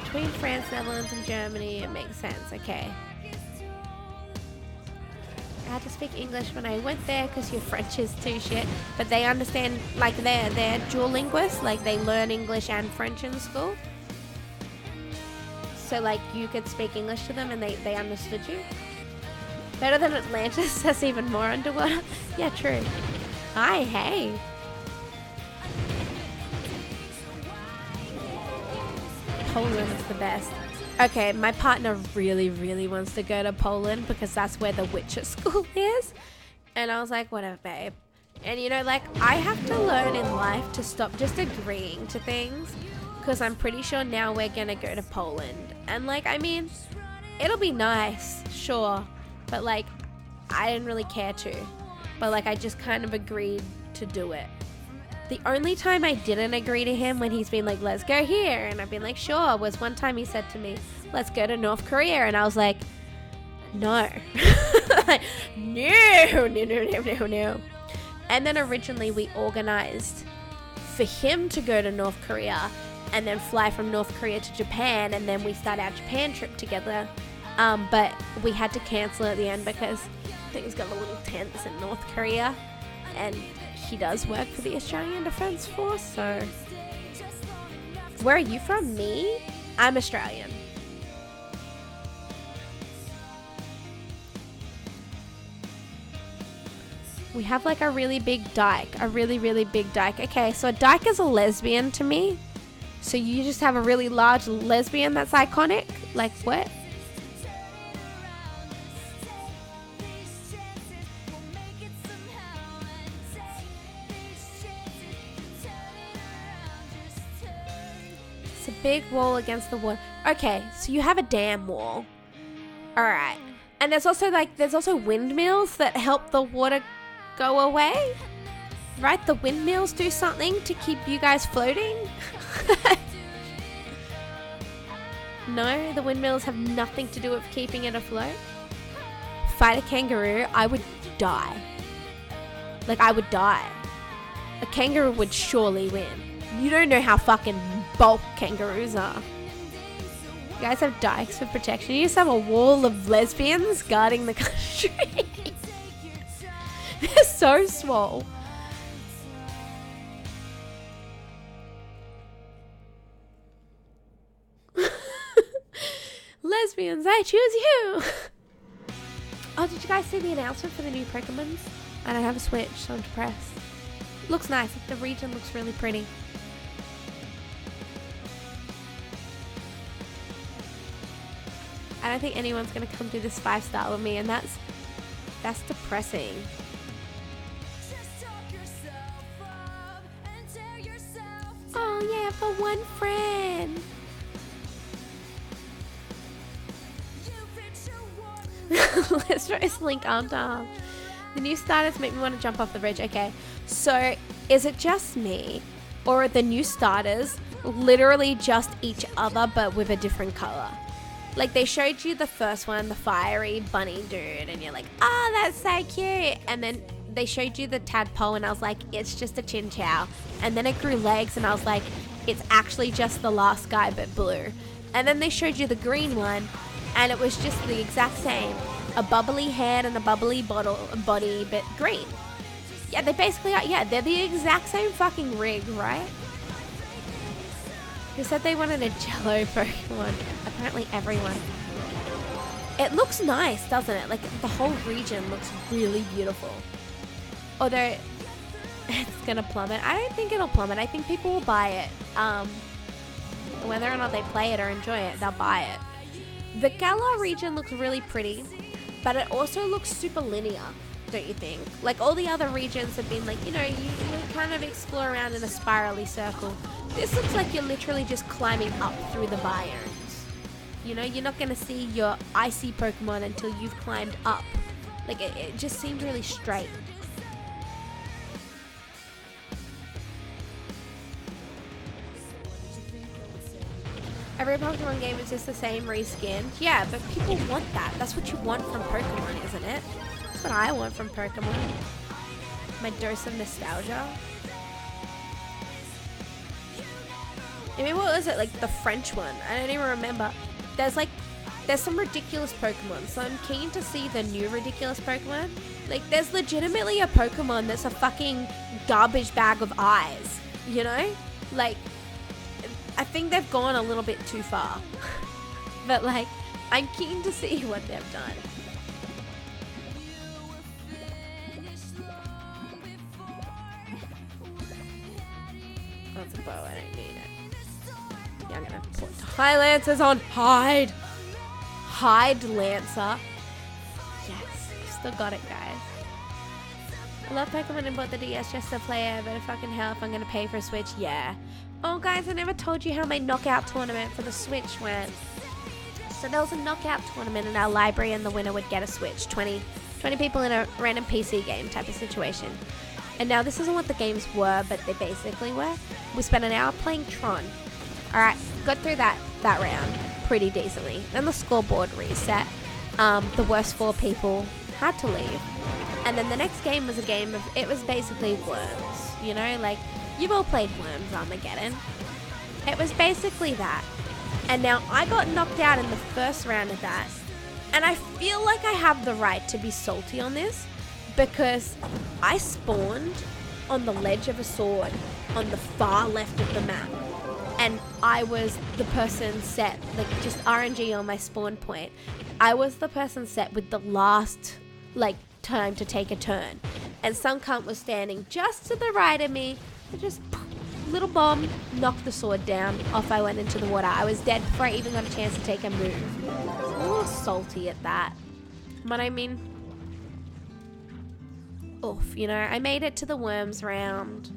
Between France, Netherlands, and Germany, it makes sense. Okay. I had to speak English when I went there because your French is too shit. But they understand, like they're dual linguists, like they learn English and French in school. So like you could speak English to them and they understood you. Better than Atlantis, that's even more underwater. Yeah, true. Hi, hey. Poland is the best. Okay, my partner really, really wants to go to Poland because that's where the Witcher school is. And I was like, whatever, babe. And you know, like, I have to learn in life to stop just agreeing to things because I'm pretty sure now we're gonna go to Poland. And like, I mean, it'll be nice, sure. But like, I didn't really care to. But like, I just kind of agreed to do it. The only time I didn't agree to him when he's been like, let's go here, and I've been like, sure, was one time he said to me, let's go to North Korea, and I was like, no. No. And then originally we organized for him to go to North Korea and then fly from North Korea to Japan, and then we start our Japan trip together. But we had to cancel at the end because things got a little tense in North Korea, and he does work for the Australian Defence Force, so... Where are you from? Me? I'm Australian. We have like a really big dike. A really, really big dike. Okay, so a dike is a lesbian to me. So you just have a really large lesbian that's iconic? Like what? Big wall against the wall. Okay, so you have a dam wall. Alright. And there's also windmills that help the water go away. Right? The windmills do something to keep you guys floating. No, the windmills have nothing to do with keeping it afloat. Fight a kangaroo, I would die. Like, I would die. A kangaroo would surely win. You don't know how fucking bulk kangaroos are. You guys have dikes for protection. You just have a wall of lesbians guarding the country. They're so small. Lesbians, I choose you. Oh, did you guys see the announcement for the new Pokemons? I don't have a Switch, so I'm depressed. Looks nice. The region looks really pretty. I don't think anyone's going to come do this 5-star with me, and that's depressing. Oh yeah, for one friend. Let's try to link arm to arm. The new starters make me want to jump off the bridge. Okay, so is it just me, or are the new starters literally just each other but with a different color? Like, they showed you the first one, the fiery bunny dude, and you're like, oh, that's so cute. And then they showed you the tadpole, and I was like, it's just a Chinchou. And then it grew legs, and I was like, it's actually just the last guy, but blue. And then they showed you the green one, and it was just the exact same. A bubbly head and a bubbly body, but green. Yeah, they basically are, yeah, they're the exact same fucking rig, right? Who said they wanted a Jello Pokemon? Apparently everyone. It looks nice, doesn't it? Like, the whole region looks really beautiful. Although, it's gonna plummet. I don't think it'll plummet. I think people will buy it. Whether or not they play it or enjoy it, they'll buy it. The Galar region looks really pretty, but it also looks super linear, don't you think? Like all the other regions have been like, you know, you kind of explore around in a spirally circle. This looks like you're literally just climbing up through the biomes. You know, you're not gonna see your icy Pokemon until you've climbed up. Like it just seemed really straight. Every Pokemon game is just the same reskin. Yeah, but people want that. That's what you want from Pokemon, isn't it? That's what I want from Pokemon. My dose of nostalgia. I mean, what was it? Like the French one? I don't even remember. There's some ridiculous Pokemon, so I'm keen to see the new ridiculous Pokemon. Like, there's legitimately a Pokemon that's a fucking garbage bag of eyes, you know? Like, I think they've gone a little bit too far. But, like, I'm keen to see what they've done. That's a bow, I don't need it. Yeah, I'm gonna put High Lancers on Hide! Hide Lancer. Yes, still got it, guys. I love Pokemon and bought the DS just to play it, but fucking hell if I'm gonna pay for a Switch, yeah. Oh guys, I never told you how my knockout tournament for the Switch went. So there was a knockout tournament in our library and the winner would get a Switch. 20 people in a random PC game type of situation. And now this isn't what the games were, but they basically were. We spent an hour playing Tron. Alright, got through that round pretty decently. Then the scoreboard reset. The worst 4 people had to leave. And then the next game was a game of, it was basically Worms. You know, like, you've all played Worms Armageddon. It was basically that. And now I got knocked out in the first round of that. And I feel like I have the right to be salty on this because I spawned on the ledge of a sword on the far left of the map. And I was the person set, like just RNG on my spawn point. I was the person set with the last, like, time to take a turn. And some cunt was standing just to the right of me. And just, little bomb, knocked the sword down. Off I went into the water. I was dead before I even got a chance to take a move. I was a little salty at that. But I mean, oof, you know, I made it to the Worms round.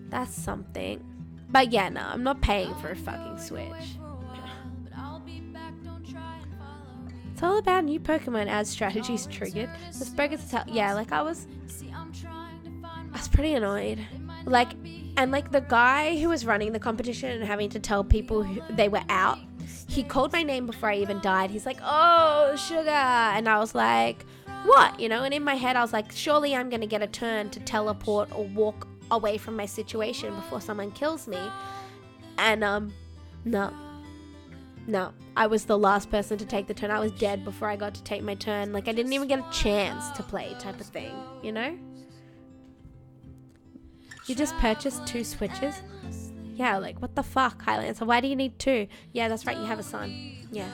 That's something. But yeah, no, I'm not paying for a fucking Switch. It's all about new Pokemon as strategies triggered. The spoken to tell, yeah, like I was pretty annoyed. Like, and like the guy who was running the competition and having to tell people they were out, he called my name before I even died. He's like, oh, sugar. And I was like, what? You know, and in my head I was like, surely I'm going to get a turn to teleport or walk away from my situation before someone kills me. And no, I was the last person to take the turn. I was dead before I got to take my turn. Like I didn't even get a chance to play type of thing, you know? You just purchased 2 Switches? Yeah, like what the fuck, Highlander? Why do you need 2? Yeah, that's right, you have a son. Yeah.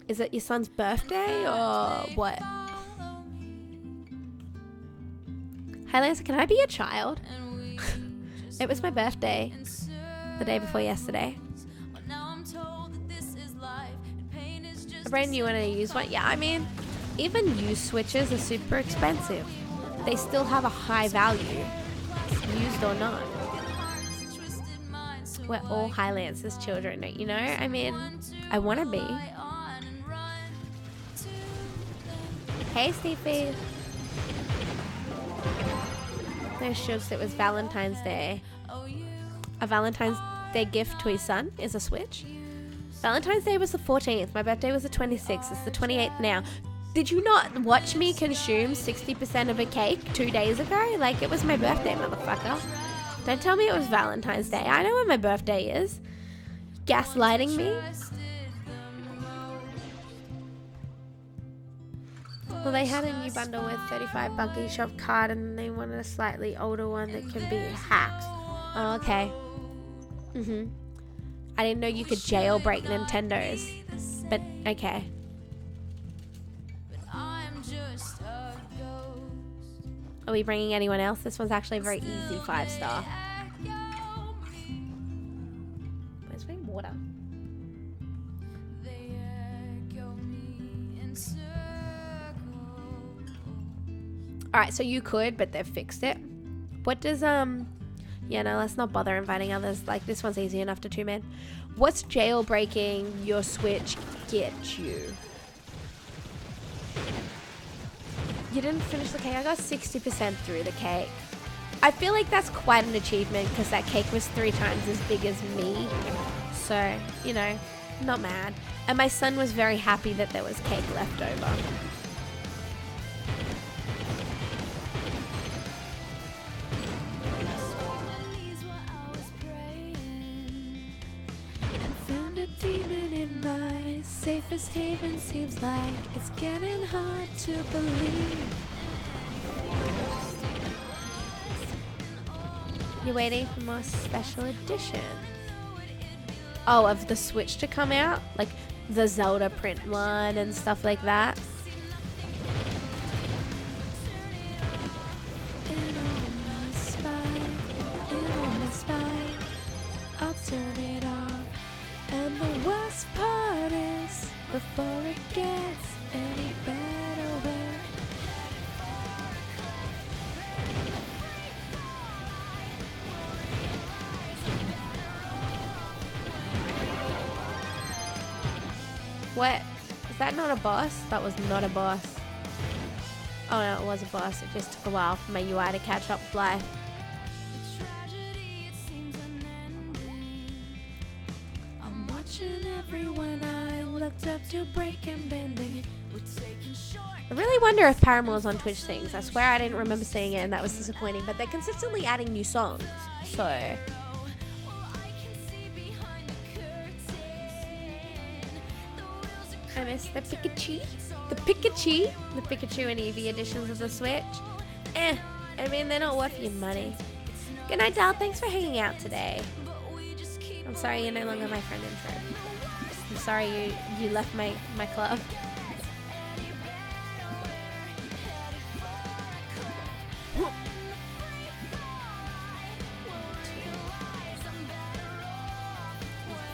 Is it your son's birthday or what? Highlander, can I be a child? It was my birthday. The day before yesterday. A brand new one and a used one. Yeah, I mean, even used Switches are super expensive. They still have a high value, used or not. We're all Highlands children, you know? I mean, I want to be. Hey, Stevie. No shucks, it was Valentine's Day. A Valentine's Day gift to his son is a Switch. Valentine's Day was the 14th. My birthday was the 26th. It's the 28th now. Did you not watch me consume 60% of a cake 2 days ago? Like, it was my birthday, motherfucker. Don't tell me it was Valentine's Day. I know when my birthday is. Gaslighting me? Well, they had a new bundle with $35 eShop card and they wanted a slightly older one that can be hacked. Oh, okay. I didn't know you could jailbreak Nintendos. But, okay. Are we bringing anyone else? This one's actually a very easy 5-star. Where's my water? Alright, so you could, but they've fixed it. What does, yeah, no, let's not bother inviting others. Like, this one's easy enough to 2-man. What's jailbreaking your Switch get you? You didn't finish the cake. I got 60% through the cake. I feel like that's quite an achievement because that cake was 3 times as big as me. So, you know, not mad. And my son was very happy that there was cake left over. Found a demon in my safest haven. Seems like it's getting hard to believe. You're waiting for more special edition. Oh, of the Switch to come out? Like the Zelda print one and stuff like that. I'll turn it off. And the worst part is, before it gets any better, what? Is that not a boss? That was not a boss. Oh no, it was a boss. It just took a while for my UI to catch up with life. Everyone I looked up to break and bending. I really wonder if Paramore's on Twitch sings. I swear I didn't remember seeing it and that was disappointing, but they're consistently adding new songs, so I miss the Pikachu and Eevee editions of the Switch. I mean, they're not worth your money. Good night, Dal. Thanks for hanging out today. I'm sorry you're no longer my friend in thread. I'm sorry you left my club.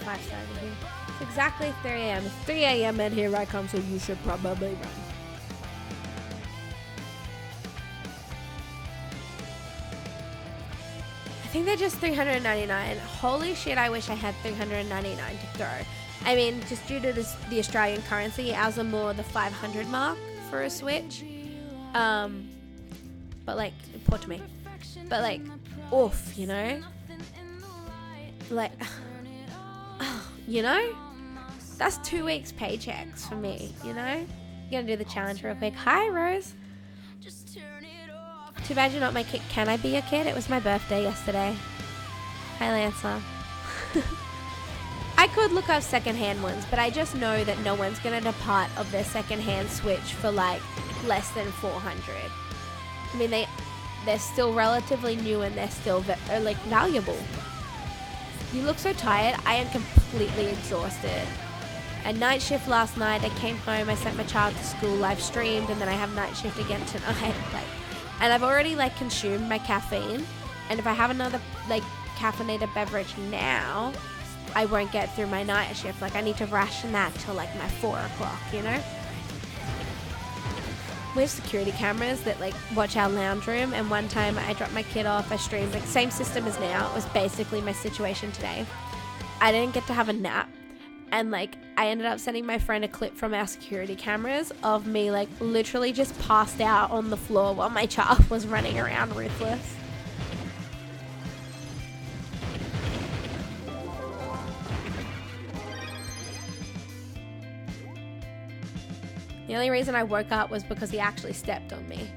Five-star over here. It's exactly 3 a.m. It's 3 a.m. and here I come, so you should probably run. I think they're just $399. Holy shit, I wish I had $399 to throw. I mean, just due to the Australian currency, ours are more the 500 mark for a Switch. But like, poor to me. But like, oof, you know? Like, you know? That's 2 weeks paychecks for me, you know? I'm gonna do the challenge real quick. Hi, Rose. Too bad you're not my kid. Can I be your kid? It was my birthday yesterday. Hi, Lancer. I could look up secondhand ones, but I just know that no one's gonna depart of their secondhand Switch for like less than 400. I mean, they're still relatively new and they're still like valuable. You look so tired. I am completely exhausted. At night shift last night, I came home, I sent my child to school, live streamed, and then I have night shift again tonight. And I've already like consumed my caffeine, and if I have another like caffeinated beverage now, I won't get through my night shift. Like I need to ration that till like my 4 o'clock, you know? We have security cameras that like watch our lounge room, and one time I dropped my kid off, I streamed, like same system as now. It was basically my situation today. I didn't get to have a nap, and like I ended up sending my friend a clip from our security cameras of me like literally just passed out on the floor while my child was running around ruthless. The only reason I woke up was because he actually stepped on me.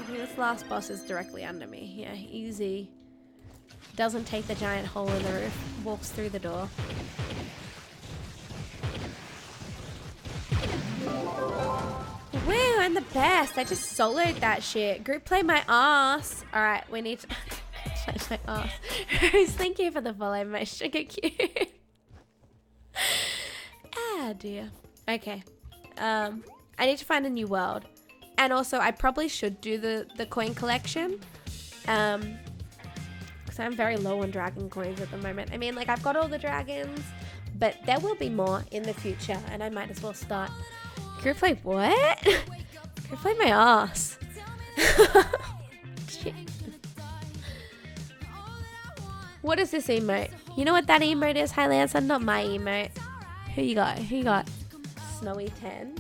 This last boss is directly under me. Yeah, easy. Doesn't take the giant hole in the roof. Walks through the door. Woo, I'm the best. I just soloed that shit. Group play my ass. Alright, we need to... Flame my ass. Rose, thank you for the follow, my sugar cube. Ah, dear. Okay. I need to find a new world. And also, I probably should do the coin collection. Because I'm very low on dragon coins at the moment. I mean, like, I've got all the dragons, but there will be more in the future, and I might as well start. Group play what? Group play my ass. Shit. What is this emote? You know what that emote is, Highlancer? Not my emote. Who you got? Who you got? Snowy 10.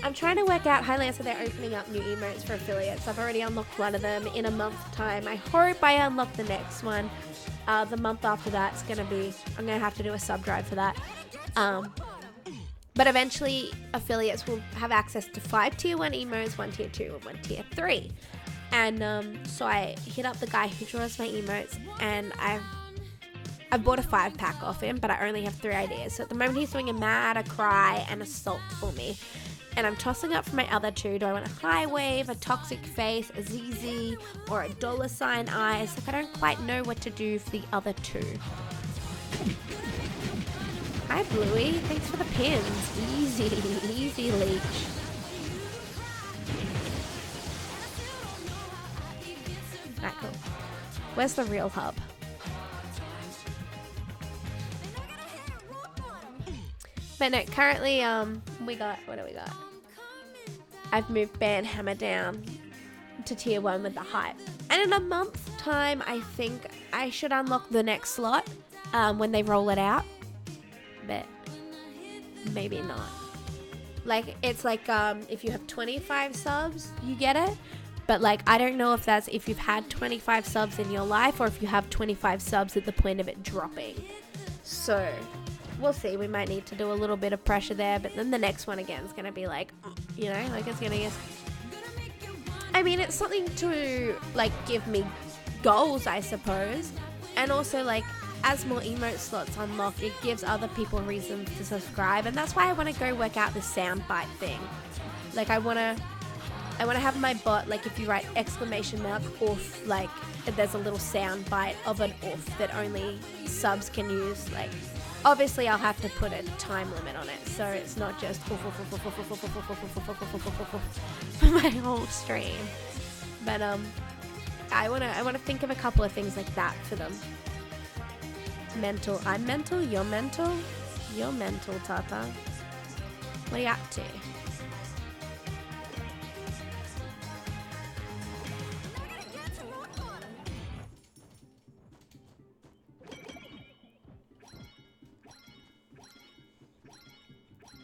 I'm trying to work out, Highlancer, they're opening up new emotes for affiliates. I've already unlocked one of them in a month's time. I hope I unlock the next one. The month after that's going to be, I'm going to have to do a sub drive for that. But eventually, affiliates will have access to 5 tier 1 emotes, 1 tier 2, and 1 tier 3. And so I hit up the guy who draws my emotes, and I've bought a 5-pack off him, but I only have 3 ideas. So at the moment, he's doing a mad, a cry, and a salt for me. And I'm tossing up for my other 2. Do I want a high wave, a toxic face, a ZZ, or a $ eyes? Like, I don't quite know what to do for the other 2. Hi, Bluey. Thanks for the pins. Easy, easy leech. Alright, cool. Where's the real hub? But no, currently, we got, what do we got? I've moved Banhammer down to tier 1 with the hype. And in a month's time, I think I should unlock the next slot when they roll it out. But maybe not. Like, it's like if you have 25 subs, you get it. But like, I don't know if that's if you've had 25 subs in your life or if you have 25 subs at the point of it dropping. So we'll see. We might need to do a little bit of pressure there, but then the next one again is going to be like, you know, like it's going to get... I mean, it's something to like give me goals, I suppose. And also like, as more emote slots unlock, it gives other people reasons to subscribe. And that's why I want to go work out the soundbite thing. Like, I want to have my bot, like if you write exclamation mark oof, like there's a little sound bite of an oof that only subs can use. Like, obviously I'll have to put a time limit on it, so it's not just oof, oof, oof, oof, oof, oof, oof, oof, oof, oof, oof, oof, oof, oof, for my whole stream. But I wanna think of a couple of things like that for them. Mental, I'm mental, you're mental, Tata. What are you up to?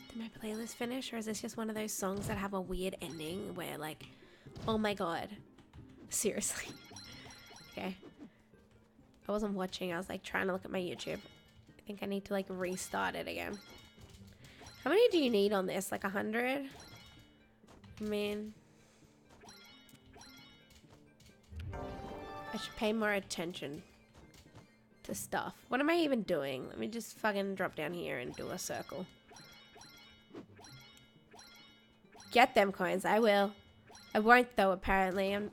Did my playlist finish, or is this just one of those songs that have a weird ending where like, oh my god, seriously? Okay. I wasn't watching, I was like trying to look at my YouTube. I think I need to like restart it again. How many do you need on this? Like 100? I mean, I should pay more attention to stuff. What am I even doing? Let me just fucking drop down here and do a circle. Get them coins, I will. I won't though, apparently. I'm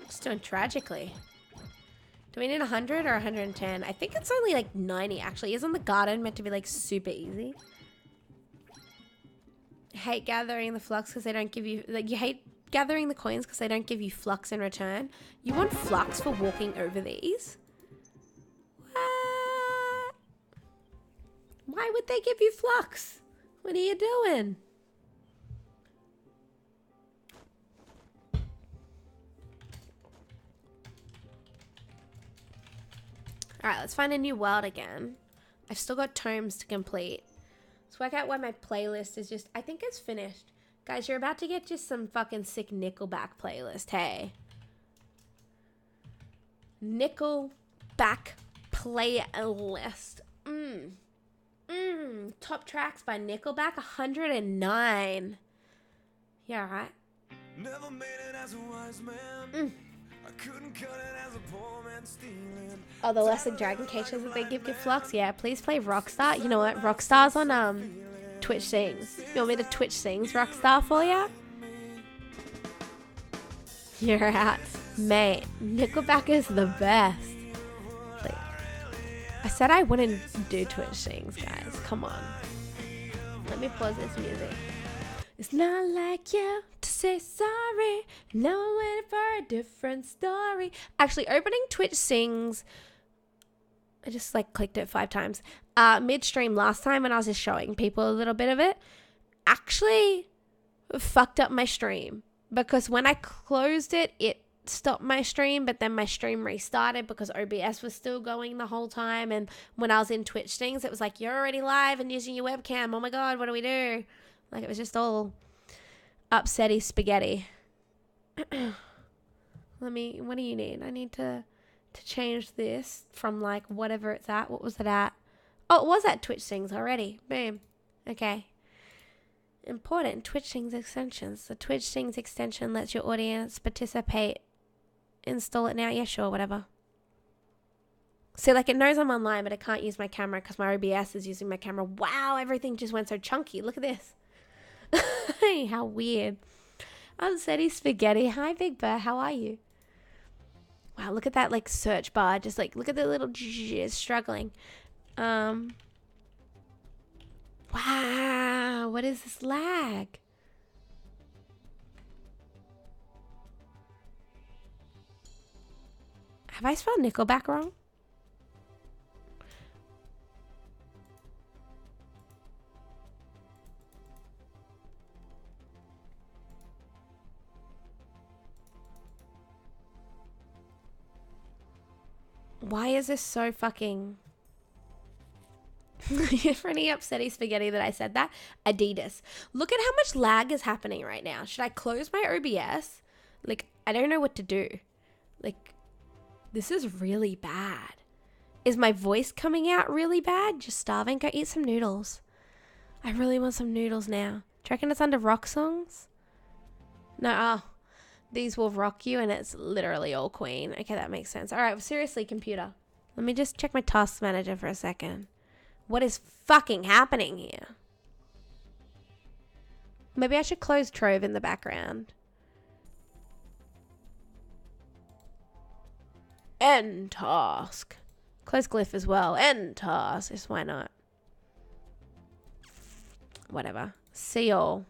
just doing tragically. Do we need 100 or 110? I think it's only like 90 actually. Isn't the garden meant to be like super easy? Hate gathering the flux because they don't give you, like, you hate gathering the coins because they don't give you flux in return. You want flux for walking over these? What? Why would they give you flux? What are you doing? Alright, let's find a new world again. I've still got tomes to complete. Let's work out why my playlist is just... I think it's finished. Guys, you're about to get just some fucking sick Nickelback playlist, hey. Nickelback playlist. Top tracks by Nickelback, 109. Yeah, right? Never made it as a wise man. I couldn't cut it as a poor man stealing. Oh, the lesser dragon cases that they give you flux? Yeah, please play Rockstar. You know what? Rockstar's on Twitch Sings. You want me to Twitch Sings Rockstar for ya? You're out. Mate, Nickelback is the best. Like, I said I wouldn't do Twitch things, guys. Come on. Let me pause this music. It's not like you to say sorry. No, I'm waiting for a different story. Actually, opening Twitch Sings, I just like clicked it 5 times. Midstream last time when I was just showing people a little bit of it, actually fucked up my stream. Because when I closed it, it stopped my stream, but then my stream restarted because OBS was still going the whole time. And when I was in Twitch Things, it was like, you're already live and using your webcam. Oh my God, what do we do? Like, it was just all upsetty spaghetti. What do you need? I need to change this from like whatever it's at. What was it at? Oh, it was at Twitch Things already. Boom. Okay. Important. Twitch Things extensions. The Twitch Things extension lets your audience participate. Install it now. Yeah, sure, whatever. See, like, it knows I'm online, but it can't use my camera because my OBS is using my camera. Wow, everything just went so chunky. Look at this. How weird. I'm Seti Spaghetti. Hi, Big Bear. How are you? Wow, look at that, like, search bar. Just, like, look at the little struggling. Wow, what is this lag? Have I spelled Nickelback wrong? Why is this so fucking... You're pretty upsetty spaghetti that I said that. Adidas. Look at how much lag is happening right now. Should I close my OBS? Like, I don't know what to do. Like, this is really bad. Is my voice coming out really bad? Just starving? Go eat some noodles. I really want some noodles now. Do you reckon it's under rock songs? No, these will rock you and it's literally all Queen. Okay, that makes sense. All right, seriously, computer. Let me just check my task manager for a second. What is fucking happening here? Maybe I should close Trove in the background. End task. Close Glyph as well. End task. Just why not? Whatever. See y'all.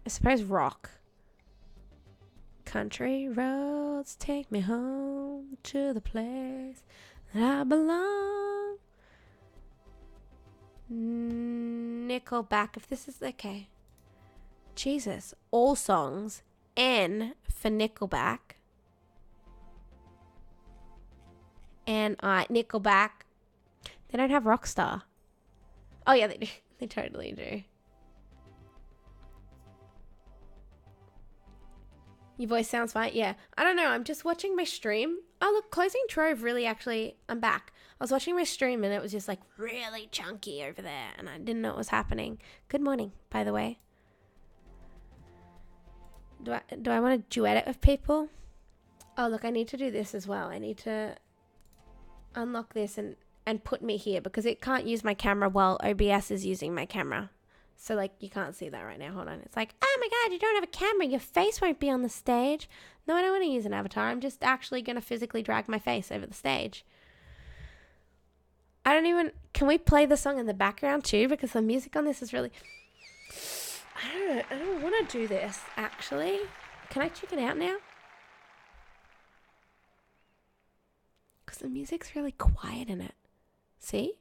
I suppose rock. Country roads take me home to the place that I belong. Nickelback. If this is okay. Jesus. All songs. N for Nickelback. And Nickelback. They don't have Rockstar. Oh yeah, they do. They totally do. Your voice sounds fine. Yeah. I don't know. I'm just watching my stream. Oh, look. Closing Trove really actually... I'm back. I was watching my stream and it was just like really chunky over there. And I didn't know what was happening. Good morning, by the way. Do I want to duet it with people? Oh, look. I need to do this as well. I need to unlock this and put me here because it can't use my camera while OBS is using my camera. So, like, you can't see that right now. Hold on. It's like, oh, my God, you don't have a camera. Your face won't be on the stage. No, I don't want to use an avatar. I'm just actually going to physically drag my face over the stage. I don't even... Can we play the song in the background, too? Because the music on this is really... I don't want to do this, actually. Can I check it out now? Because the music's really quiet in it. See?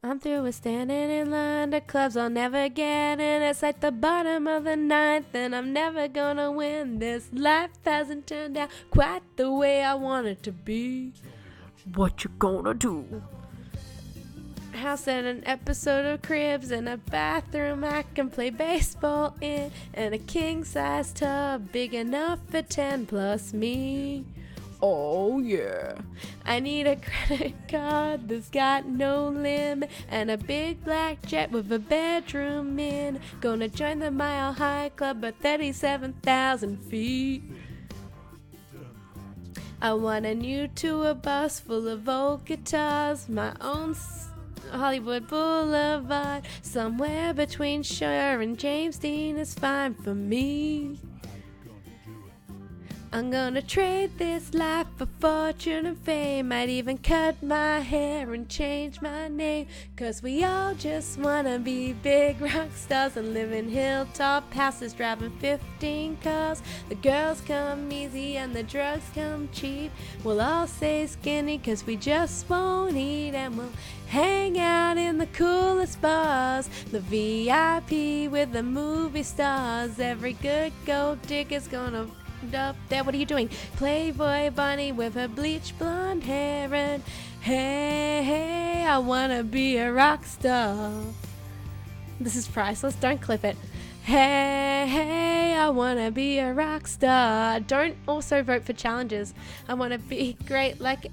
I'm through with standing in line to clubs I'll never get in. It's like the bottom of the ninth and I'm never gonna win. This life hasn't turned out quite the way I want it to be. What you gonna do? House and an episode of Cribs and a bathroom I can play baseball in. And a king-size tub big enough for 10 plus me. Oh yeah. I need a credit card that's got no limit and a big black jet with a bedroom in. Gonna join the Mile High Club at 37,000 feet. I want a new tour bus full of old guitars, my own Hollywood Boulevard. Somewhere between Cher and James Dean is fine for me. I'm gonna trade this life for fortune and fame. Might even cut my hair and change my name. Cause we all just wanna be big rock stars and live in hilltop houses driving 15 cars. The girls come easy and the drugs come cheap. We'll all stay skinny cause we just won't eat. And we'll hang out in the coolest bars, the VIP with the movie stars. Every good gold digger's gonna up there. What are you doing? Playboy bunny with her bleach blonde hair. And hey, I wanna be a rock star. This is priceless. Don't clip it. Hey, I wanna be a rock star. Don't also vote for challenges. I wanna be great like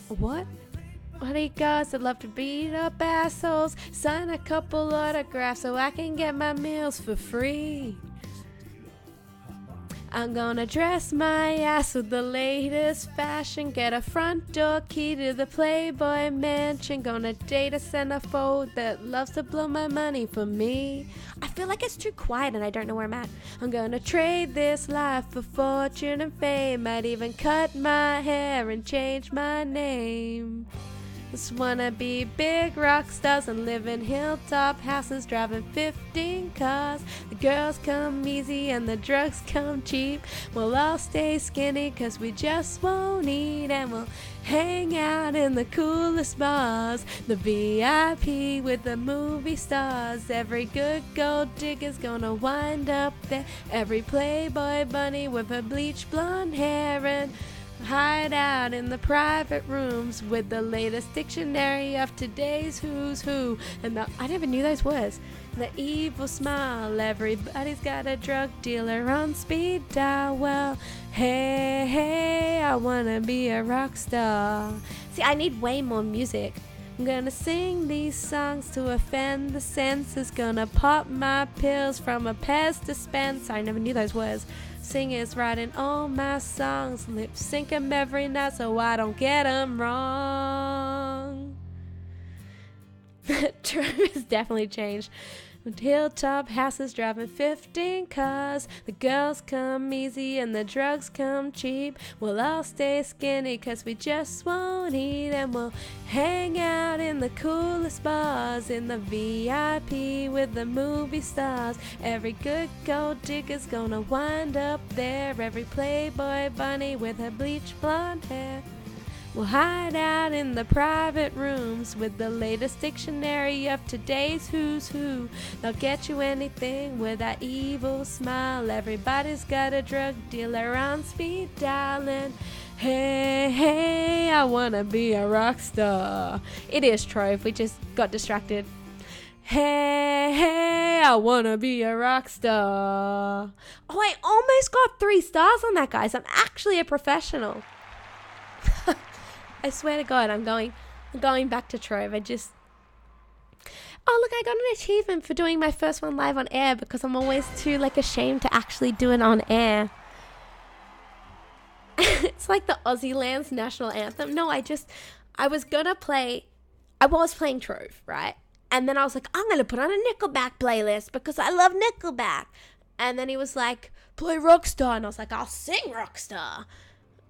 what? What do you guys that love to beat up assholes? Sign a couple autographs so I can get my meals for free. I'm gonna dress my ass with the latest fashion. Get a front door key to the Playboy mansion. Gonna date a centerfold that loves to blow my money for me. I feel like it's too quiet and I don't know where I'm at. I'm gonna trade this life for fortune and fame. Might even cut my hair and change my name. Just wanna be big rock stars and live in hilltop houses driving 15 cars. The girls come easy and the drugs come cheap. We'll all stay skinny cause we just won't eat. And we'll hang out in the coolest bars, the VIP with the movie stars. Every good gold digger's gonna wind up there. Every Playboy bunny with her bleach blonde hair. And hide out in the private rooms with the latest dictionary of today's who's who. And I never knew those words. The evil smile, everybody's got a drug dealer on speed dial. Well, hey, I wanna be a rock star. See, I need way more music. I'm gonna sing these songs to offend the senses. Gonna pop my pills from a Pez dispenser. I never knew those words. Singers writing all my songs, lip sync 'em every night so I don't get 'em wrong. True has definitely changed. With hilltop houses driving 15 cars. The girls come easy and the drugs come cheap. We'll all stay skinny cause we just won't eat. And we'll hang out in the coolest bars, in the VIP with the movie stars. Every good gold digger's gonna wind up there. Every Playboy bunny with her bleach blonde hair. We'll hide out in the private rooms with the latest dictionary of today's who's who. They'll get you anything with that evil smile. Everybody's got a drug dealer on speed dialing. Hey, I wanna be a rock star. It is Trove, we just got distracted. Hey, I wanna be a rock star. Oh, I almost got 3 stars on that, guys. I'm actually a professional. I swear to God, I'm going back to Trove. Oh, look, I got an achievement for doing my first one live on air because I'm always too, ashamed to actually do it on air. It's like the Aussie Land's national anthem. No, I was playing Trove, right? And then I was like, I'm going to put on a Nickelback playlist because I love Nickelback. And then he was like, play Rockstar. And I was like, I'll sing Rockstar.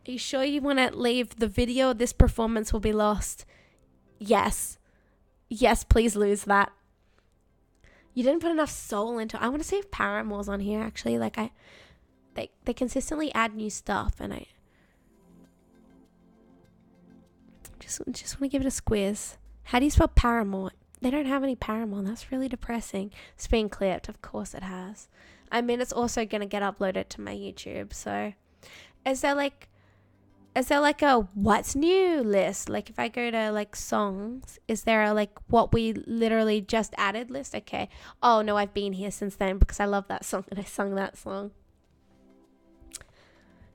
Are you sure you want to leave the video? This performance will be lost. Yes. Yes, please lose that. You didn't put enough soul into it. I want to see if Paramore's on here, actually. They consistently add new stuff, and I just want to give it a squiz. How do you spell Paramore? They don't have any Paramore. That's really depressing. It's been clipped. Of course it has. I mean, it's also going to get uploaded to my YouTube, so... Is there a what's new list? If I go to songs, is there a what we literally just added list? Okay. Oh no, I've been here since then because I love that song and I sung that song.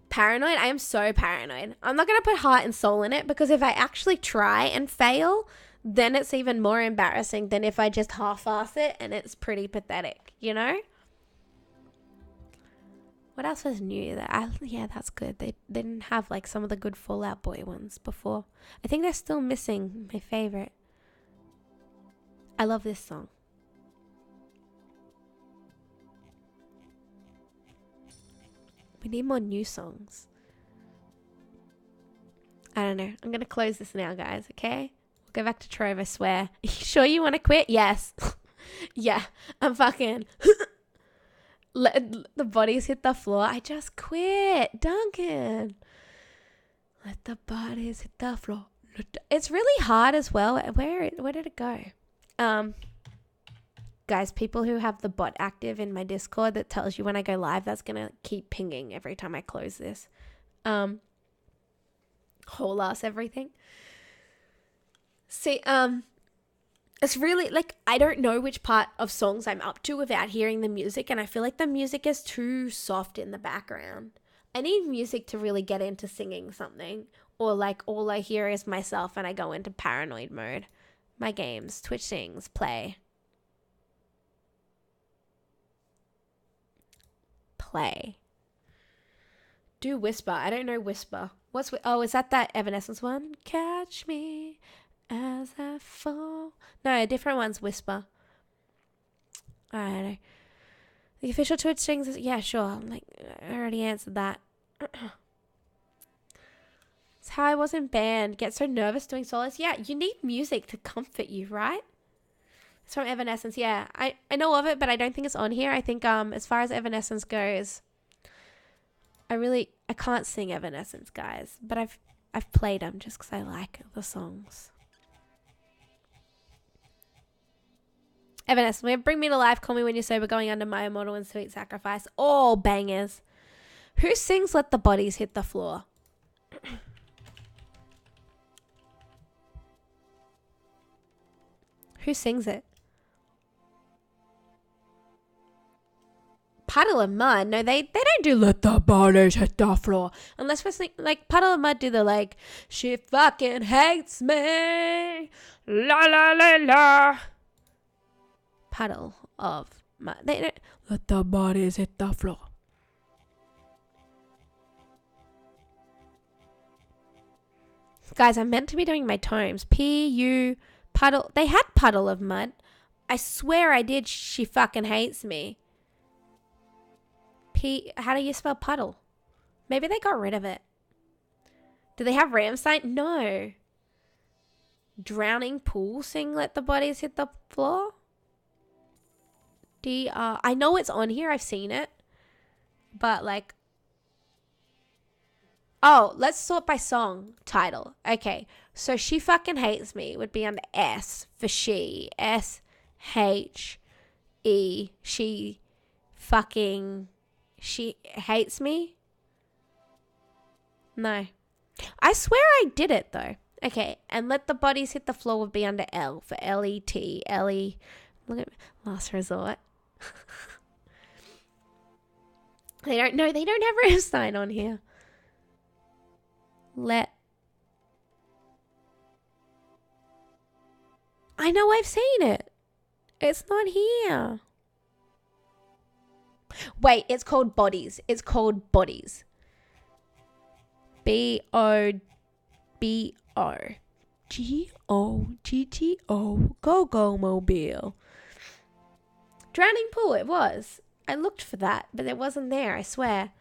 Paranoid? I am so paranoid. I'm not going to put heart and soul in it because if I actually try and fail, then it's even more embarrassing than if I just half-ass it and it's pretty pathetic, you know? What else was new? Yeah, that's good. They didn't have some of the good Fall Out Boy ones before. I think they're still missing my favorite. I love this song. We need more new songs. I don't know. I'm going to close this now, guys, okay? We'll go back to Trove, I swear. You sure you want to quit? Yes. Yeah, I'm fucking... Let the bodies hit the floor. I just quit. Duncan. Let the bodies hit the floor. It's really hard as well. Where did it go? Guys, people who have the bot active in my Discord that tells you when I go live, that's going to keep pinging every time I close this. Whole ass everything. See, it's really, like, I don't know which part of songs I'm up to without hearing the music, and I feel like the music is too soft in the background. I need music to really get into singing something, or, like, all I hear is myself and I go into paranoid mode. My games, Twitch sings, play. Play. Do Whisper. I don't know Whisper. Is that Evanescence one? Catch me as I fall. No, a different one's Whisper. I don't know. The official Twitch sings is, yeah, sure. Like, I already answered that. It's how I wasn't banned. Get so nervous doing solos. Yeah, you need music to comfort you, right? It's from Evanescence. Yeah, I know of it, but I don't think it's on here. I think as far as Evanescence goes, I can't sing Evanescence, guys, but I've played them just because I like the songs. Evanescence, Bring Me to Life, Call Me When You're Sober, Going Under, My Immortal, and Sweet Sacrifice. All bangers. Who sings Let the Bodies Hit the Floor? Who sings it? Puddle of Mud? No, they don't do Let the Bodies Hit the Floor. Unless we're singing, like, Puddle of Mud do the, like, she fucking hates me. La la la la. Puddle of Mud. They don't. Let the bodies hit the floor. Guys, I'm meant to be doing my tomes. P-U, Puddle. They had Puddle of Mud. I swear I did. She fucking hates me. How do you spell puddle? Maybe they got rid of it. Do they have Rammstein? No. Drowning Pool sing Let the Bodies Hit the Floor? I know it's on here. I've seen it. But, like... Oh, let's sort by song title. Okay, so She Fucking Hates Me would be under S for she. S-H-E. She hates me? No. I swear I did it, though. Okay, and Let the Bodies Hit the Floor would be under L for L-E-T. L-E... Look at Last Resort. They don't have Rammstein on here. I know I've seen it. It's not here. Wait, it's called Bodies. It's called Bodies. B-O-B-O. G-O-G-G-O. Go-Go Mobile. Drowning Pool, it was. I looked for that, but it wasn't there, I swear.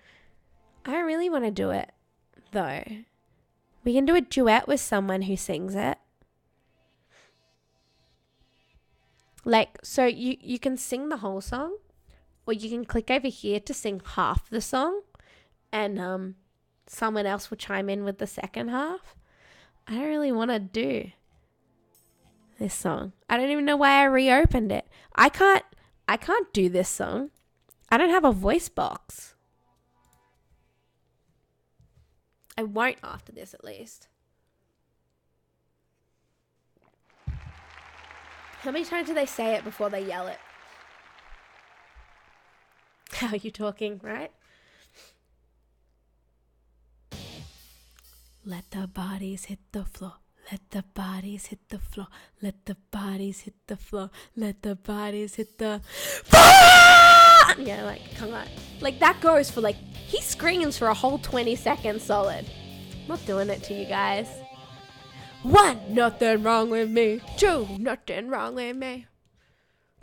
I really want to do it, though. We can do a duet with someone who sings it. Like, so you can sing the whole song, or you can click over here to sing half the song, and someone else will chime in with the second half. I don't really want to do this song. I don't even know why I reopened it. I can't do this song. I don't have a voice box. I won't after this, at least. How many times do they say it before they yell it? How are you talking, right? Let the bodies hit the floor. Let the bodies hit the floor. Let the bodies hit the floor. Let the bodies hit the floor. Yeah, like, come on. Like, that goes for, like, he screams for a whole 20 seconds solid. I'm not doing it to you guys. 1, nothing wrong with me. 2, nothing wrong with me.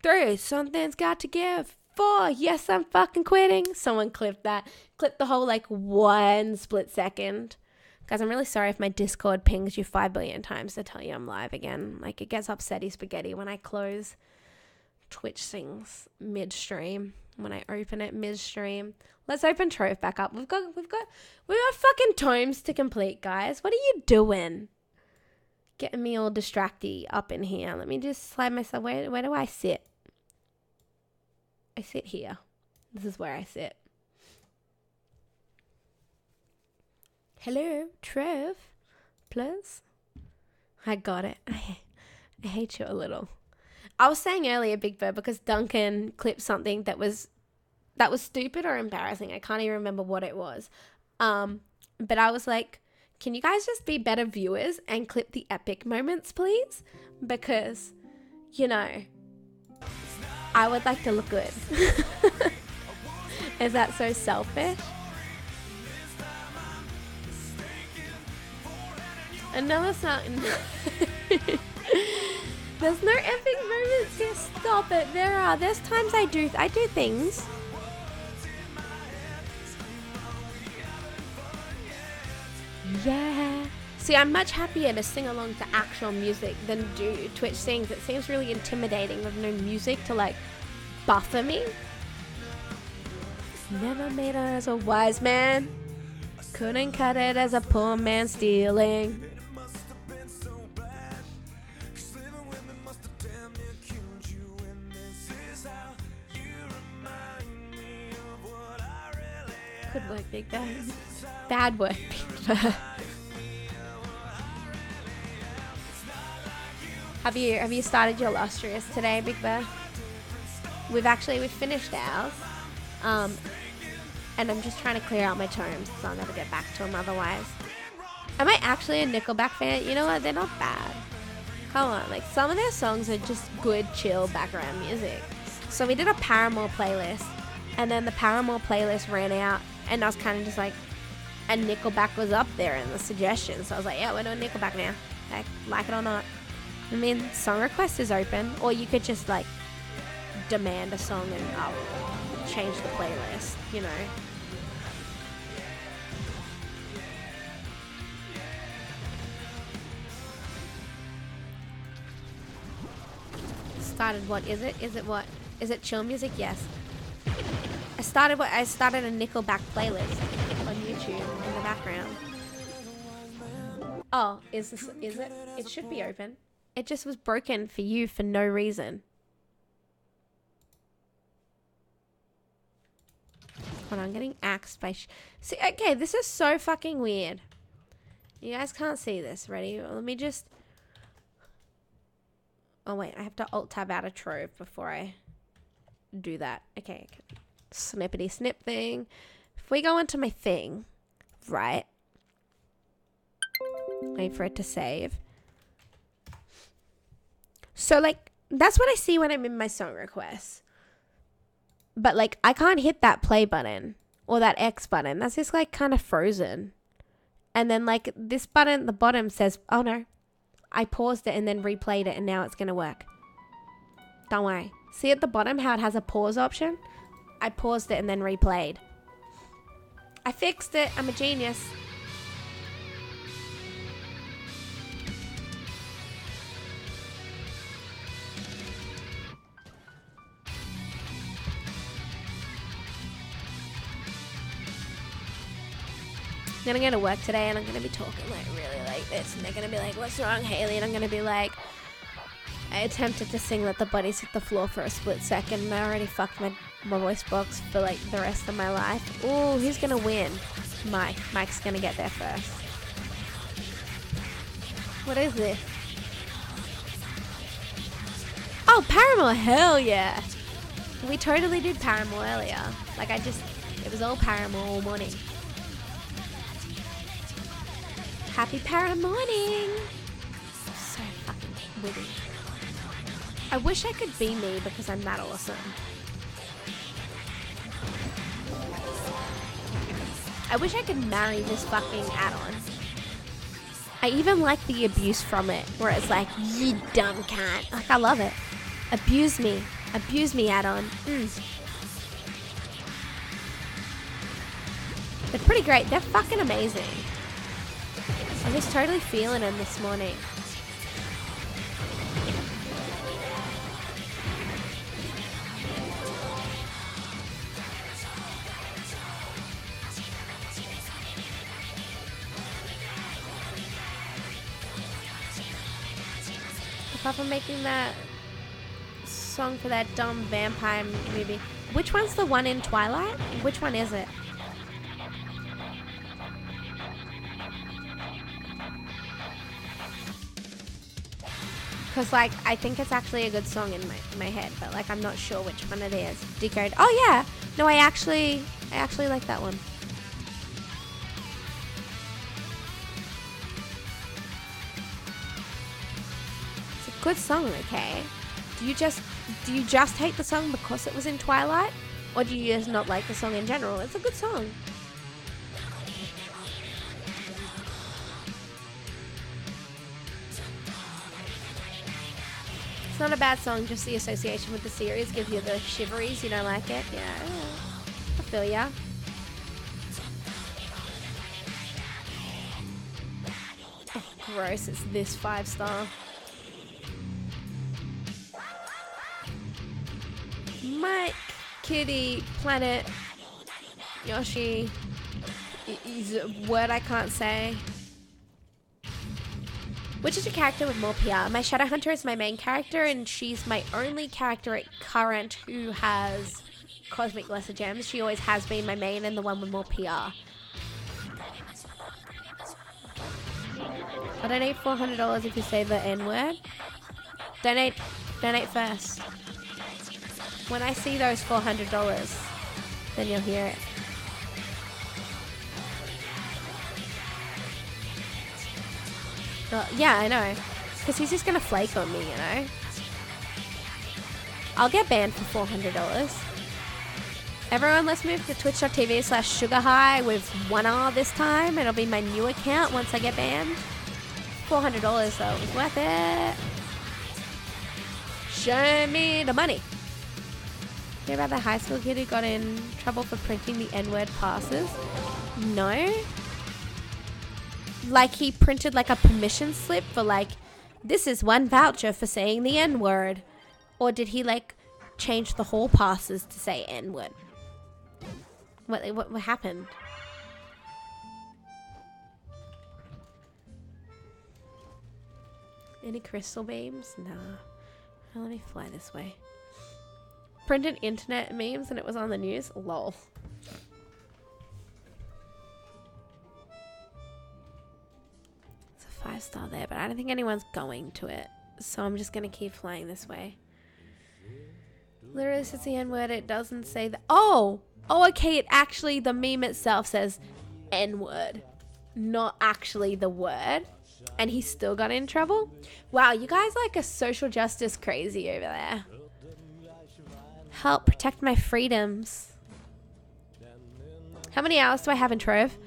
3, something's got to give. 4. Yes, I'm fucking quitting. Someone clipped that. Clipped the whole like 1 split second. Guys, I'm really sorry if my Discord pings you 5 billion times to tell you I'm live again. Like, it gets upsetty spaghetti when I close Twitch things midstream. When I open it midstream. Let's open Trove back up. We've got fucking tomes to complete, guys. What are you doing? Getting me all distracty up in here. Let me just slide myself. Where do I sit? I sit here. This is where I sit. Hello, Trev. Please. I got it. I hate you a little. I was saying earlier, Big Bird, because Duncan clipped something that was stupid or embarrassing. I can't even remember what it was. But I was like, can you guys just be better viewers and clip the epic moments, please? Because, you know, I would like to look good. Is that so selfish? Another song. There's no epic moments here. Stop it. There's times I do things. Yeah. See, I'm much happier to sing along to actual music than do Twitch things. It seems really intimidating with no music to like buffer me. Never made it as a wise man. Couldn't cut it as a poor man stealing. Good work, Big Bird. Bad work, Big Bird. Have you started your illustrious today, Big Bird? We've finished ours. And I'm just trying to clear out my tomes because I'll never get back to them otherwise. Am I actually a Nickelback fan? You know what? They're not bad. Come on, like some of their songs are just good, chill background music. So we did a Paramore playlist, and then the Paramore playlist ran out, and I was kind of just like, and Nickelback was up there in the suggestions. So I was like, yeah, we're doing Nickelback now. Like it or not. I mean, song request is open, or you could just like demand a song and I'll change the playlist, you know. Started what is it? Is it what? Is it chill music? Yes. I started a Nickelback playlist on YouTube in the background. Oh, is it? It should be open. It just was broken for you for no reason. Hold on, I'm getting axed by... See, okay, this is so fucking weird. You guys can't see this. Ready? Let me just... Oh, wait. I have to alt-tab out of Trove before I do that. Okay. Snippity snip thing. If we go into my thing, right? Wait for it to save. So, like, that's what I see when I'm in my song requests. But, like, I can't hit that play button or that X button. That's just, like, kind of frozen. And then, like, this button at the bottom says, oh, no. I paused it and then replayed it and now it's going to work. Don't worry. See at the bottom how it has a pause option? I paused it and then replayed. I fixed it. I'm a genius. I'm gonna go to work today and I'm gonna be talking like really like this, and they're gonna be like, what's wrong, Haley? And I'm gonna be like, I attempted to sing Let the Bodies Hit the Floor for a split second and I already fucked my voice box for like the rest of my life. Ooh, who's gonna win? Mike's gonna get there first. What is this? Oh, Paramore, hell yeah. We totally did Paramore earlier. Like it was all Paramore all morning. Happy Paramorning! So fucking witty. I wish I could be me because I'm that awesome. I wish I could marry this fucking add-on. I even like the abuse from it, where it's like, you dumb cunt. Like, I love it. Abuse me add-on. They're pretty great. They're fucking amazing. I was totally feeling them this morning. Apart from making that song for that dumb vampire movie. Which one's the one in Twilight? Which one is it? Because, like, I think it's actually a good song in my head, but, like, I'm not sure which one it is. Decode. Oh, yeah. No, I actually like that one. Good song, okay? Do you just hate the song because it was in Twilight? Or do you just not like the song in general? It's a good song. It's not a bad song, just the association with the series gives you the shiveries. You don't like it? Yeah. I feel ya. Oh, gross. It's this 5-star. Mike, Kitty, Planet, Yoshi is a word I can't say. Which is your character with more PR? My Shadowhunter is my main character, and she's my only character at current who has Cosmic Lesser Gems. She always has been my main and the one with more PR. I donate $400 if you say the N-word. Donate first. When I see those $400, then you'll hear it. Well, yeah, I know. Because he's just going to flake on me, you know? I'll get banned for $400. Everyone, let's move to twitch.tv/sugarhigh with 1R this time. It'll be my new account once I get banned. $400 though, it was worth it. Show me the money. Hear about the high school kid who got in trouble for printing the N-word passes? No. Like he printed like a permission slip for like, this is one voucher for saying the N-word. Or did he like change the hall passes to say N-word? What happened? Any crystal beams? Nah. Let me fly this way. Printed internet memes and it was on the news? Lol. It's a 5-star there, but I don't think anyone's going to it. So I'm just going to keep flying this way. Literally says the N-word. It doesn't say the... Oh, okay. It actually, the meme itself says N-word. Not actually the word. And he still got in trouble? Wow, you guys like a social justice crazy over there. Help protect my freedoms. How many hours do I have in Trove?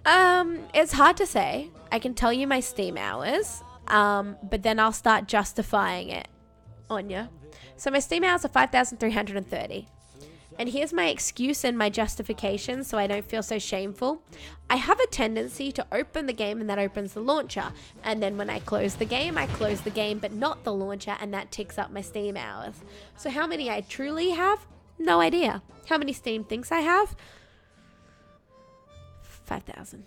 It's hard to say. I can tell you my Steam hours, but then I'll start justifying it on you. So my Steam hours are 5,330. And here's my excuse and my justification so I don't feel so shameful. I have a tendency to open the game and that opens the launcher. And then when I close the game, I close the game but not the launcher, and that ticks up my Steam hours. So how many I truly have? No idea. How many Steam thinks I have? 5,000.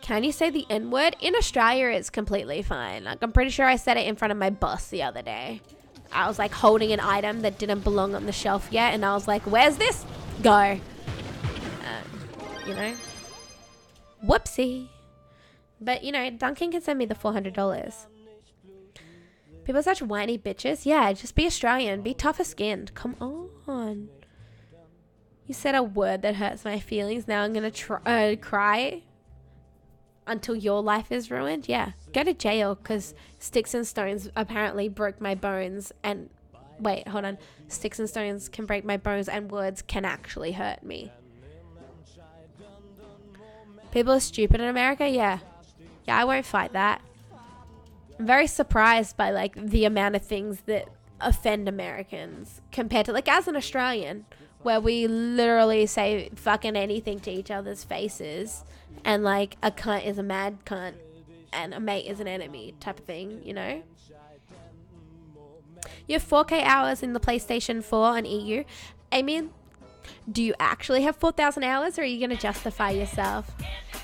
Can you say the N-word? In Australia, it's completely fine. Like, I'm pretty sure I said it in front of my boss the other day. I was like holding an item that didn't belong on the shelf yet, and I was like, where's this? Go. You know? Whoopsie. But, you know, Duncan can send me the $400. People are such whiny bitches. Yeah, just be Australian. Be tougher skinned. Come on. You said a word that hurts my feelings. Now I'm going to cry until your life is ruined. Yeah, go to jail because sticks and stones apparently broke my bones. And wait, hold on. Sticks and stones can break my bones and words can actually hurt me. People are stupid in America? Yeah, I won't fight that. I'm very surprised by like the amount of things that offend Americans compared to like as an Australian. where we literally say fucking anything to each other's faces, and like a cunt is a mad cunt and a mate is an enemy type of thing, you know? You have 4K hours in the PlayStation 4 on EU. I mean, do you actually have 4,000 hours, or are you going to justify yourself?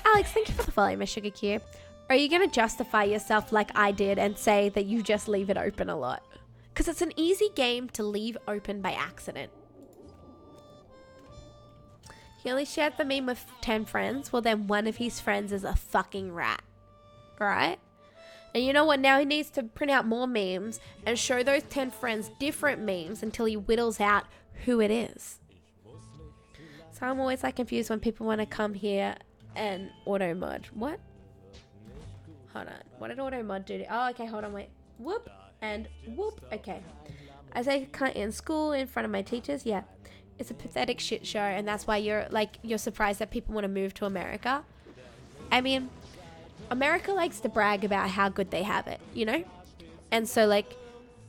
Alex, thank you for the follow, my sugar cube. Are you going to justify yourself like I did and say that you just leave it open a lot? Because it's an easy game to leave open by accident. He only shared the meme with 10 friends. Well, then one of his friends is a fucking rat. Right? And you know what? Now he needs to print out more memes and show those 10 friends different memes until he whittles out who it is. So I'm always like confused when people want to come here and auto mod. What? Hold on. What did auto mod do? Oh, okay. Hold on. Wait. Whoop and whoop. Okay. I say cunt in school in front of my teachers. Yeah. It's a pathetic shit show, and that's why you're surprised that people want to move to America. I mean, America likes to brag about how good they have it, you know? And so, like,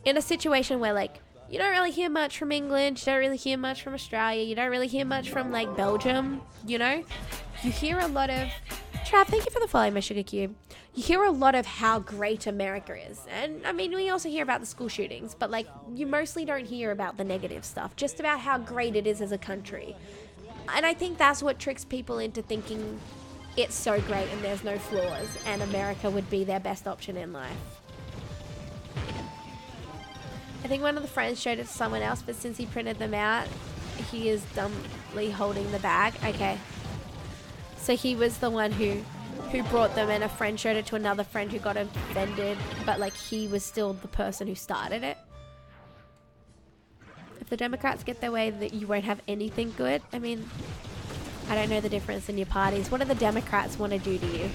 in a situation where, like, you don't really hear much from England, you don't really hear much from Australia, you don't really hear much from, like, Belgium, you know? You hear a lot of... Trav, thank you for the follow, my sugar cube. You hear a lot of how great America is. And, I mean, we also hear about the school shootings, but, like, you mostly don't hear about the negative stuff, just about how great it is as a country. And I think that's what tricks people into thinking it's so great and there's no flaws, and America would be their best option in life. I think one of the friends showed it to someone else, but since he printed them out, he is dumbly holding the bag. Okay. So he was the one who brought them, and a friend showed it to another friend who got offended, but like he was still the person who started it. If the Democrats get their way, that you won't have anything good. I mean, I don't know the difference in your parties. What do the Democrats want to do to you?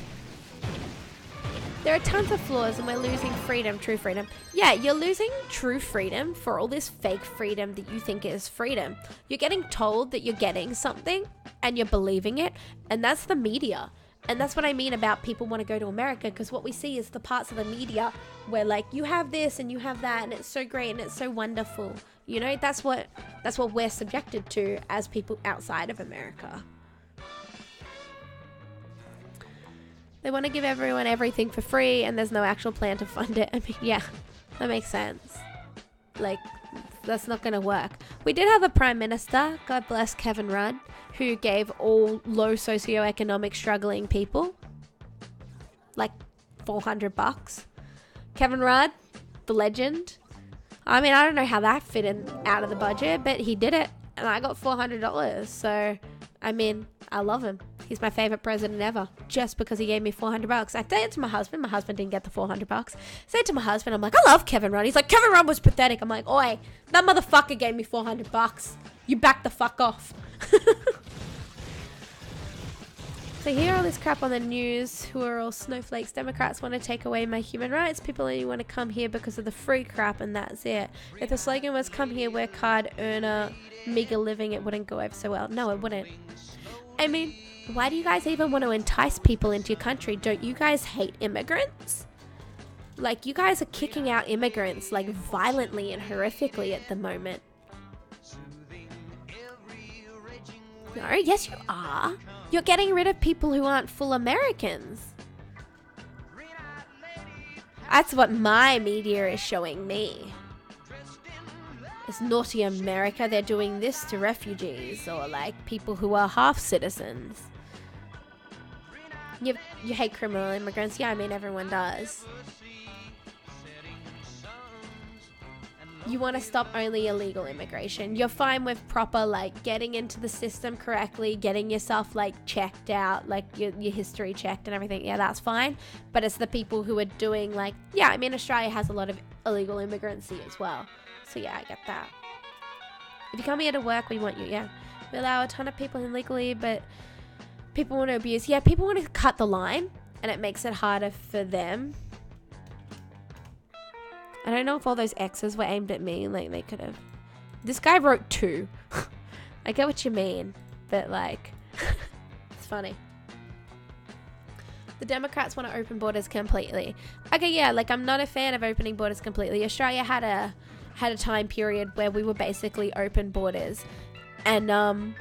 There are tons of flaws, and we're losing freedom, true freedom. Yeah, you're losing true freedom for all this fake freedom that you think is freedom. You're getting told that you're getting something, and you're believing it, and that's the media. And that's what I mean about people want to go to America, because what we see is the parts of the media where, like, you have this and you have that, and it's so great and it's so wonderful. You know, that's what we're subjected to as people outside of America. They want to give everyone everything for free, and there's no actual plan to fund it. I mean, yeah, that makes sense. Like, that's not going to work. We did have a prime minister, God bless Kevin Rudd, who gave all low socioeconomic struggling people like $400. Kevin Rudd, the legend. I mean, I don't know how that fit in out of the budget, but he did it, and I got $400. So, I mean, I love him. He's my favorite president ever, just because he gave me $400. I said it to my husband. My husband didn't get the $400. I said it to my husband. I'm like, I love Kevin Rudd. He's like, Kevin Rudd was pathetic. I'm like, oi, that motherfucker gave me $400. You back the fuck off. So you hear all this crap on the news, who are all snowflakes. Democrats want to take away my human rights. People only want to come here because of the free crap, and that's it. If the slogan was come here, work hard, earn a meager living, it wouldn't go over so well. No, it wouldn't. I mean, why do you guys even want to entice people into your country? Don't you guys hate immigrants? Like, you guys are kicking out immigrants, like, violently and horrifically at the moment. No, yes you are. You're getting rid of people who aren't full Americans. That's what my media is showing me. It's naughty America, they're doing this to refugees, or like people who are half citizens. You hate criminal immigrants. Yeah, I mean, everyone does. You want to stop only illegal immigration. You're fine with proper, like, getting into the system correctly, getting yourself, like, checked out, like, your history checked and everything. Yeah, that's fine. But it's the people who are doing, like, yeah, I mean, Australia has a lot of illegal immigrancy as well. So, yeah, I get that. If you come here to work, we want you, yeah. We allow a ton of people illegally, but people want to abuse. Yeah, people want to cut the line, and it makes it harder for them. I don't know if all those X's were aimed at me. Like, they could have... This guy wrote 2. I get what you mean. But, like... it's funny. The Democrats want to open borders completely. Okay, yeah, like, I'm not a fan of opening borders completely. Australia had a time period where we were basically open borders. And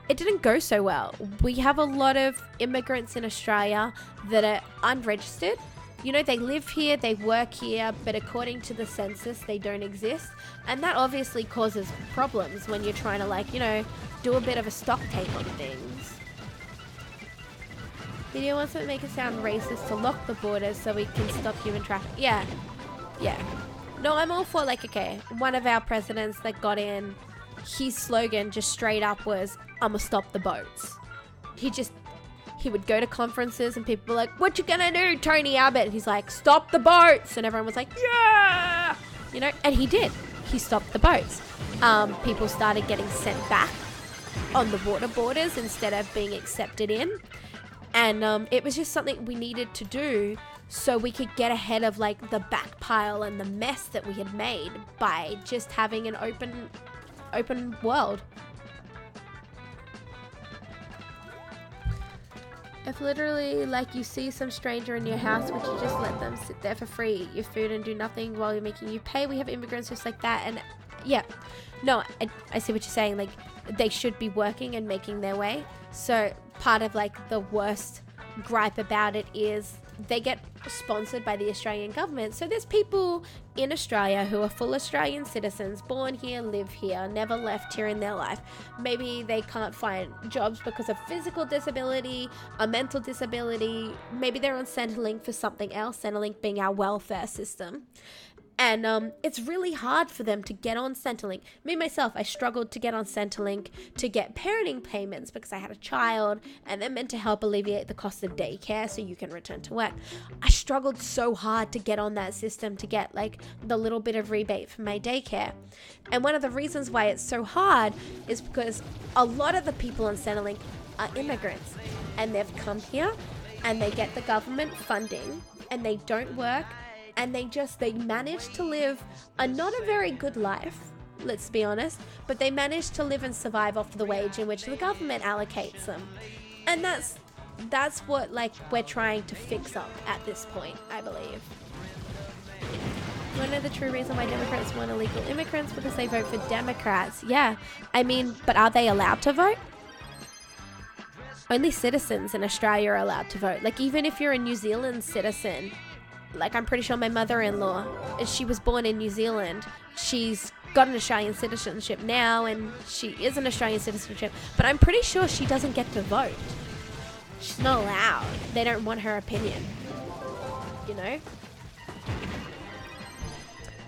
it didn't go so well. We have a lot of immigrants in Australia that are unregistered. You know, they live here, they work here, but according to the census, they don't exist. And that obviously causes problems when you're trying to, like, you know, do a bit of a stock take on things. Video wants to make it sound racist to lock the borders so we can stop human trafficking. Yeah. No, I'm all for, like, okay, one of our presidents that got in, his slogan just straight up was, "I'ma stop the boats." He would go to conferences and people were like, "What you gonna do, Tony Abbott?" And he's like, "Stop the boats." And everyone was like, "Yeah!" You know, and he did. He stopped the boats. People started getting sent back on the water borders instead of being accepted in. And it was just something we needed to do so we could get ahead of, like, the back pile and the mess that we had made by just having an open world. If literally, like, you see some stranger in your house, would you just let them sit there for free, eat your food and do nothing while you're making you pay? We have immigrants just like that. And yeah, no, I see what you're saying. Like, they should be working and making their way. So part of, like, the worst gripe about it is they get sponsored by the Australian government. So there's people in Australia who are full Australian citizens, born here, live here, never left here in their life. Maybe they can't find jobs because of physical disability, a mental disability. Maybe they're on Centrelink for something else, Centrelink being our welfare system. And it's really hard for them to get on Centrelink. Me, myself, I struggled to get on Centrelink to get parenting payments because I had a child and they're meant to help alleviate the cost of daycare so you can return to work. I struggled so hard to get on that system to get, like, the little bit of rebate for my daycare. And one of the reasons why it's so hard is because a lot of the people on Centrelink are immigrants and they've come here and they get the government funding and they don't work. And they manage to live not a very good life, let's be honest, but they manage to live and survive off the wage in which the government allocates them. And that's what, like, we're trying to fix up at this point, I believe. You want to know the true reason why Democrats want illegal immigrants? Because they vote for Democrats. Yeah, I mean, but are they allowed to vote? Only citizens in Australia are allowed to vote. Like, even if you're a New Zealand citizen, like, I'm pretty sure my mother-in-law, she was born in New Zealand. She's got an Australian citizenship now, and she is an Australian citizenship, but I'm pretty sure she doesn't get to vote. She's not allowed. They don't want her opinion, you know?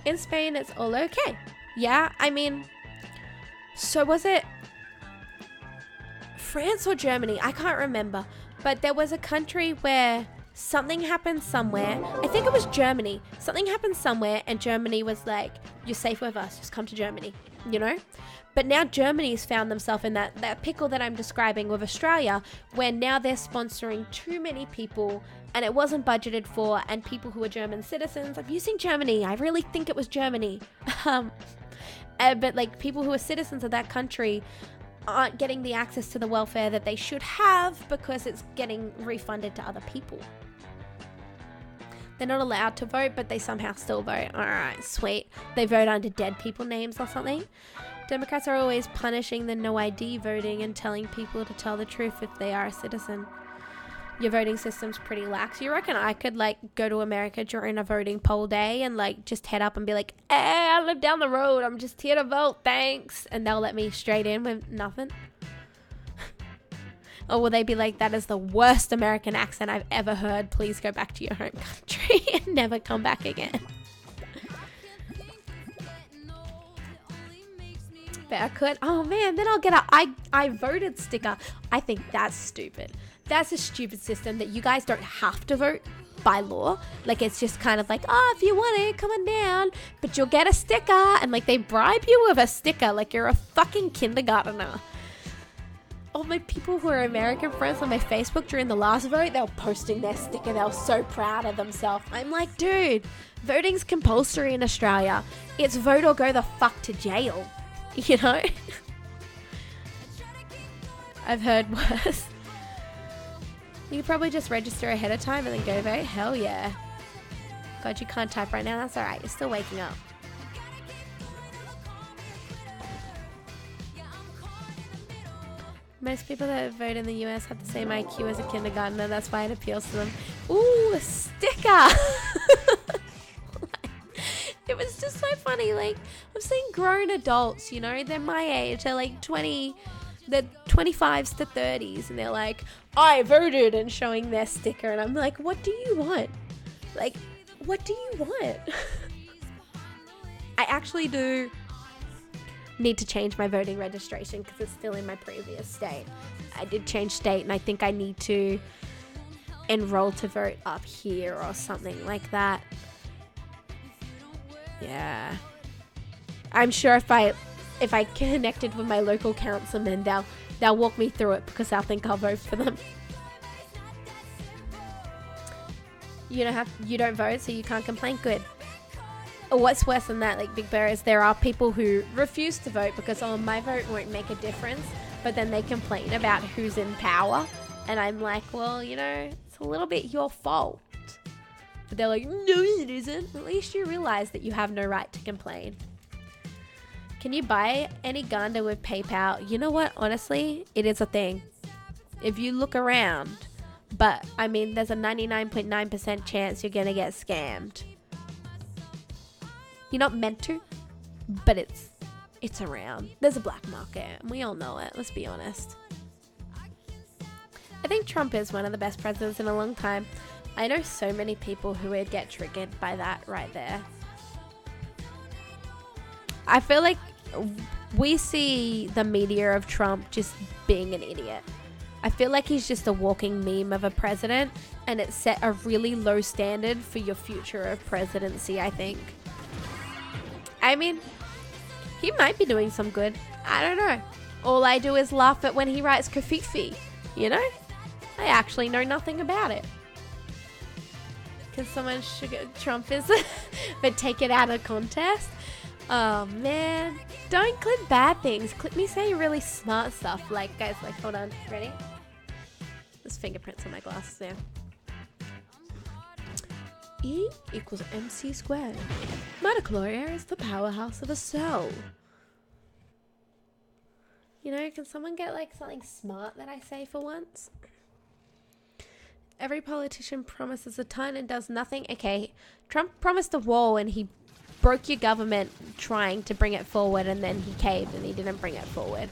In Spain, it's all okay. Yeah, I mean, so was it France or Germany? I can't remember, but there was a country where something happened somewhere. I think it was Germany. Something happened somewhere and Germany was like, "You're safe with us, just come to Germany," you know? But now Germany's found themselves in that pickle that I'm describing with Australia, where now they're sponsoring too many people and it wasn't budgeted for, and people who are German citizens, I'm using Germany, I really think it was Germany. But, like, people who are citizens of that country aren't getting the access to the welfare that they should have because it's getting refunded to other people. They're not allowed to vote, but they somehow still vote. Alright, sweet. They vote under dead people names or something. Democrats are always punishing the no ID voting and telling people to tell the truth if they are a citizen. Your voting system's pretty lax. You reckon I could, like, go to America during a voting poll day and, like, just head up and be like, "Hey, I live down the road. I'm just here to vote. Thanks." And they'll let me straight in with nothing? Or will they be like, "That is the worst American accent I've ever heard. Please go back to your home country and never come back again." But I could. Oh man, then I'll get a I voted sticker. I think that's stupid. That's a stupid system that you guys don't have to vote by law. Like, it's just kind of like, "Oh, if you want it, come on down, but you'll get a sticker." And, like, they bribe you with a sticker like you're a fucking kindergartner. All my people who are American friends on my Facebook during the last vote, they were posting their sticker. They were so proud of themselves. I'm like, dude, voting's compulsory in Australia. It's vote or go the fuck to jail, you know? I've heard worse. You could probably just register ahead of time and then go vote. Hell yeah. God, you can't type right now. That's alright. You're still waking up. Most people that vote in the US have the same IQ as a kindergartner. That's why it appeals to them. Ooh, a sticker! It was just so funny. Like, I've seen grown adults, you know, they're my age. They're like 20, they're 25s to 30s. And they're like, I voted, and showing their sticker. And I'm like, what do you want? Like, what do you want? I actually do need to change my voting registration because it's still in my previous state. I did change state, and I think I need to enroll to vote up here or something like that. Yeah, I'm sure if I connected with my local councilman, they'll walk me through it because they'll think I'll vote for them. You don't vote, so you can't complain. Good. Or what's worse than that, like Big Bear, is there are people who refuse to vote because, oh, my vote won't make a difference, but then they complain about who's in power, and I'm like, well, you know, it's a little bit your fault. But they're like, no, it isn't. At least you realize that you have no right to complain. Can you buy any Ganda with PayPal? You know what? Honestly, it is a thing. If you look around. But, I mean, there's a 99.9% chance you're going to get scammed. You're not meant to, but it's around. There's a black market, and we all know it. Let's be honest. I think Trump is one of the best presidents in a long time. I know so many people who would get triggered by that right there. I feel like we see the media of Trump just being an idiot. I feel like he's just a walking meme of a president, and it set a really low standard for your future of presidency, I think. I mean, he might be doing some good. I don't know. All I do is laugh at when he writes Kafifi, you know? I actually know nothing about it. Because someone Trump is, but take it out of context. Oh man, don't clip bad things. Clip me saying really smart stuff. Like, guys, like, hold on, ready? There's fingerprints on my glasses now. E equals MC squared. Mitochondria is the powerhouse of a cell. You know, can someone get like something smart that I say for once? Every politician promises a ton and does nothing. Okay, Trump promised a wall and he broke your government trying to bring it forward, and then he caved and he didn't bring it forward.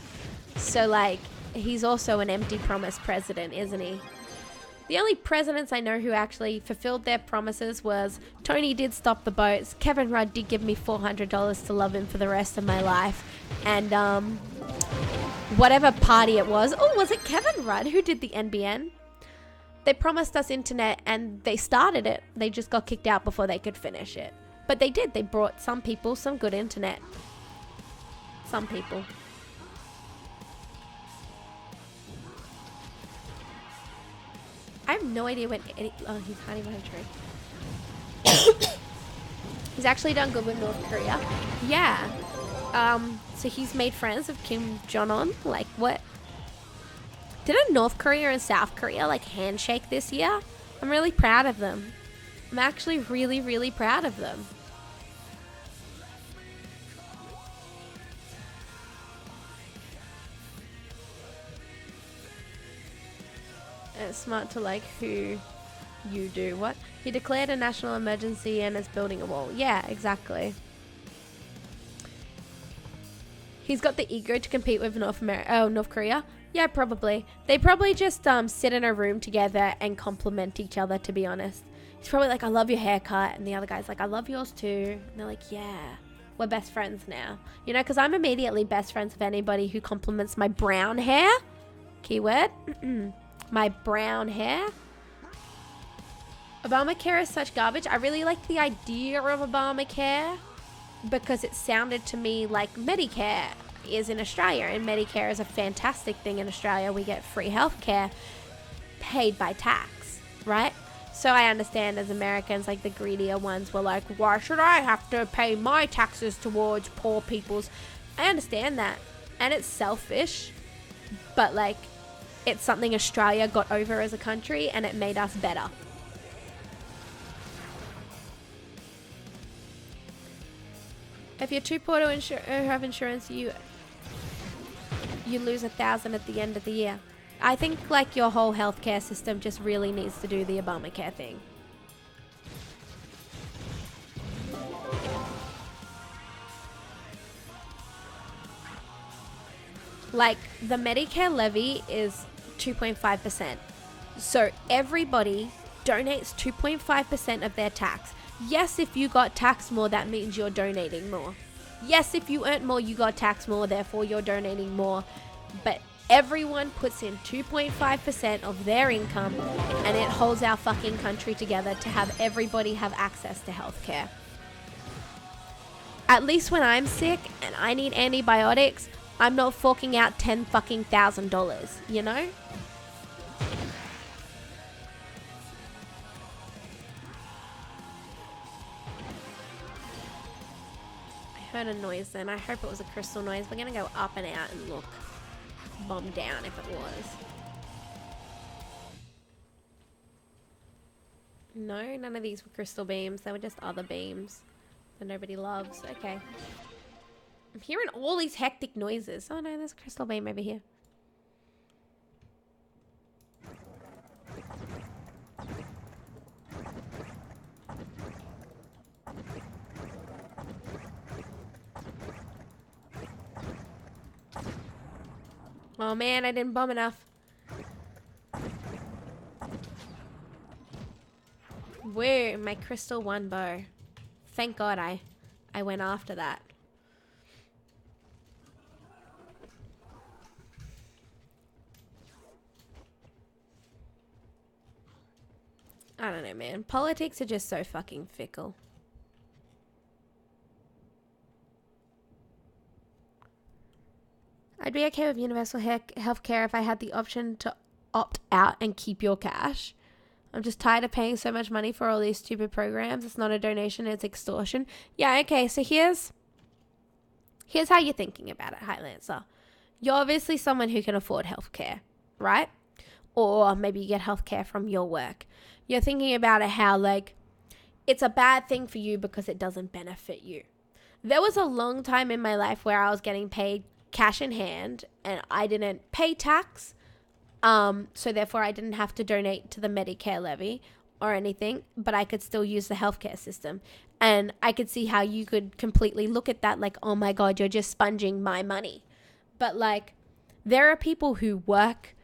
So, like, he's also an empty promise president, isn't he? The only presidents I know who actually fulfilled their promises was Tony did stop the boats, Kevin Rudd did give me $400 to love him for the rest of my life, and whatever party it was. Oh, was it Kevin Rudd who did the NBN? They promised us internet and they started it. They just got kicked out before they could finish it. But they did. They brought some people some good internet. Some people. I have no idea when any... Oh, he's hiding behind a tree. He's actually done good with North Korea. Yeah. So he's made friends with Kim Jong-un. Like, what? Didn't North Korea and South Korea, like, handshake this year? I'm really proud of them. I'm actually really, really proud of them. And it's smart to like who you do what. He declared a national emergency and is building a wall. Yeah, exactly. He's got the ego to compete with North Korea. Yeah, probably. They probably just sit in a room together and compliment each other, to be honest. He's probably like, I love your haircut. And the other guy's like, I love yours too. And they're like, yeah, we're best friends now. You know, because I'm immediately best friends with anybody who compliments my brown hair. Keyword. My brown hair. Obamacare is such garbage. I really like the idea of Obamacare because it sounded to me like Medicare is in Australia, and Medicare is a fantastic thing in Australia. We get free healthcare paid by tax, right? So I understand as Americans, like the greedier ones were like, why should I have to pay my taxes towards poor people's? I understand that, and it's selfish, but like, it's something Australia got over as a country, and it made us better. If you're too poor to have insurance, you you lose 1,000 at the end of the year. I think like your whole healthcare system just really needs to do the Obamacare thing. Like the Medicare levy is 2.5%. So everybody donates 2.5% of their tax. Yes, if you got taxed more, that means you're donating more. Yes, if you earned more, you got taxed more, therefore you're donating more. But everyone puts in 2.5% of their income, and it holds our fucking country together to have everybody have access to healthcare. At least when I'm sick and I need antibiotics, I'm not forking out $10,000, you know? I heard a noise then. I hope it was a crystal noise. We're gonna go up and out and look. Bomb down if it was. No, none of these were crystal beams. They were just other beams that nobody loves. Okay. I'm hearing all these hectic noises. Oh no, there's a crystal beam over here. Oh man, I didn't bomb enough. Where my crystal one bow? Thank God I went after that. I don't know, man. Politics are just so fucking fickle. I'd be okay with universal healthcare if I had the option to opt out and keep your cash. I'm just tired of paying so much money for all these stupid programs. It's not a donation, it's extortion. Yeah, okay, so here's how you're thinking about it, Highlancer. You're obviously someone who can afford healthcare, right? Or maybe you get healthcare from your work. You're thinking about it how, like, it's a bad thing for you because it doesn't benefit you. There was a long time in my life where I was getting paid cash in hand and I didn't pay tax. So therefore I didn't have to donate to the Medicare levy or anything, but I could still use the healthcare system. And I could see how you could completely look at that like, oh my God, you're just sponging my money. But like, there are people who work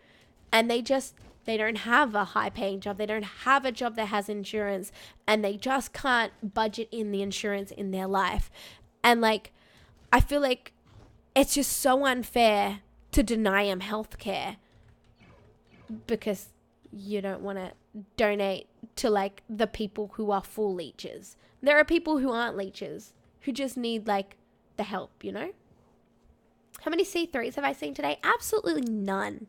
and they don't have a high paying job. They don't have a job that has insurance and they just can't budget in the insurance in their life. And like, I feel like it's just so unfair to deny them healthcare because you don't want to donate to like the people who are full leeches. There are people who aren't leeches who just need like the help, you know? How many C3s have I seen today? Absolutely none.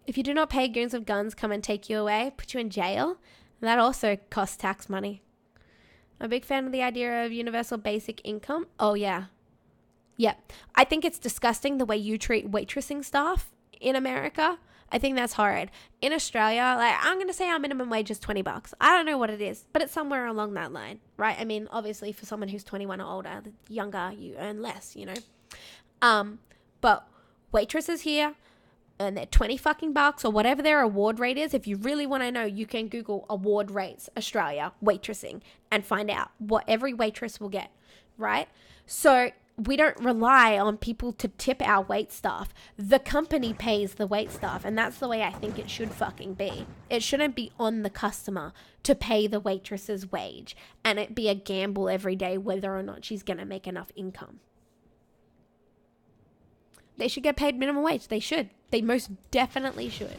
If you do not pay, goons with guns come and take you away, put you in jail. And that also costs tax money. I'm a big fan of the idea of universal basic income. Oh, yeah. Yeah. I think it's disgusting the way you treat waitressing staff in America. I think that's horrid. In Australia, like, I'm going to say our minimum wage is $20. I don't know what it is, but it's somewhere along that line, right? I mean, obviously for someone who's 21 or older, the younger you earn less, you know? But waitresses here, and they're $20 or whatever their award rate is. If you really want to know, you can Google award rates Australia waitressing and find out what every waitress will get, right? So we don't rely on people to tip our wait staff. The company pays the wait staff, and that's the way I think it should fucking be. It shouldn't be on the customer to pay the waitress's wage and it be a gamble every day whether or not she's going to make enough income. They should get paid minimum wage. They should. They most definitely should.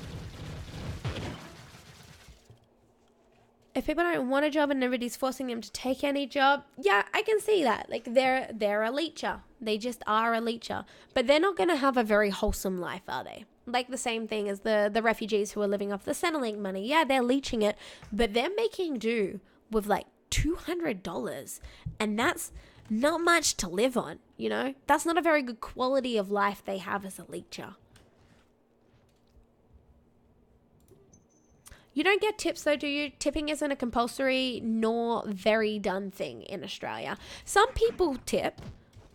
If people don't want a job and nobody's forcing them to take any job, yeah, I can see that. Like, they're a leecher. They just are a leecher. But they're not going to have a very wholesome life, are they? Like the same thing as the refugees who are living off the Centrelink money. Yeah, they're leeching it, but they're making do with like $200. And that's not much to live on, you know? That's not a very good quality of life they have as a leecher. You don't get tips though, do you? Tipping isn't a compulsory nor very done thing in Australia. Some people tip,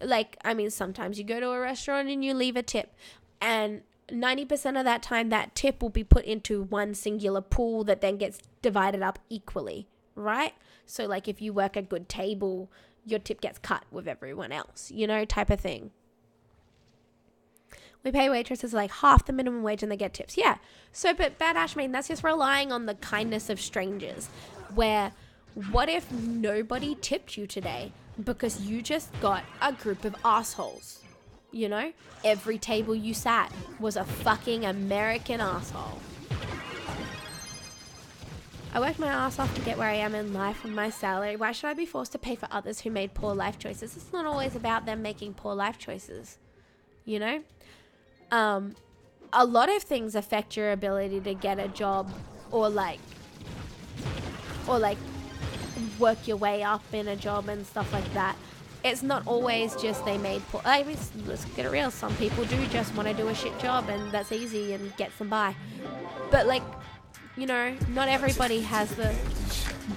Like, I mean, sometimes you go to a restaurant and you leave a tip, and 90% of that time that tip will be put into one singular pool that then gets divided up equally, right? So like if you work a good table, your tip gets cut with everyone else, you know, type of thing. We pay waitresses like half the minimum wage and they get tips. Yeah. So, but Badash, I mean, that's just relying on the kindness of strangers. Where, what if nobody tipped you today because you just got a group of assholes? You know? Every table you sat was a fucking American asshole. I worked my ass off to get where I am in life with my salary. Why should I be forced to pay for others who made poor life choices? It's not always about them making poor life choices. You know? A lot of things affect your ability to get a job or like work your way up in a job and stuff like that. It's not always just they made poor. I mean, let's get it real. Some people do just want to do a shit job and that's easy and gets them by. But like, you know, not everybody has the...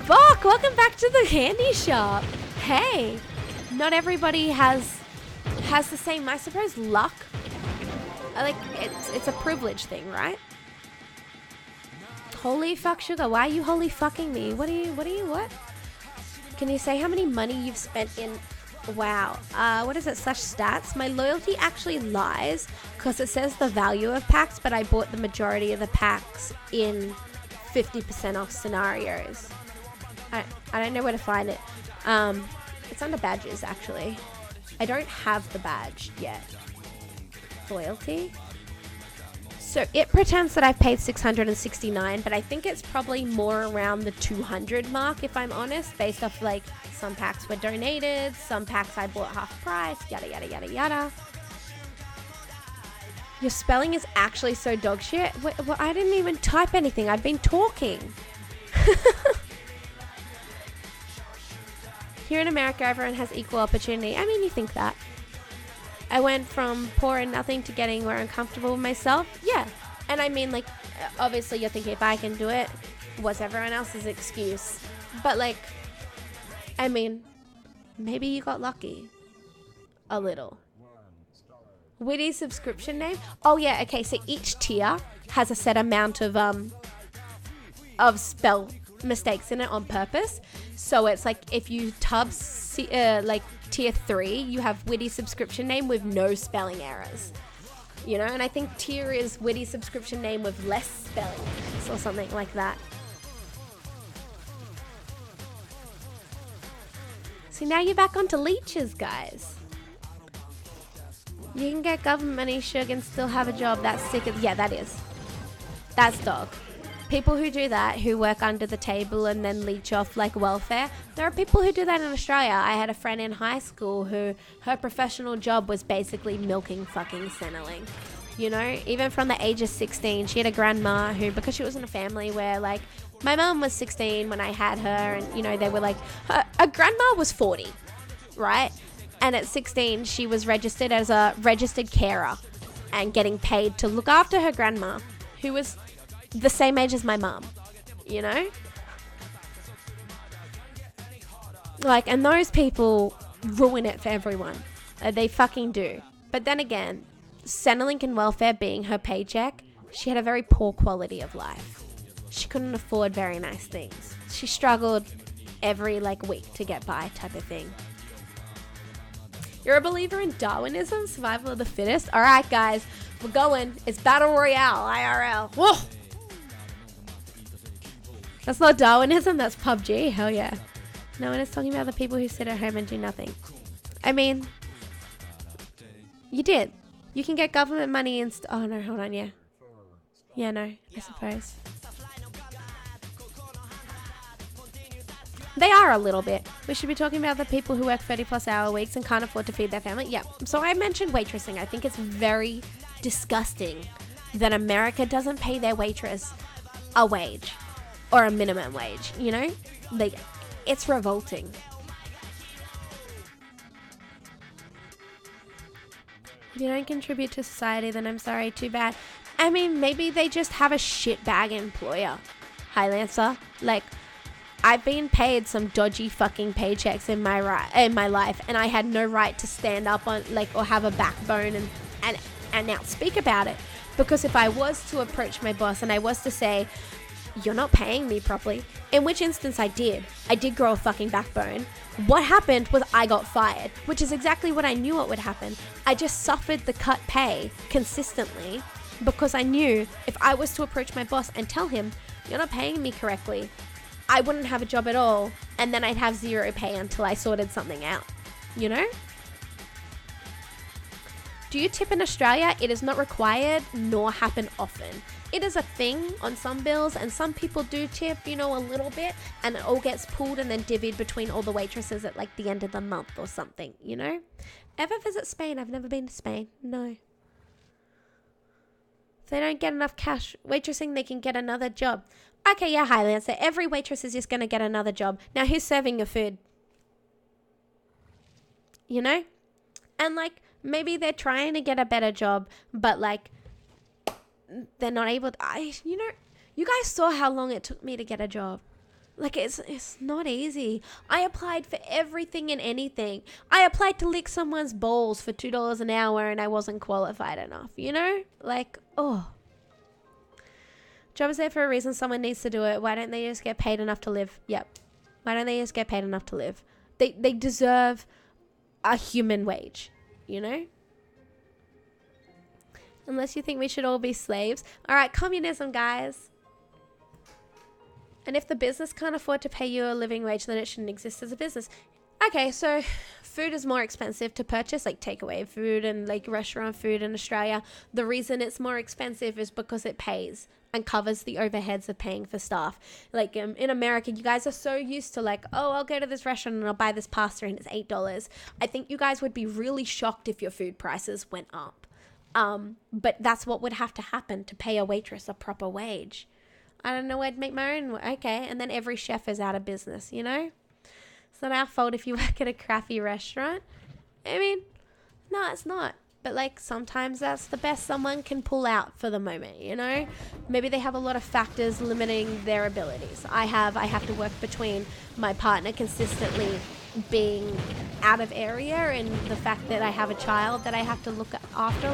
Fuck, welcome back to the candy shop. Hey, not everybody has the same, I suppose, luck. Like, it's a privilege thing, right? Holy fuck, Sugar, why are you holy fucking me? What? Can you say how many money you've spent in... Wow. What is it? /stats? My loyalty actually lies because it says the value of packs, but I bought the majority of the packs in 50% off scenarios. I don't know where to find it. It's under badges, actually. I don't have the badge yet. Loyalty. So it pretends that I've paid $669, but I think it's probably more around the 200 mark, if I'm honest, based off like some packs were donated, some packs I bought half price, yada yada yada yada. Your spelling is actually so dog shit. Well, I didn't even type anything. I've been talking. Here in America, everyone has equal opportunity. I mean, you think that. I went from poor and nothing to getting where I'm comfortable with myself. Yeah. And I mean, like, obviously you're thinking if I can do it, what's everyone else's excuse? But like, I mean, maybe you got lucky. A little. Witty subscription name? Oh yeah, okay, so each tier has a set amount of spell mistakes in it on purpose. So it's like if you like tier 3, you have witty subscription name with no spelling errors. You know, and I think tier is witty subscription name with less spelling errors or something like that. So now you're back onto leeches, guys. You can get government money, Sugar, and still have a job. That's sick. Yeah, that is. That's dog. People who do that, who work under the table and then leech off like welfare, there are people who do that in Australia. I had a friend in high school who her professional job was basically milking fucking Centrelink. You know, even from the age of 16, she had a grandma who, because she was in a family where like, my mum was 16 when I had her and, you know, they were like, her grandma was 40, right? And at 16, she was registered as a registered carer and getting paid to look after her grandma, who was the same age as my mum, you know? Like, and those people ruin it for everyone. They fucking do. But then again, Centrelink and welfare being her paycheck, she had a very poor quality of life. She couldn't afford very nice things. She struggled every, like, week to get by type of thing. You're a believer in Darwinism, survival of the fittest? All right, guys, we're going. It's Battle Royale, IRL. Whoa! That's not Darwinism, that's PUBG. Hell yeah. No one is talking about the people who sit at home and do nothing. I mean, you did. You can get government money and... oh, no, hold on, yeah. Yeah, no, I suppose. They are a little bit. We should be talking about the people who work 30+ hour weeks and can't afford to feed their family. Yeah. So I mentioned waitressing. I think it's very disgusting that America doesn't pay their waitress a wage or a minimum wage, you know? Like, it's revolting. If you don't contribute to society, then I'm sorry, too bad. I mean, maybe they just have a shitbag employer. Hi, Lancer. Like, I've been paid some dodgy fucking paychecks in my life, and I had no right to stand up on or have a backbone and now speak about it. Because if I was to approach my boss and I was to say, you're not paying me properly, in which instance I did grow a fucking backbone. What happened was I got fired, which is exactly what I knew what would happen. I just suffered the cut pay consistently because I knew if I was to approach my boss and tell him, you're not paying me correctly, I wouldn't have a job at all, and then I'd have zero pay until I sorted something out, you know? Do you tip in Australia? It is not required nor happen often. It is a thing on some bills, and some people do tip, a little bit, and it all gets pulled and then divvied between all the waitresses at the end of the month or something, Ever visit Spain? I've never been to Spain. No. If they don't get enough cash waitressing, they can get another job. Okay, yeah, Highland. So every waitress is just going to get another job. Now, who's serving your food? And, maybe they're trying to get a better job, but, they're not able to. You guys saw how long it took me to get a job. It's not easy. I applied for everything and anything. I applied to lick someone's balls for $2 an hour, and I wasn't qualified enough, Job is there for a reason. Someone needs to do it. Why don't they just get paid enough to live? Yep. Why don't they just get paid enough to live? They deserve a human wage, Unless you think we should all be slaves. All right, communism, guys. And if the business can't afford to pay you a living wage, then it shouldn't exist as a business. Okay, so food is more expensive to purchase, takeaway food and restaurant food in Australia. The reason it's more expensive is because it pays and covers the overheads of paying for staff. In America, you guys are so used to I'll go to this restaurant and I'll buy this pasta and it's $8. I think you guys would be really shocked if your food prices went up. But that's what would have to happen to pay a waitress a proper wage. I don't know, I'd make my own. Okay, and then every chef is out of business, It's not our fault if you work at a crappy restaurant. No, it's not. But sometimes that's the best someone can pull out for the moment, Maybe they have a lot of factors limiting their abilities. I have to work between my partner consistently being out of area and the fact that I have a child that I have to look after,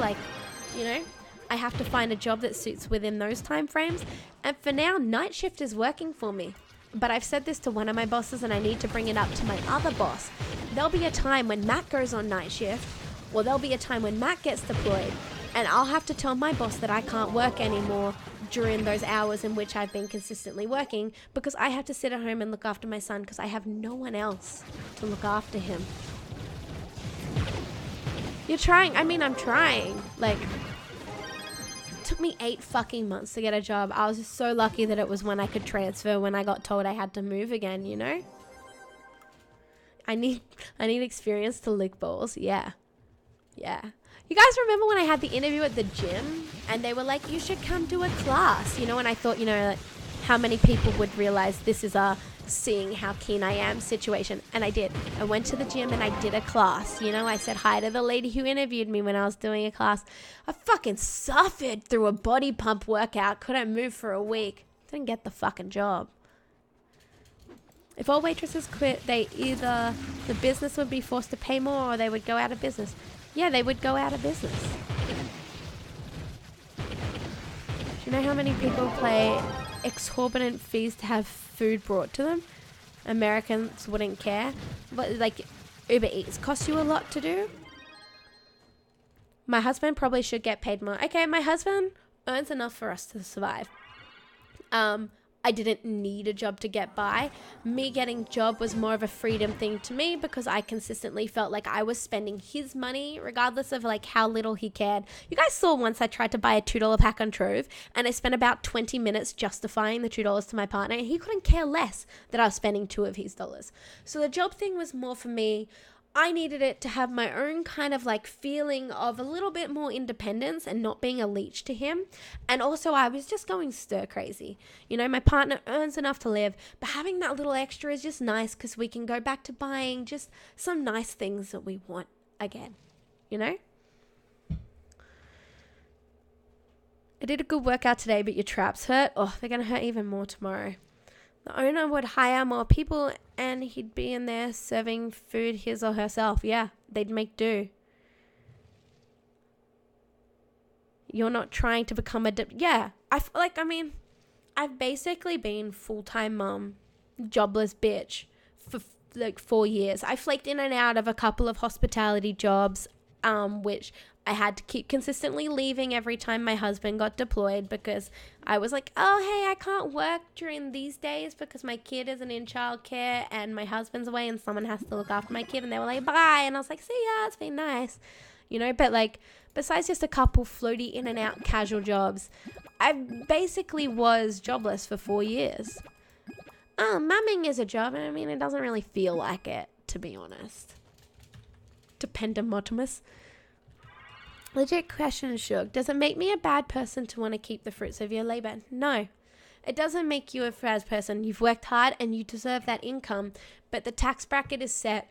I have to find a job that suits within those time frames. And for now, night shift is working for me. But I've said this to one of my bosses and I need to bring it up to my other boss. There'll be a time when Matt goes on night shift, or there'll be a time when Matt gets deployed, and I'll have to tell my boss that I can't work anymore during those hours in which I've been consistently working, because I have to sit at home and look after my son because I have no one else to look after him. You're trying. I'm trying. It took me 8 fucking months to get a job. I was just so lucky that it was when I could transfer when I got told I had to move again, I need experience to lick balls. Yeah. You guys remember when I had the interview at the gym and they were like, you should come to a class, and I thought, how many people would realize this is a seeing how keen I am situation. And I did. I went to the gym and I did a class. I said hi to the lady who interviewed me when I was doing a class. I fucking suffered through a body pump workout. Couldn't move for a week. Didn't get the fucking job. If all waitresses quit, the business would be forced to pay more or they would go out of business. Yeah, they would go out of business. Do you know how many people pay exorbitant fees to have food brought to them? Americans wouldn't care. But Uber Eats costs you a lot to do. My husband probably should get paid more. Okay, my husband earns enough for us to survive. I didn't need a job to get by. Me getting a job was more of a freedom thing to me because I consistently felt like I was spending his money regardless of how little he cared. You guys saw once I tried to buy a $2 pack on Trove and I spent about 20 minutes justifying the $2 to my partner and he couldn't care less that I was spending 2 of his dollars. So the job thing was more for me. I needed it to have my own kind of feeling of a little bit more independence and not being a leech to him. And also I was just going stir crazy. My partner earns enough to live, but having that little extra is just nice because we can go back to buying just some nice things that we want again, I did a good workout today, but your traps hurt. Oh, they're going to hurt even more tomorrow. The owner would hire more people and he'd be in there serving food his or herself. Yeah, they'd make do. You're not trying to become a... yeah, I've basically been full-time mom, jobless bitch for like 4 years. I flaked in and out of a couple of hospitality jobs, which I had to keep consistently leaving every time my husband got deployed because I was like, oh, hey, I can't work during these days because my kid isn't in childcare and my husband's away and someone has to look after my kid. And they were like, bye. And I was like, see ya, it's been nice. You know, but like, besides just a couple floaty in and out casual jobs, I basically was jobless for 4 years. Mumming is a job, and I mean, it doesn't really feel like it, to be honest. Dependamotimus. Legit question, Shug. Does it make me a bad person to want to keep the fruits of your labor? No. It doesn't make you a bad person. You've worked hard and you deserve that income, but the tax bracket is set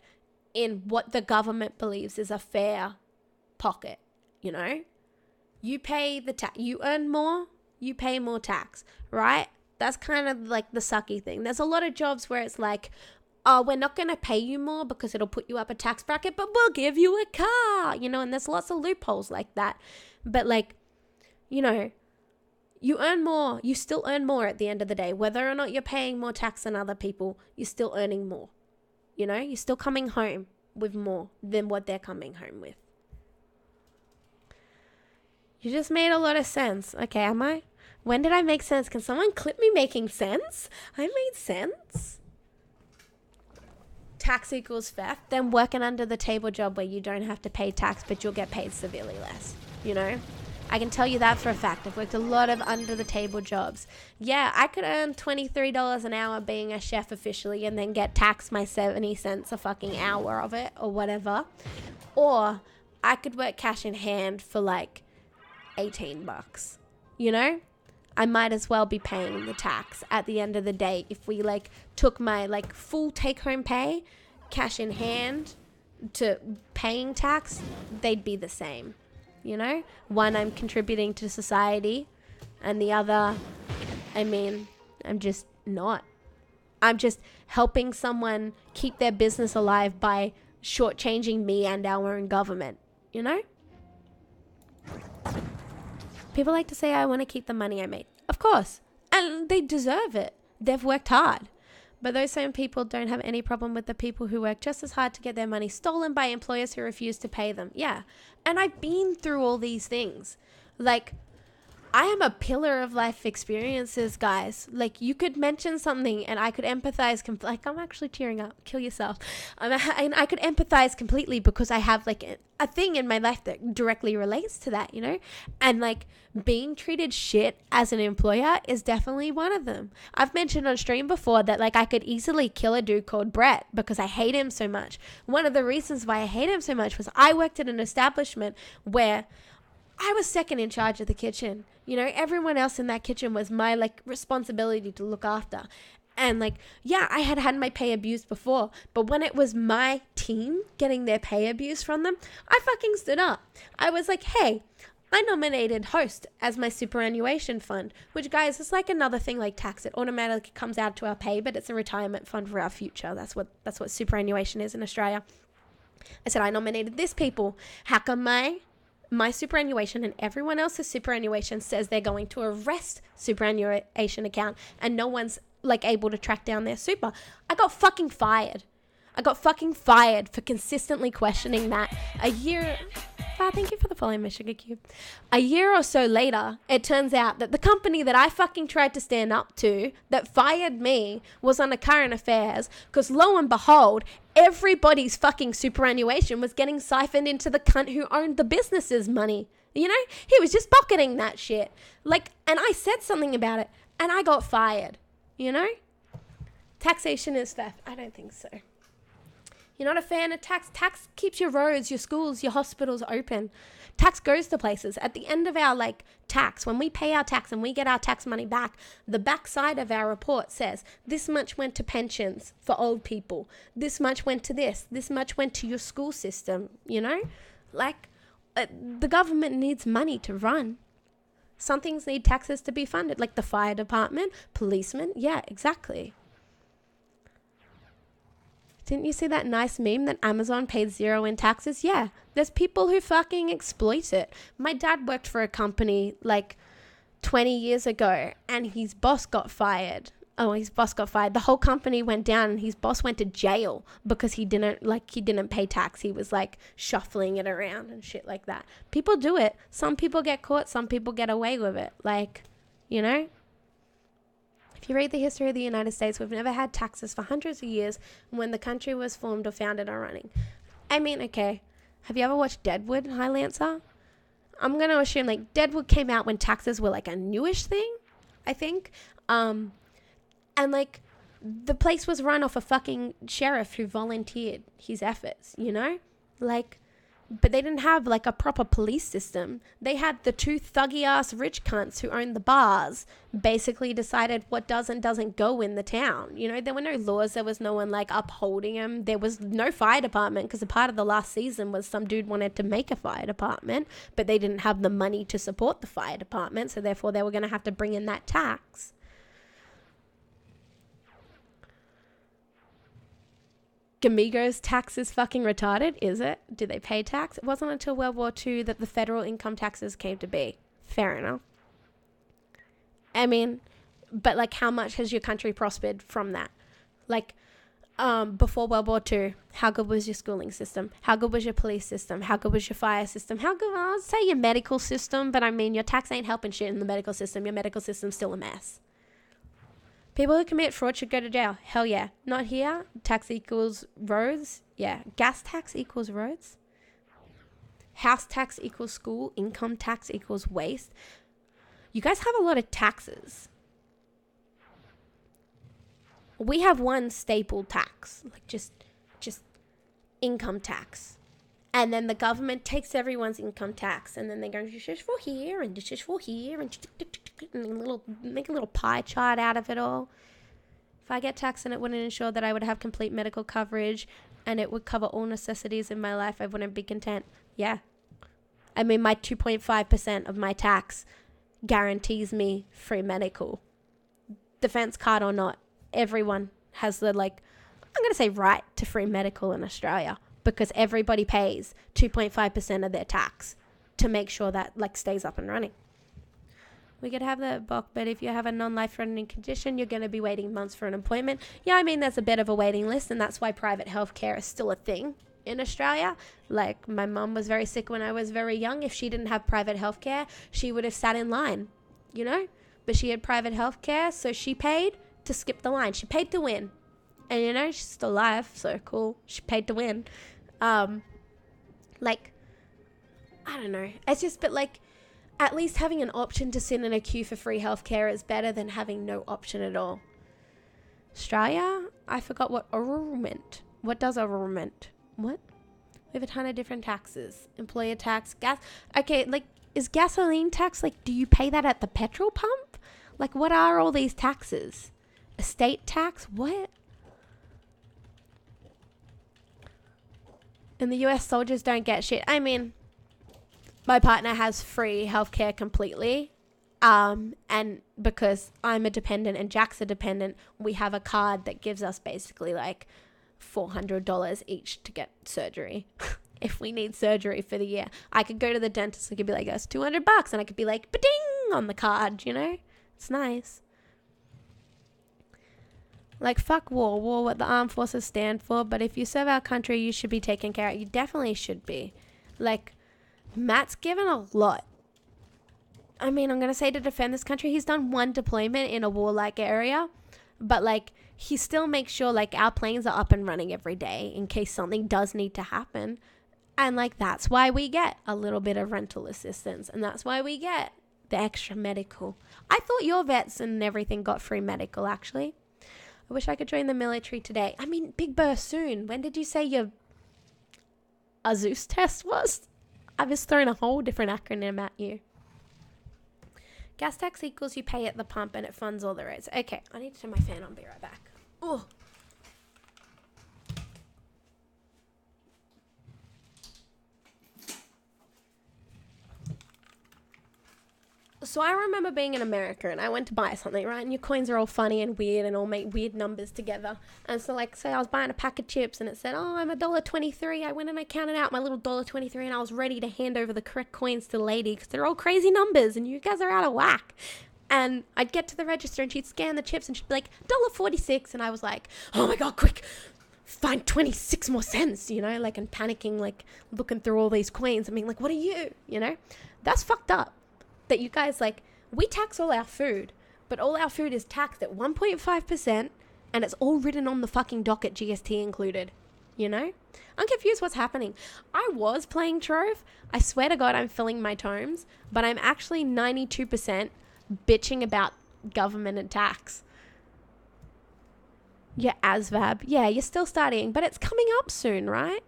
in what the government believes is a fair pocket, you know? You pay the tax. You earn more, you pay more tax, right? That's kind of like the sucky thing. There's a lot of jobs where it's like, oh, we're not going to pay you more because it'll put you up a tax bracket, but we'll give you a car, you know, and there's lots of loopholes like that. But like, you know, you earn more, you still earn more at the end of the day. Whether or not you're paying more tax than other people, you're still earning more. You know, you're still coming home with more than what they're coming home with. You just made a lot of sense. Okay, am I? When did I make sense? Can someone clip me making sense? I made sense. Tax equals theft. Then work an under the table job where you don't have to pay tax, but you'll get paid severely less. You know? I can tell you that for a fact. I've worked a lot of under the table jobs. Yeah, I could earn $23 an hour being a chef officially and then get taxed my 70 cents a fucking hour of it or whatever. Or I could work cash in hand for like $18. You know? I might as well be paying the tax at the end of the day. If we like took my like full take home pay, cash in hand to paying tax, they'd be the same. You know, one, I'm contributing to society, and the other, I mean, I'm just not. I'm just helping someone keep their business alive by shortchanging me and our own government, you know? People like to say, I want to keep the money I made. Of course. And they deserve it. They've worked hard. But those same people don't have any problem with the people who work just as hard to get their money stolen by employers who refuse to pay them. Yeah. And I've been through all these things. Like, I am a pillar of life experiences, guys. Like, you could mention something and I could empathize. Like, I'm actually tearing up. Kill yourself. And I could empathize completely because I have, like, a thing in my life that directly relates to that, you know? And, like, being treated shit as an employer is definitely one of them. I've mentioned on stream before that, like, I could easily kill a dude called Brett because I hate him so much. One of the reasons why I hate him so much was I worked at an establishment where I was second in charge of the kitchen. You know, everyone else in that kitchen was my, like, responsibility to look after. And, like, yeah, I had my pay abused before. But when it was my team getting their pay abused from them, I fucking stood up. I was like, hey, I nominated Host as my superannuation fund. Which, guys, is like another thing like tax. It automatically comes out to our pay, but it's a retirement fund for our future. That's what superannuation is in Australia. I said, I nominated this people. How come my superannuation and everyone else's superannuation says they're going to arrest superannuation account and no one's like able to track down their super? I got fucking fired. I got fucking fired for consistently questioning that. Thank you for the follow, my sugar cube. A year or so later, it turns out that the company that I fucking tried to stand up to that fired me was on a current affairs because lo and behold, everybody's fucking superannuation was getting siphoned into the cunt who owned the business's money. You know, he was just pocketing that shit. Like, and I said something about it and I got fired, you know? Taxation is theft. I don't think so. You're not a fan of tax. Tax keeps your roads, your schools, your hospitals open. Tax goes to places. At the end of our, like, tax, when we pay our tax and we get our tax money back, the backside of our report says, this much went to pensions for old people. This much went to this. This much went to your school system, you know? Like, the government needs money to run. Some things need taxes to be funded, like the fire department, policemen. Yeah, exactly. Didn't you see that nice meme that Amazon paid 0 in taxes? Yeah, there's people who fucking exploit it. My dad worked for a company like 20 years ago and his boss got fired. His boss got fired. The whole company went down and his boss went to jail because he didn't pay tax. He was like shuffling it around and shit like that. People do it. Some people get caught. Some people get away with it. Like, you know? If you read the history of the United States, we've never had taxes for hundreds of years when the country was formed or founded or running. I mean, okay, have you ever watched Deadwood, High Lancer? I'm going to assume, like, Deadwood came out when taxes were, like, a newish thing, I think. And, like, the place was run off a fucking sheriff who volunteered his efforts, you know? Like, but they didn't have, like, a proper police system. They had the two thuggy-ass rich cunts who owned the bars basically decided what does and doesn't go in the town. You know, there were no laws. There was no one, like, upholding them. There was no fire department because a part of the last season was some dude wanted to make a fire department, but they didn't have the money to support the fire department, so therefore they were going to have to bring in that tax. Gamigo's tax is fucking retarded, is it? Do they pay tax? It wasn't until World War II that the federal income taxes came to be. Fair enough. I mean, but like how much has your country prospered from that? Like, before World War II, how good was your schooling system? How good was your police system? How good was your fire system? How good, I'll say your medical system, but I mean, your tax ain't helping shit in the medical system. Your medical system's still a mess. People who commit fraud should go to jail. Hell yeah. Not here. Tax equals roads. Yeah. Gas tax equals roads. House tax equals school. Income tax equals waste. You guys have a lot of taxes. We have one staple tax. Like just income tax. And then the government takes everyone's income tax. And then they go, this is for here and this is for here. And make a little pie chart out of it all. If I get taxed and it wouldn't ensure that I would have complete medical coverage and it would cover all necessities in my life, I wouldn't be content. Yeah. I mean, my 2.5% of my tax guarantees me free medical. Defense card or not, everyone has the, like, I'm going to say right to free medical in Australia because everybody pays 2.5% of their tax to make sure that, like, stays up and running. We could have that book, but if you have a non-life-threatening condition, you're going to be waiting months for an appointment. Yeah, I mean, there's a bit of a waiting list, and that's why private healthcare is still a thing in Australia. Like, my mum was very sick when I was very young. If she didn't have private healthcare, she would have sat in line, you know? But she had private healthcare, so she paid to skip the line. She paid to win. And, you know, she's still alive, so cool. She paid to win. Like, I don't know. It's just, but, like, at least having an option to sit in a queue for free healthcare is better than having no option at all. Australia? I forgot what ORL meant. What does ORL meant? What? We have a ton of different taxes. Employer tax, gas. Okay, like, is gasoline tax, like, do you pay that at the petrol pump? Like, what are all these taxes? Estate tax? What? And the US soldiers don't get shit. I mean, my partner has free healthcare completely. And because I'm a dependent and Jack's a dependent, we have a card that gives us basically like $400 each to get surgery. If we need surgery for the year, I could go to the dentist and could be like, that's $200. And I could be like, ba-ding on the card, you know? It's nice. Like, fuck war. War, what the armed forces stand for. But if you serve our country, you should be taken care of. You definitely should be. Like, Matt's given a lot. I mean, I'm going to say to defend this country, he's done one deployment in a war-like area. But, like, he still makes sure, like, our planes are up and running every day in case something does need to happen. And, like, that's why we get a little bit of rental assistance. And that's why we get the extra medical. I thought your vets and everything got free medical, actually. I wish I could join the military today. I mean, Big Burst soon. When did you say your Azus test was? I was throwing a whole different acronym at you. Gas tax equals you pay at the pump and it funds all the roads. Okay, I need to turn my fan on. Be right back. Oh. So I remember being in America and I went to buy something, right? And your coins are all funny and weird and all make weird numbers together. And so, like, say I was buying a pack of chips and it said, oh, I'm $1.23. I went and I counted out my little $1.23 and I was ready to hand over the correct coins to the lady because they're all crazy numbers and you guys are out of whack. And I'd get to the register and she'd scan the chips and she'd be like, $1.46. And I was like, oh my God, quick, find 26 more cents, you know, like, and panicking, like, looking through all these coins. I mean, like, what are you, you know? That's fucked up. That you guys, like, we tax all our food, but all our food is taxed at 1.5% and it's all written on the fucking docket, GST included, you know? I'm confused what's happening. I was playing Trove. I swear to God I'm filling my tomes, but I'm actually 92% bitching about government and tax. Yeah, ASVAB. Yeah, you're still studying, but it's coming up soon, right?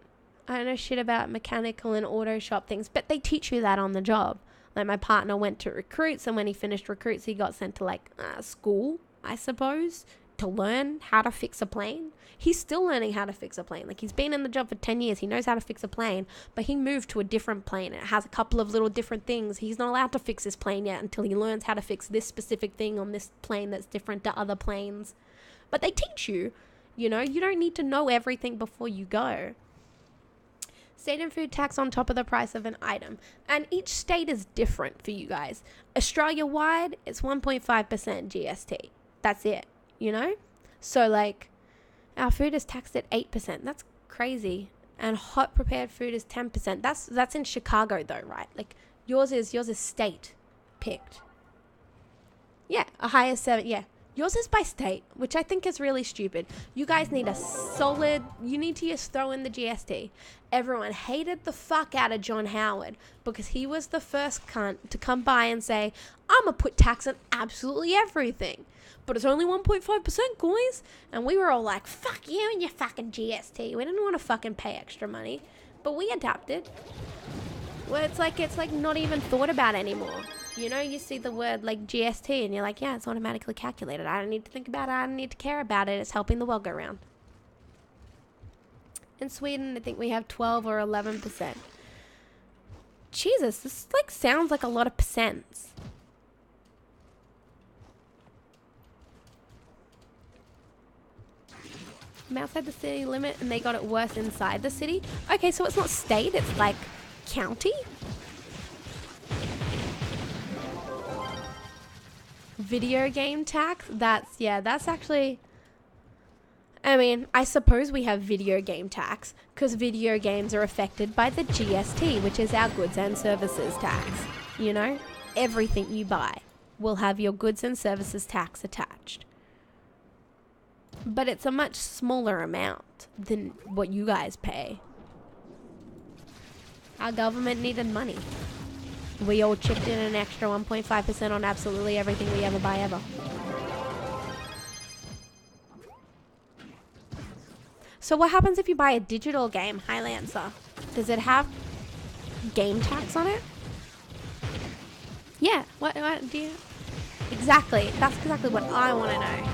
I don't know shit about mechanical and auto shop things, but they teach you that on the job. Like, my partner went to recruits, and when he finished recruits, he got sent to, like, school, I suppose, to learn how to fix a plane. He's still learning how to fix a plane. Like, he's been in the job for 10 years. He knows how to fix a plane, but he moved to a different plane. It has a couple of little different things. He's not allowed to fix his plane yet until he learns how to fix this specific thing on this plane that's different to other planes. But they teach you, you know, you don't need to know everything before you go. State and food tax on top of the price of an item. And each state is different for you guys. Australia-wide, it's 1.5% GST. That's it, you know? So, like, our food is taxed at 8%. That's crazy. And hot prepared food is 10%. That's in Chicago, though, right? Like, yours is state picked. Yeah, a higher 7, yeah. Yours is by state, which I think is really stupid. You guys need you need to just throw in the GST. Everyone hated the fuck out of John Howard because he was the first cunt to come by and say, I'm going to put tax on absolutely everything. But it's only 1.5%, guys. And we were all like, fuck you and your fucking GST. We didn't want to fucking pay extra money. But we adapted. Well, it's like not even thought about anymore. You know, you see the word like GST and you're like, yeah, it's automatically calculated. I don't need to think about it. I don't need to care about it. It's helping the world go round. In Sweden, I think we have 12 or 11%. Jesus, this like sounds like a lot of percents. I'm outside the city limit and they got it worse inside the city. Okay, so it's not state, it's like county? Video game tax? That's actually... I mean, I suppose we have video game tax because video games are affected by the GST, which is our goods and services tax. You know? Everything you buy will have your goods and services tax attached. But it's a much smaller amount than what you guys pay. Our government needed money. We all chipped in an extra 1.5% on absolutely everything we ever buy ever. So what happens if you buy a digital game, Highlancer? Does it have game tax on it? Yeah. What do you... Exactly. That's exactly what I want to know.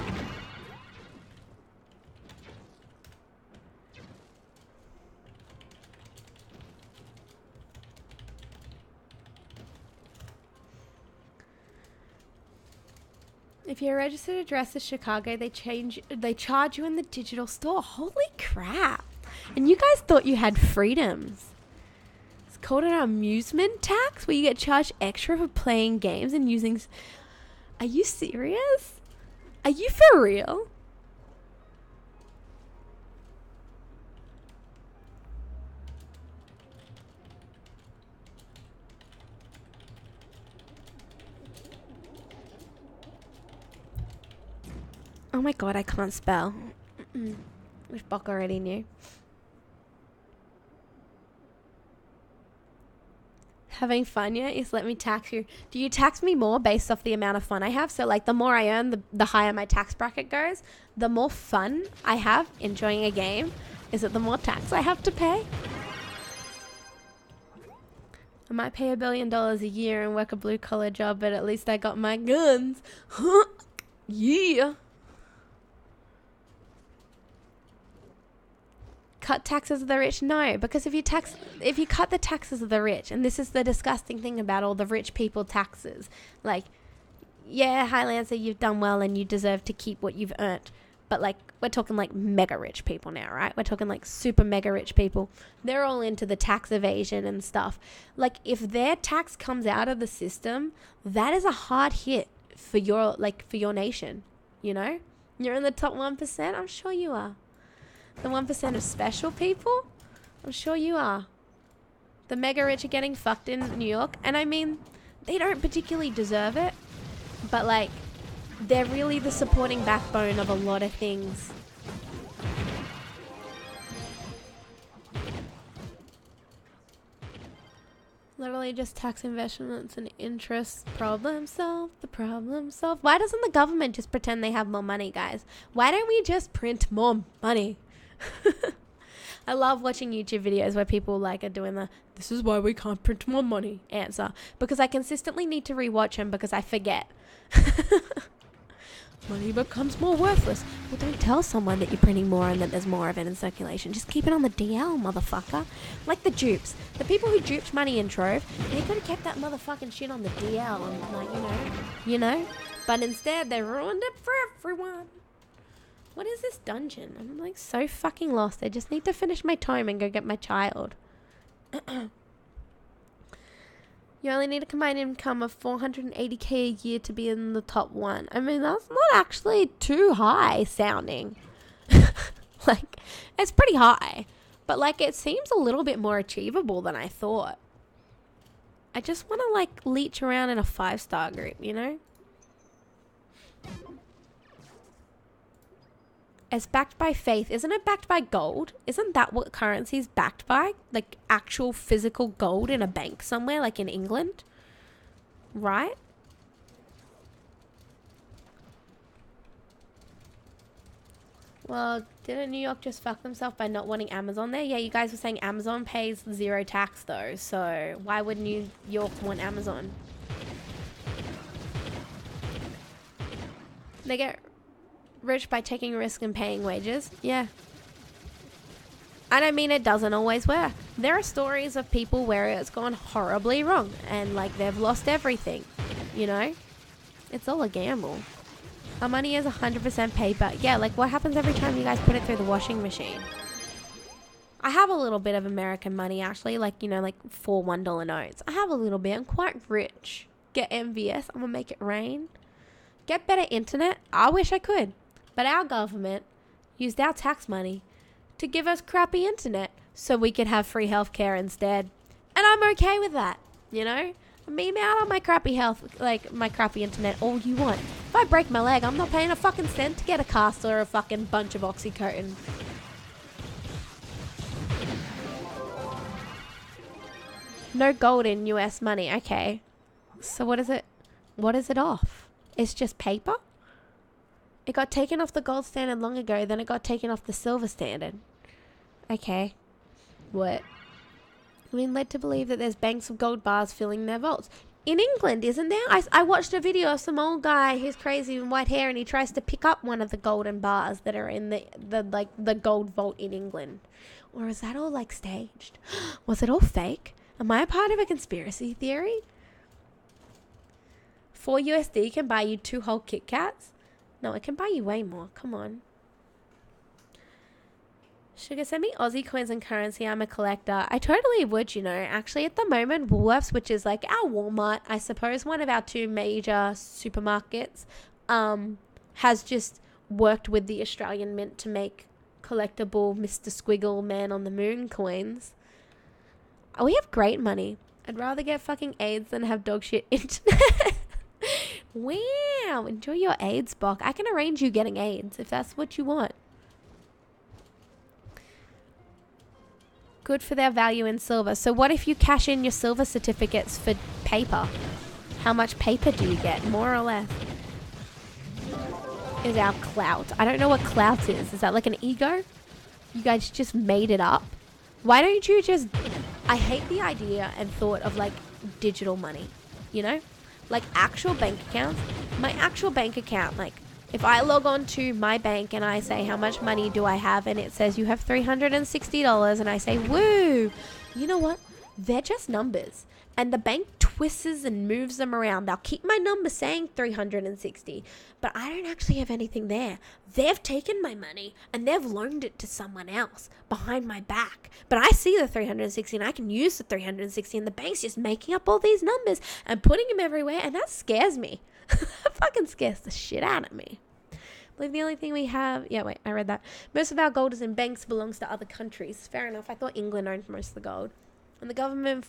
If your registered address is Chicago, they charge you in the digital store. Holy crap. And you guys thought you had freedoms. It's called an amusement tax where you get charged extra for playing games and using... Are you serious? Are you for real? Oh my god, I can't spell. Wish Bok already knew. Having fun yet? Yes, let me tax you. Do you tax me more based off the amount of fun I have? So like the more I earn, the higher my tax bracket goes. The more fun I have enjoying a game, is it the more tax I have to pay? I might pay $1 billion a year and work a blue collar job, but at least I got my guns. Yeah. cut taxes of the rich? No, because if you cut the taxes of the rich, and this is the disgusting thing about all the rich people taxes, like, yeah, Highlander, you've done well and you deserve to keep what you've earned. But, like, we're talking, like, mega rich people now, right? We're talking, like, super mega rich people. They're all into the tax evasion and stuff. Like, if their tax comes out of the system, that is a hard hit for your nation, you know? You're in the top 1%? I'm sure you are. The 1% of special people? I'm sure you are. The mega rich are getting fucked in New York. And, I mean, they don't particularly deserve it. But, like, they're really the supporting backbone of a lot of things. Literally just tax investments and interest. Problem solved. The problem solved. Why doesn't the government just pretend they have more money, guys? Why don't we just print more money? I love watching YouTube videos where people like are doing the "this is why we can't print more money" answer, because I consistently need to rewatch them because I forget. Money becomes more worthless. Well, don't tell someone that you're printing more and that there's more of it in circulation. Just keep it on the DL, motherfucker. Like the dupes. The people who duped money in Trove, they could have kept that motherfucking shit on the DL and, like, you know. But instead, they ruined it for everyone. What is this dungeon? I'm, like, so fucking lost. I just need to finish my tome and go get my child. You only need a combined income of $480K a year to be in the top 1. I mean, that's not actually too high sounding. Like, it's pretty high. But, like, it seems a little bit more achievable than I thought. I just want to, like, leech around in a 5-star group, you know? It's backed by faith. Isn't it backed by gold? Isn't that what currency is backed by? Like, actual physical gold in a bank somewhere, like in England? Right? Well, didn't New York just fuck themselves by not wanting Amazon there? Yeah, you guys were saying Amazon pays 0 tax, though. So why would New York want Amazon? They get rich by taking risk and paying wages. Yeah. And I mean, it doesn't always work. There are stories of people where it's gone horribly wrong and, like, they've lost everything, you know? It's all a gamble. Our money is 100% paper. Yeah, like, what happens every time you guys put it through the washing machine? I have a little bit of American money, actually, like, you know, like 4 $1 notes. I have a little bit. I'm quite rich. Get MVS. I'm gonna make it rain. Get better internet. I wish I could. But our government used our tax money to give us crappy internet so we could have free healthcare instead. And I'm okay with that, you know? I mean, out on my crappy health, like, my crappy internet all you want. If I break my leg, I'm not paying a fucking cent to get a cast or a fucking bunch of Oxycontin. No gold in US money. Okay. So what is it? What is it off? It's just paper? It got taken off the gold standard long ago, then it got taken off the silver standard. Okay. What? I mean, led to believe that there's banks of gold bars filling their vaults. In England, isn't there? I watched a video of some old guy who's crazy with white hair and he tries to pick up one of the golden bars that are in the gold vault in England. Or is that all, like, staged? Was it all fake? Am I a part of a conspiracy theory? 4 USD can buy you 2 whole Kit Kats? No, it can buy you way more. Come on. Sugar, send me Aussie coins and currency. I'm a collector. I totally would, you know. Actually, at the moment, Woolworths, which is like our Walmart, I suppose one of our 2 major supermarkets, has just worked with the Australian Mint to make collectible Mr. Squiggle Man on the Moon coins. Oh, we have great money. I'd rather get fucking AIDS than have dog shit internet. Wow, enjoy your AIDS, Bok. I can arrange you getting AIDS if that's what you want. Good for their value in silver. So what if you cash in your silver certificates for paper? How much paper do you get, more or less? Is our clout. I don't know what clout is. Is that like an ego? You guys just made it up? Why don't you just... I hate the idea and thought of, like, digital money, you know? Like, actual bank accounts. My actual bank account, like, If I log on to my bank and I say how much money do I have, and it says you have $360, and I say, woo, you know what? They're just numbers. And the bank twists and moves them around. They'll keep my number saying 360, but I don't actually have anything there. They've taken my money and they've loaned it to someone else behind my back. But I see the 360 and I can use the 360, and the bank's just making up all these numbers and putting them everywhere, and that scares me. That fucking scares the shit out of me. I believe the only thing we have... Yeah, wait, I read that. Most of our gold is in banks, belongs to other countries. Fair enough. I thought England owned most of the gold. And the government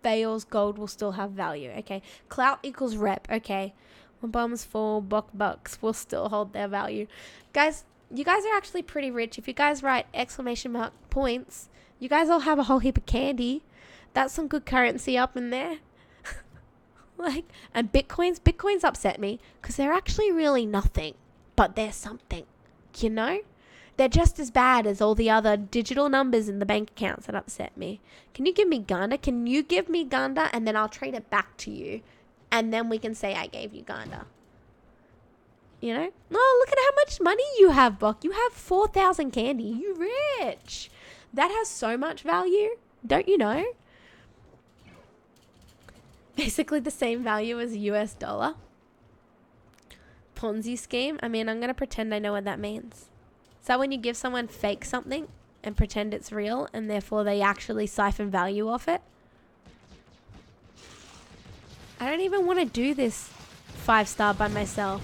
fails, gold will still have value. Okay. Clout equals rep. Okay. When bombs fall, bucks will still hold their value. Guys, you guys are actually pretty rich. If you guys write exclamation mark points, you guys all have a whole heap of candy. That's some good currency up in there. Like, and Bitcoins upset me because they're actually really nothing, but they're something, you know? They're just as bad as all the other digital numbers in the bank accounts that upset me. Can you give me Ganda? Can you give me Ganda, and then I'll trade it back to you, and then we can say I gave you Ganda. You know? Oh, look at how much money you have, Bok. You have 4,000 candy. You rich. That has so much value. Don't you know? Basically the same value as US dollar. Ponzi scheme. I mean, I'm going to pretend I know what that means. Is that when you give someone fake something and pretend it's real, and therefore they actually siphon value off it? I don't even want to do this 5-star by myself.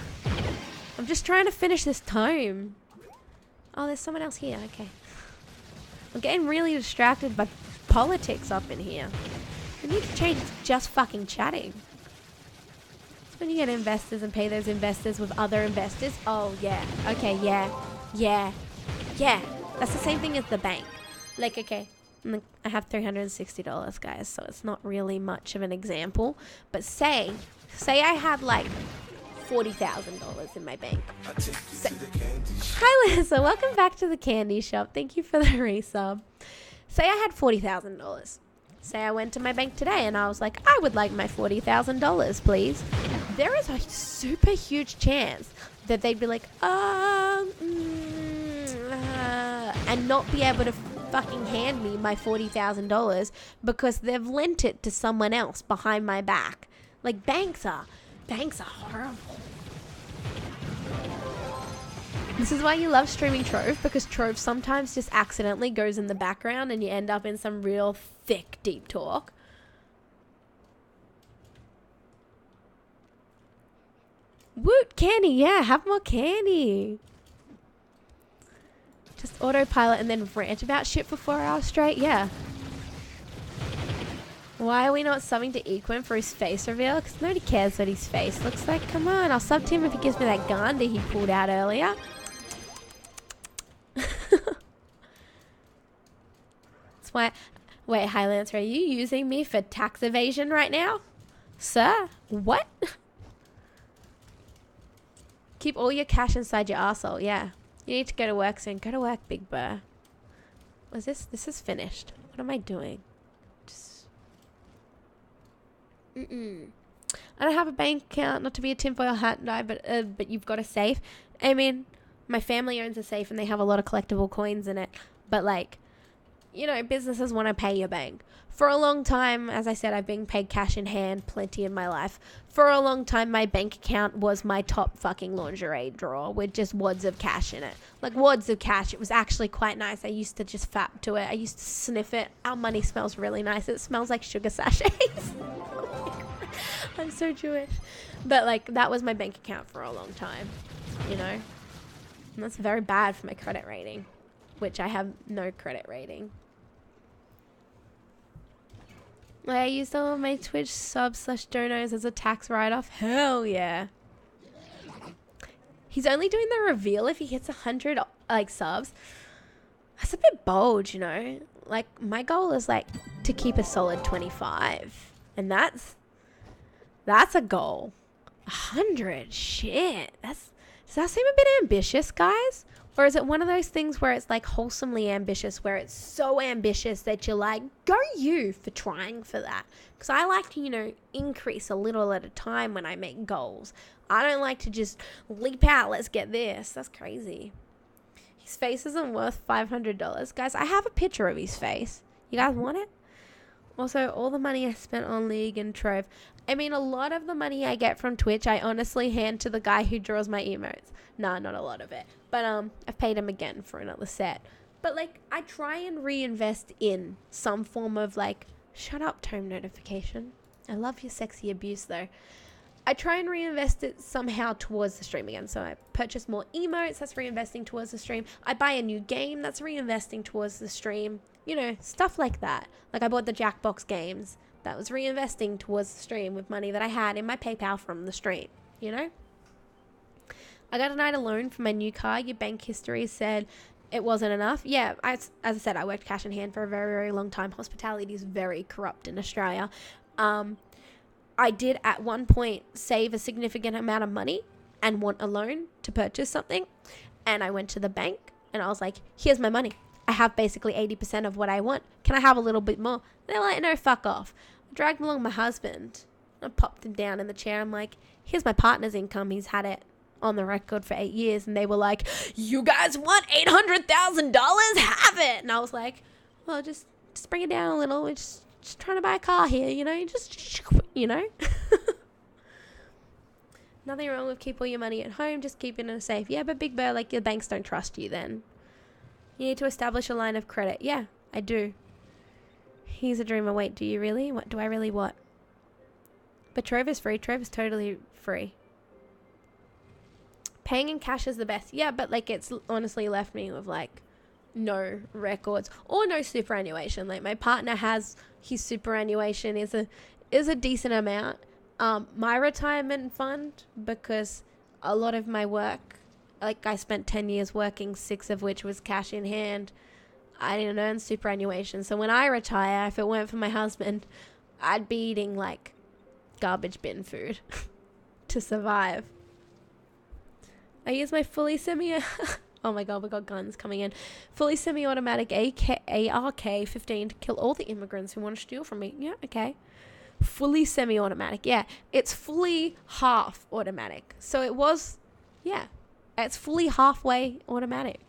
I'm just trying to finish this tome. Oh, there's someone else here. Okay. I'm getting really distracted by politics up in here. We need to change to just fucking chatting. It's when you get investors and pay those investors with other investors. Oh, yeah. Okay, yeah. Yeah. Yeah. That's the same thing as the bank. Like, okay, I have $360, guys, so it's not really much of an example. But say I had, like, $40,000 in my bank. Hi, Lisa. Welcome back to the candy shop. Thank you for the resub. Say I had $40,000. Say I went to my bank today and I was like, I would like my $40,000, please. There is a super huge chance that they'd be like, and not be able to fucking hand me my $40,000 because they've lent it to someone else behind my back. Like, banks are horrible. This is why you love streaming Trove, because Trove sometimes just accidentally goes in the background and you end up in some real thick, deep talk. Woot, candy, yeah, have more candy. Just autopilot and then rant about shit for 4 hours straight, yeah. Why are we not subbing to Equin for his face reveal? Because nobody cares what his face looks like. Come on, I'll sub to him if he gives me that Gandhi he pulled out earlier. That's why... Wait, Highlancer, are you using me for tax evasion right now? Sir? What? Keep all your cash inside your arsehole, yeah. You need to go to work soon. Go to work, Big Burr. Was this? This is finished. What am I doing? Just... I don't have a bank account, not to be a tinfoil hat guy, but you've got a safe. I mean, my family owns a safe and they have a lot of collectible coins in it. But, like, you know, businesses want to pay your bank. For a long time, as I said, I've been paid cash in hand plenty in my life. For a long time, my bank account was my top fucking lingerie drawer with just wads of cash in it. Like, wads of cash. It was actually quite nice. I used to just fap to it. I used to sniff it. Our money smells really nice. It smells like sugar sachets. I'm so Jewish. But, like, that was my bank account for a long time, you know? And that's very bad for my credit rating, which I have no credit rating. I used all of my Twitch subs/donos as a tax write-off. Hell yeah. He's only doing the reveal if he hits 100 like subs. That's a bit bold, you know. Like, my goal is like to keep a solid 25, and that's a goal. 100, shit. Does that seem a bit ambitious, guys? Or is it one of those things where it's like wholesomely ambitious, where it's so ambitious that you're like, go you for trying for that? Because I like to, you know, increase a little at a time when I make goals. I don't like to just leap out, let's get this. That's crazy. His face isn't worth $500. Guys, I have a picture of his face. You guys want it? Also, all the money I spent on League and Trove. I mean, a lot of the money I get from Twitch, I honestly hand to the guy who draws my emotes. Nah, not a lot of it. But I've paid him again for another set. But, like, I try and reinvest in some form of, like, shut up, tone notification. I love your sexy abuse, though. I try and reinvest it somehow towards the stream again. So I purchase more emotes, that's reinvesting towards the stream. I buy a new game, that's reinvesting towards the stream. You know, stuff like that. Like I bought the Jackbox games, that was reinvesting towards the stream with money that I had in my PayPal from the stream, you know? I got denied a loan for my new car. Your bank history said it wasn't enough. Yeah, as I said, I worked cash in hand for a very, very long time. Hospitality is very corrupt in Australia. I did at one point save a significant amount of money and want a loan to purchase something. And I went to the bank and I was like, here's my money. I have basically 80% of what I want. Can I have a little bit more? They're like, no, fuck off. I dragged along my husband. I popped him down in the chair. I'm like, here's my partner's income. He's had it on the record for 8 years. And they were like, you guys want $800,000? Have it. And I was like, well, just bring it down a little. We're just trying to buy a car here, you know, you know. Nothing wrong with keep all your money at home, just keep it in a safe. Yeah, but Big Bird, like, your banks don't trust you then. You need to establish a line of credit. Yeah, I do. He's a dreamer. Wait, do you really? What do I really what? But Trove is free. Trove is totally free. Paying in cash is the best. Yeah, but like it's honestly left me with like no records or no superannuation. Like my partner has his superannuation is a decent amount. My retirement fund, because a lot of my work, like I spent 10 years working, 6 of which was cash in hand. I didn't earn superannuation. So when I retire, if it weren't for my husband, I'd be eating like garbage bin food to survive. I use my fully oh my god, we got guns coming in. Fully semi-automatic ARK-15 to kill all the immigrants who want to steal from me. Yeah, okay. Fully semi-automatic. Yeah, it's fully half automatic. So it was, yeah, it's fully halfway automatic.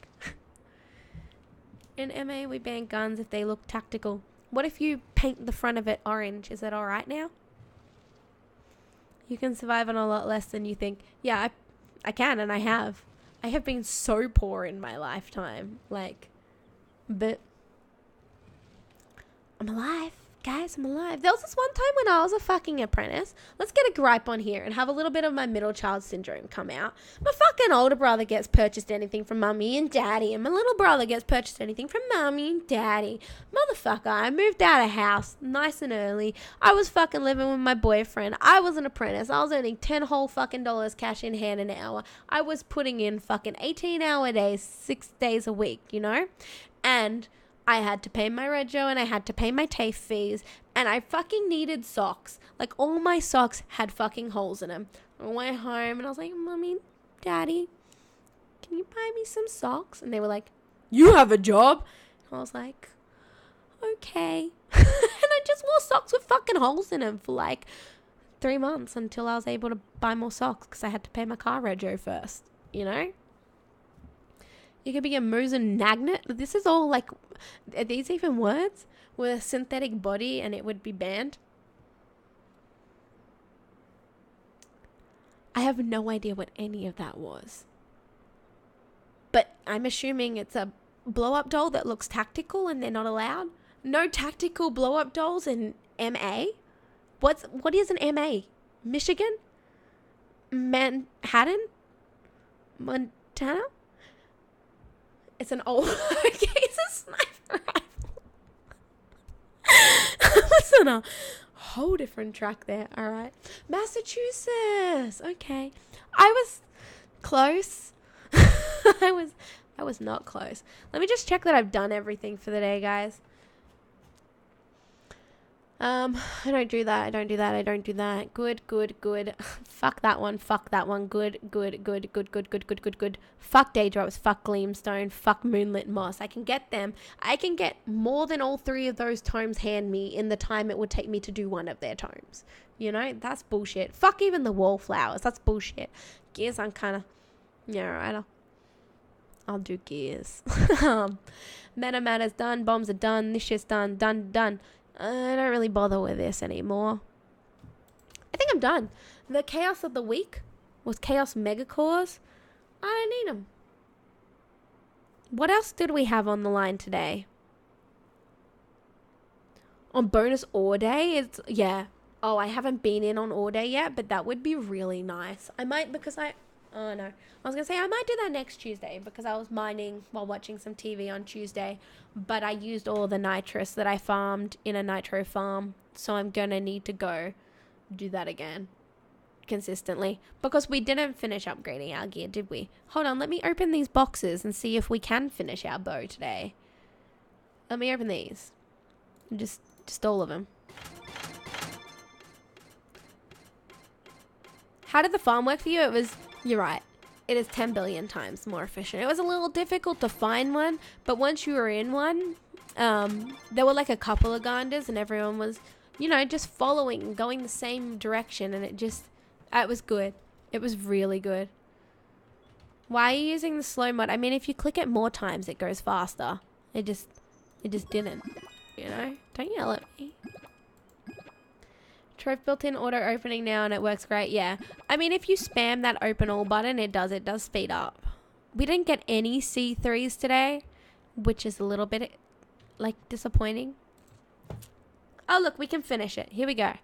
In MA, we ban guns if they look tactical. What if you paint the front of it orange? Is that alright now? You can survive on a lot less than you think. Yeah, I can, and I have. I have been so poor in my lifetime. Like, but I'm alive. Guys, I'm alive. There was this one time when I was a fucking apprentice. Let's get a gripe on here and have a little bit of my middle child syndrome come out. My fucking older brother gets purchased anything from mummy and daddy, and my little brother gets purchased anything from mummy and daddy. Motherfucker, I moved out of house nice and early. I was fucking living with my boyfriend. I was an apprentice. I was earning 10 whole fucking dollars cash in hand an hour. I was putting in fucking 18-hour days, 6 days a week, you know? And I had to pay my rego and I had to pay my TAFE fees, and I fucking needed socks. Like, all my socks had fucking holes in them. I went home and I was like, Mommy, Daddy, can you buy me some socks? And they were like, you have a job? And I was like, okay. And I just wore socks with fucking holes in them for like 3 months until I was able to buy more socks because I had to pay my car rego first, you know? You could be a Mosin Nagnet. This is all like, are these even words? With a synthetic body and it would be banned? I have no idea what any of that was. But I'm assuming it's a blow-up doll that looks tactical and they're not allowed. No tactical blow-up dolls in MA? What is an MA? Michigan? Manhattan? Montana? It's an old... okay, it's a sniper rifle. That's on a whole different track there. All right. Massachusetts. Okay. I was close. I was not close. Let me just check that I've done everything for the day, guys. I don't do that. I don't do that. I don't do that. Good, good, good. Fuck that one. Fuck that one. Good, good, good, good, good, good, good, good, good. Fuck Daydrops. Fuck Gleamstone. Fuck Moonlit Moss. I can get them. I can get more than all three of those tomes hand me in the time it would take me to do one of their tomes. You know, that's bullshit. Fuck even the Wallflowers. That's bullshit. Gears, I'm kind of, yeah, right. I'll do Gears. Meta Matter's done. Bombs are done. This shit's done. Done. I don't really bother with this anymore. I think I'm done. The Chaos of the Week was Chaos Megacores. I don't need them. What else did we have on the line today? On bonus Ore Day? It's, yeah. Oh, I haven't been in on Ore Day yet, but that would be really nice. I might, because oh no. I was going to say I might do that next Tuesday because I was mining while watching some TV on Tuesday, but I used all the nitrous that I farmed in a nitro farm, so I'm going to need to go do that again consistently because we didn't finish upgrading our gear, did we? Hold on, let me open these boxes and see if we can finish our bow today. Let me open these. Just all of them. How did the farm work for you? You're right. It is 10 billion times more efficient. It was a little difficult to find one, but once you were in one, there were like a couple of Ganders and everyone was, you know, just following, going the same direction, and it was good. It was really good. Why are you using the slow mod? I mean, if you click it more times, it goes faster. It just didn't, you know? Don't yell at me. Trove built-in auto opening now and it works great. Yeah. I mean, if you spam that open all button, it does speed up. We didn't get any C3s today, which is a little bit like disappointing. Oh, look, we can finish it. Here we go.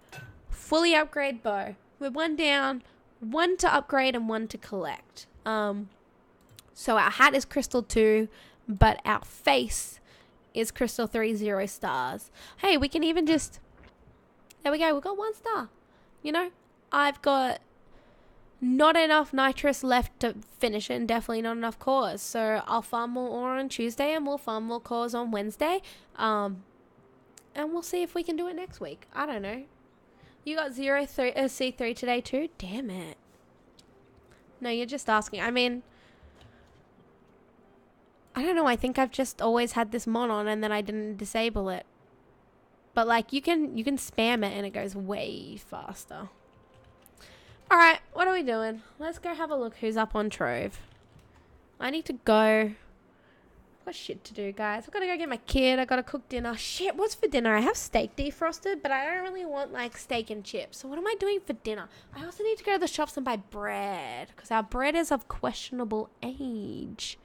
Fully upgrade bow. We're one down, one to upgrade and one to collect. So our hat is Crystal 2, but our face is Crystal 3 0 stars. Hey, we can even just... There we go. We've got 1 star. You know, I've got not enough nitrous left to finish it and definitely not enough cores. So I'll farm more ore on Tuesday and we'll farm more cores on Wednesday. And we'll see if we can do it next week. I don't know. You got C3 today too? Damn it. No, you're just asking. I mean, I don't know. I think I've just always had this mod on and then I didn't disable it. But like you can spam it and it goes way faster. Alright, what are we doing? Let's go have a look who's up on Trove. I need to go. I've got shit to do, guys. I've got to go get my kid. I've got to cook dinner. Shit, what's for dinner? I have steak defrosted, but I don't really want like steak and chips. So what am I doing for dinner? I also need to go to the shops and buy bread because our bread is of questionable age.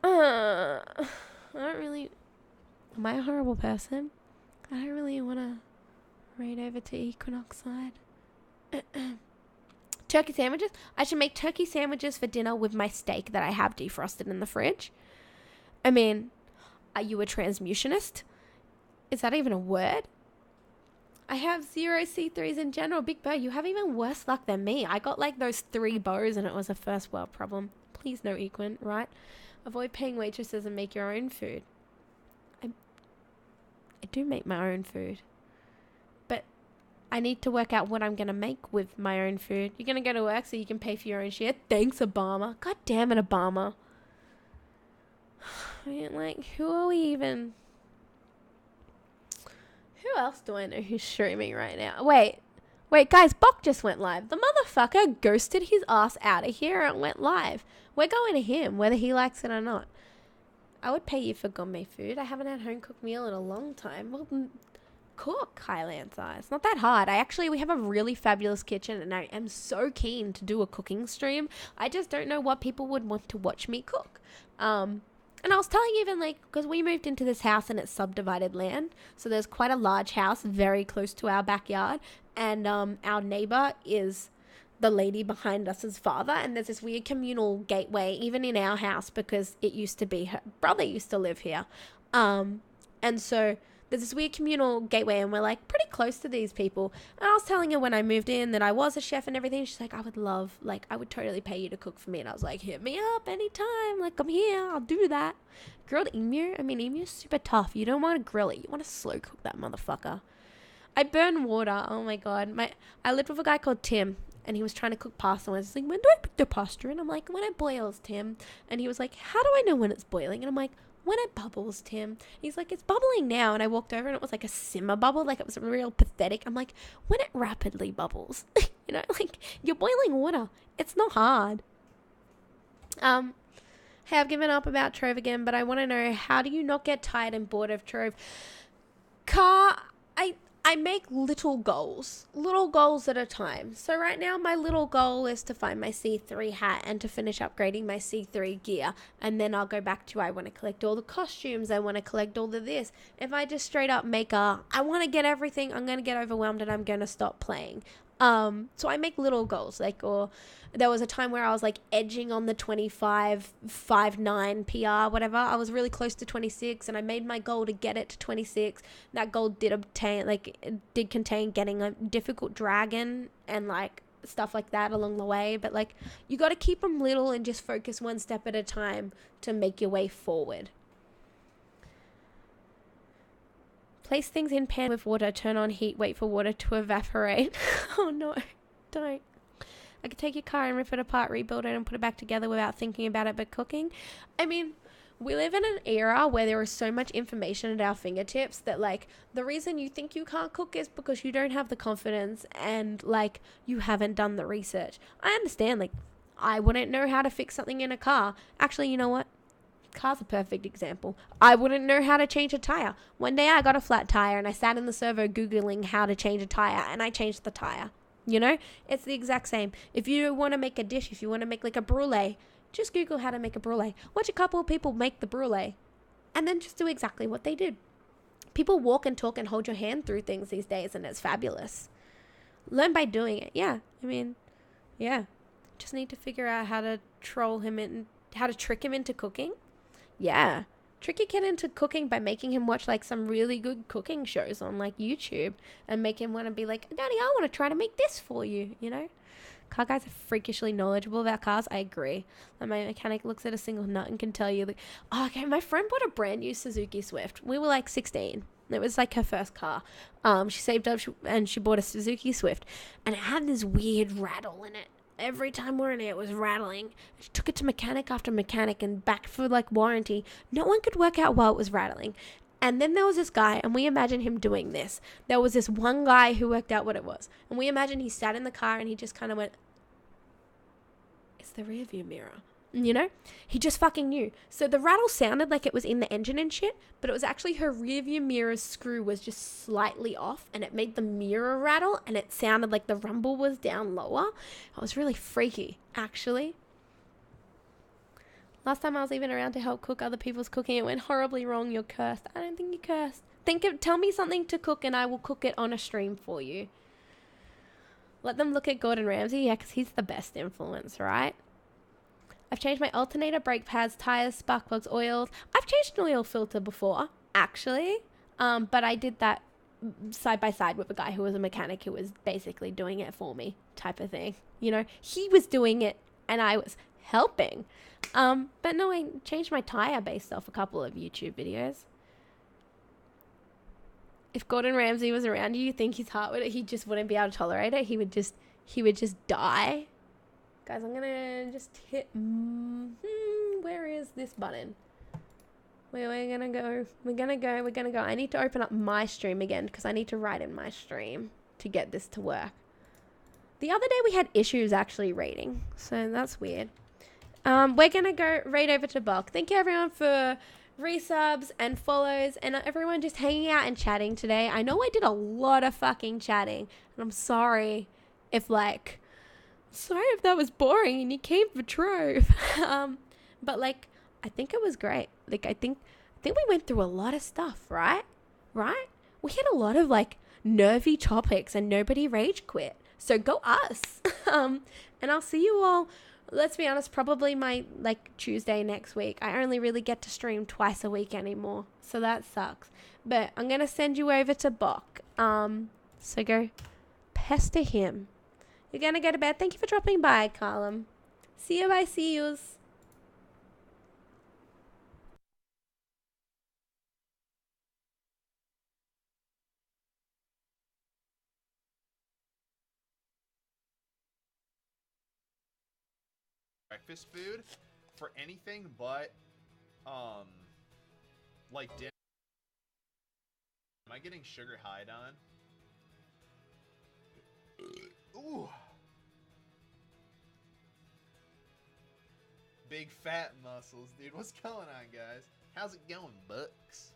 I don't really... Am I a horrible person? I don't really want to raid over to Equinoxide. Turkey sandwiches? I should make turkey sandwiches for dinner with my steak that I have defrosted in the fridge. I mean, are you a transmutionist? Is that even a word? I have 0 C3s in general. Big bow, you have even worse luck than me. I got like those 3 bows and it was a first world problem. Please no Equin, right? Avoid paying waitresses and make your own food. I do make my own food, but I need to work out what I'm going to make with my own food. You're going to go to work so you can pay for your own shit? Thanks, Obama. God damn it, Obama. I mean, like, who are we even... Who else do I know who's streaming right now? Wait, guys, Bok just went live. The motherfucker ghosted his ass out of here and went live. We're going to him, whether he likes it or not. I would pay you for gourmet food. I haven't had home-cooked meal in a long time. Well, cook, Highlands Eye. It's not that hard. We have a really fabulous kitchen, and I am so keen to do a cooking stream. I just don't know what people would want to watch me cook. And I was telling even, like, because we moved into this house and it's subdivided land, so there's quite a large house very close to our backyard, and our neighbor is the lady behind us's father, and there's this weird communal gateway even in our house because it used to be her brother used to live here, and so there's this weird communal gateway and we're like pretty close to these people. And I was telling her when I moved in that I was a chef and everything. She's like, I would totally pay you to cook for me. And I was like, hit me up anytime, like I'm here, I'll do that. Grilled emu? I mean, emu's super tough. You don't want to grill it. You want to slow cook that motherfucker. I burn water. Oh my god. I lived with a guy called Tim, and he was trying to cook pasta. And I was like, when do I put the pasta in? I'm like, when it boils, Tim. And he was like, how do I know when it's boiling? And I'm like, when it bubbles, Tim. He's like, it's bubbling now. And I walked over and it was like a simmer bubble. Like it was real pathetic. I'm like, when it rapidly bubbles. You know, like you're boiling water. It's not hard. Hey, I've given up about Trove again, but I want to know, how do you not get tired and bored of Trove? I make little goals at a time. So right now, my little goal is to find my C3 hat and to finish upgrading my C3 gear. And then I'll go back to, I want to collect all the costumes. I want to collect all the this. If I just straight up make I want to get everything, I'm going to get overwhelmed and I'm going to stop playing. So I make little goals, like, or there was a time where I was like edging on the 25.59 PR, whatever. I was really close to 26 and I made my goal to get it to 26. That goal did contain getting a difficult dragon and like stuff like that along the way. But like, you got to keep them little and just focus one step at a time to make your way forward. Place things in pan with water, turn on heat, wait for water to evaporate. Oh no, don't. I could take your car and rip it apart, rebuild it and put it back together without thinking about it but cooking. I mean, we live in an era where there is so much information at our fingertips that like the reason you think you can't cook is because you don't have the confidence and like you haven't done the research. I understand, like I wouldn't know how to fix something in a car. Actually, you know what? Car's a perfect example. I wouldn't know how to change a tire. One day I got a flat tire and I sat in the servo Googling how to change a tire and I changed the tire. You know, it's the exact same. If you want to make a dish, if you want to make like a brulee, just Google how to make a brulee. Watch a couple of people make the brulee and then just do exactly what they did. People walk and talk and hold your hand through things these days and it's fabulous. Learn by doing it. Yeah. I mean, yeah. Just need to figure out how to troll him and how to trick him into cooking. Yeah. Trick your kid into cooking by making him watch like some really good cooking shows on like YouTube and make him want to be like, Daddy, I want to try to make this for you, you know? Car guys are freakishly knowledgeable about cars. I agree. And my mechanic looks at a single nut and can tell you like, oh, okay, my friend bought a brand new Suzuki Swift. We were like 16. It was like her first car. She saved up and she bought a Suzuki Swift and it had this weird rattle in it. Every time we're in it was rattling. She took it to mechanic after mechanic and back for like warranty. No one could work out why it was rattling. And then there was this guy, and we imagined him doing this. There was this one guy who worked out what it was. And we imagined he sat in the car and he just kind of went, it's the rear view mirror. You know? He just fucking knew. So the rattle sounded like it was in the engine and shit, but it was actually her rear view mirror screw was just slightly off and it made the mirror rattle and it sounded like the rumble was down lower. It was really freaky, actually. Last time I was even around to help cook other people's cooking, it went horribly wrong. You're cursed. I don't think you're cursed. Tell me something to cook and I will cook it on a stream for you. Let them look at Gordon Ramsay. Yeah, because he's the best influence, right? I've changed my alternator, brake pads, tires, spark plugs, oils. I've changed an oil filter before, actually. But I did that side by side with a guy who was a mechanic who was basically doing it for me type of thing. You know, he was doing it and I was helping. But no, I changed my tire based off a couple of YouTube videos. If Gordon Ramsay was around you think his heart would, he just wouldn't be able to tolerate it. He would just die. Guys, I'm gonna just hit, where is this button? We're gonna go. I need to open up my stream again because I need to write in my stream to get this to work. The other day we had issues actually rating, so that's weird. We're gonna go right over to Bok. Thank you everyone for resubs and follows and everyone just hanging out and chatting today. I know I did a lot of fucking chatting and I'm sorry if that was boring and you came for Trove. But like, I think it was great. Like, I think we went through a lot of stuff, right? We had a lot of like nervy topics and nobody rage quit. So go us. And I'll see you all, let's be honest, probably my like Tuesday next week. I only really get to stream twice a week anymore. So that sucks. But I'm going to send you over to Bok. So go pester him. You're going to go to bed. Thank you for dropping by, Carlum. See you. Bye. See yous. breakfast food for anything but, like dinner. Am I getting sugar high on? Ooh. Big fat muscles, dude. What's going on, guys? How's it going, Bucks?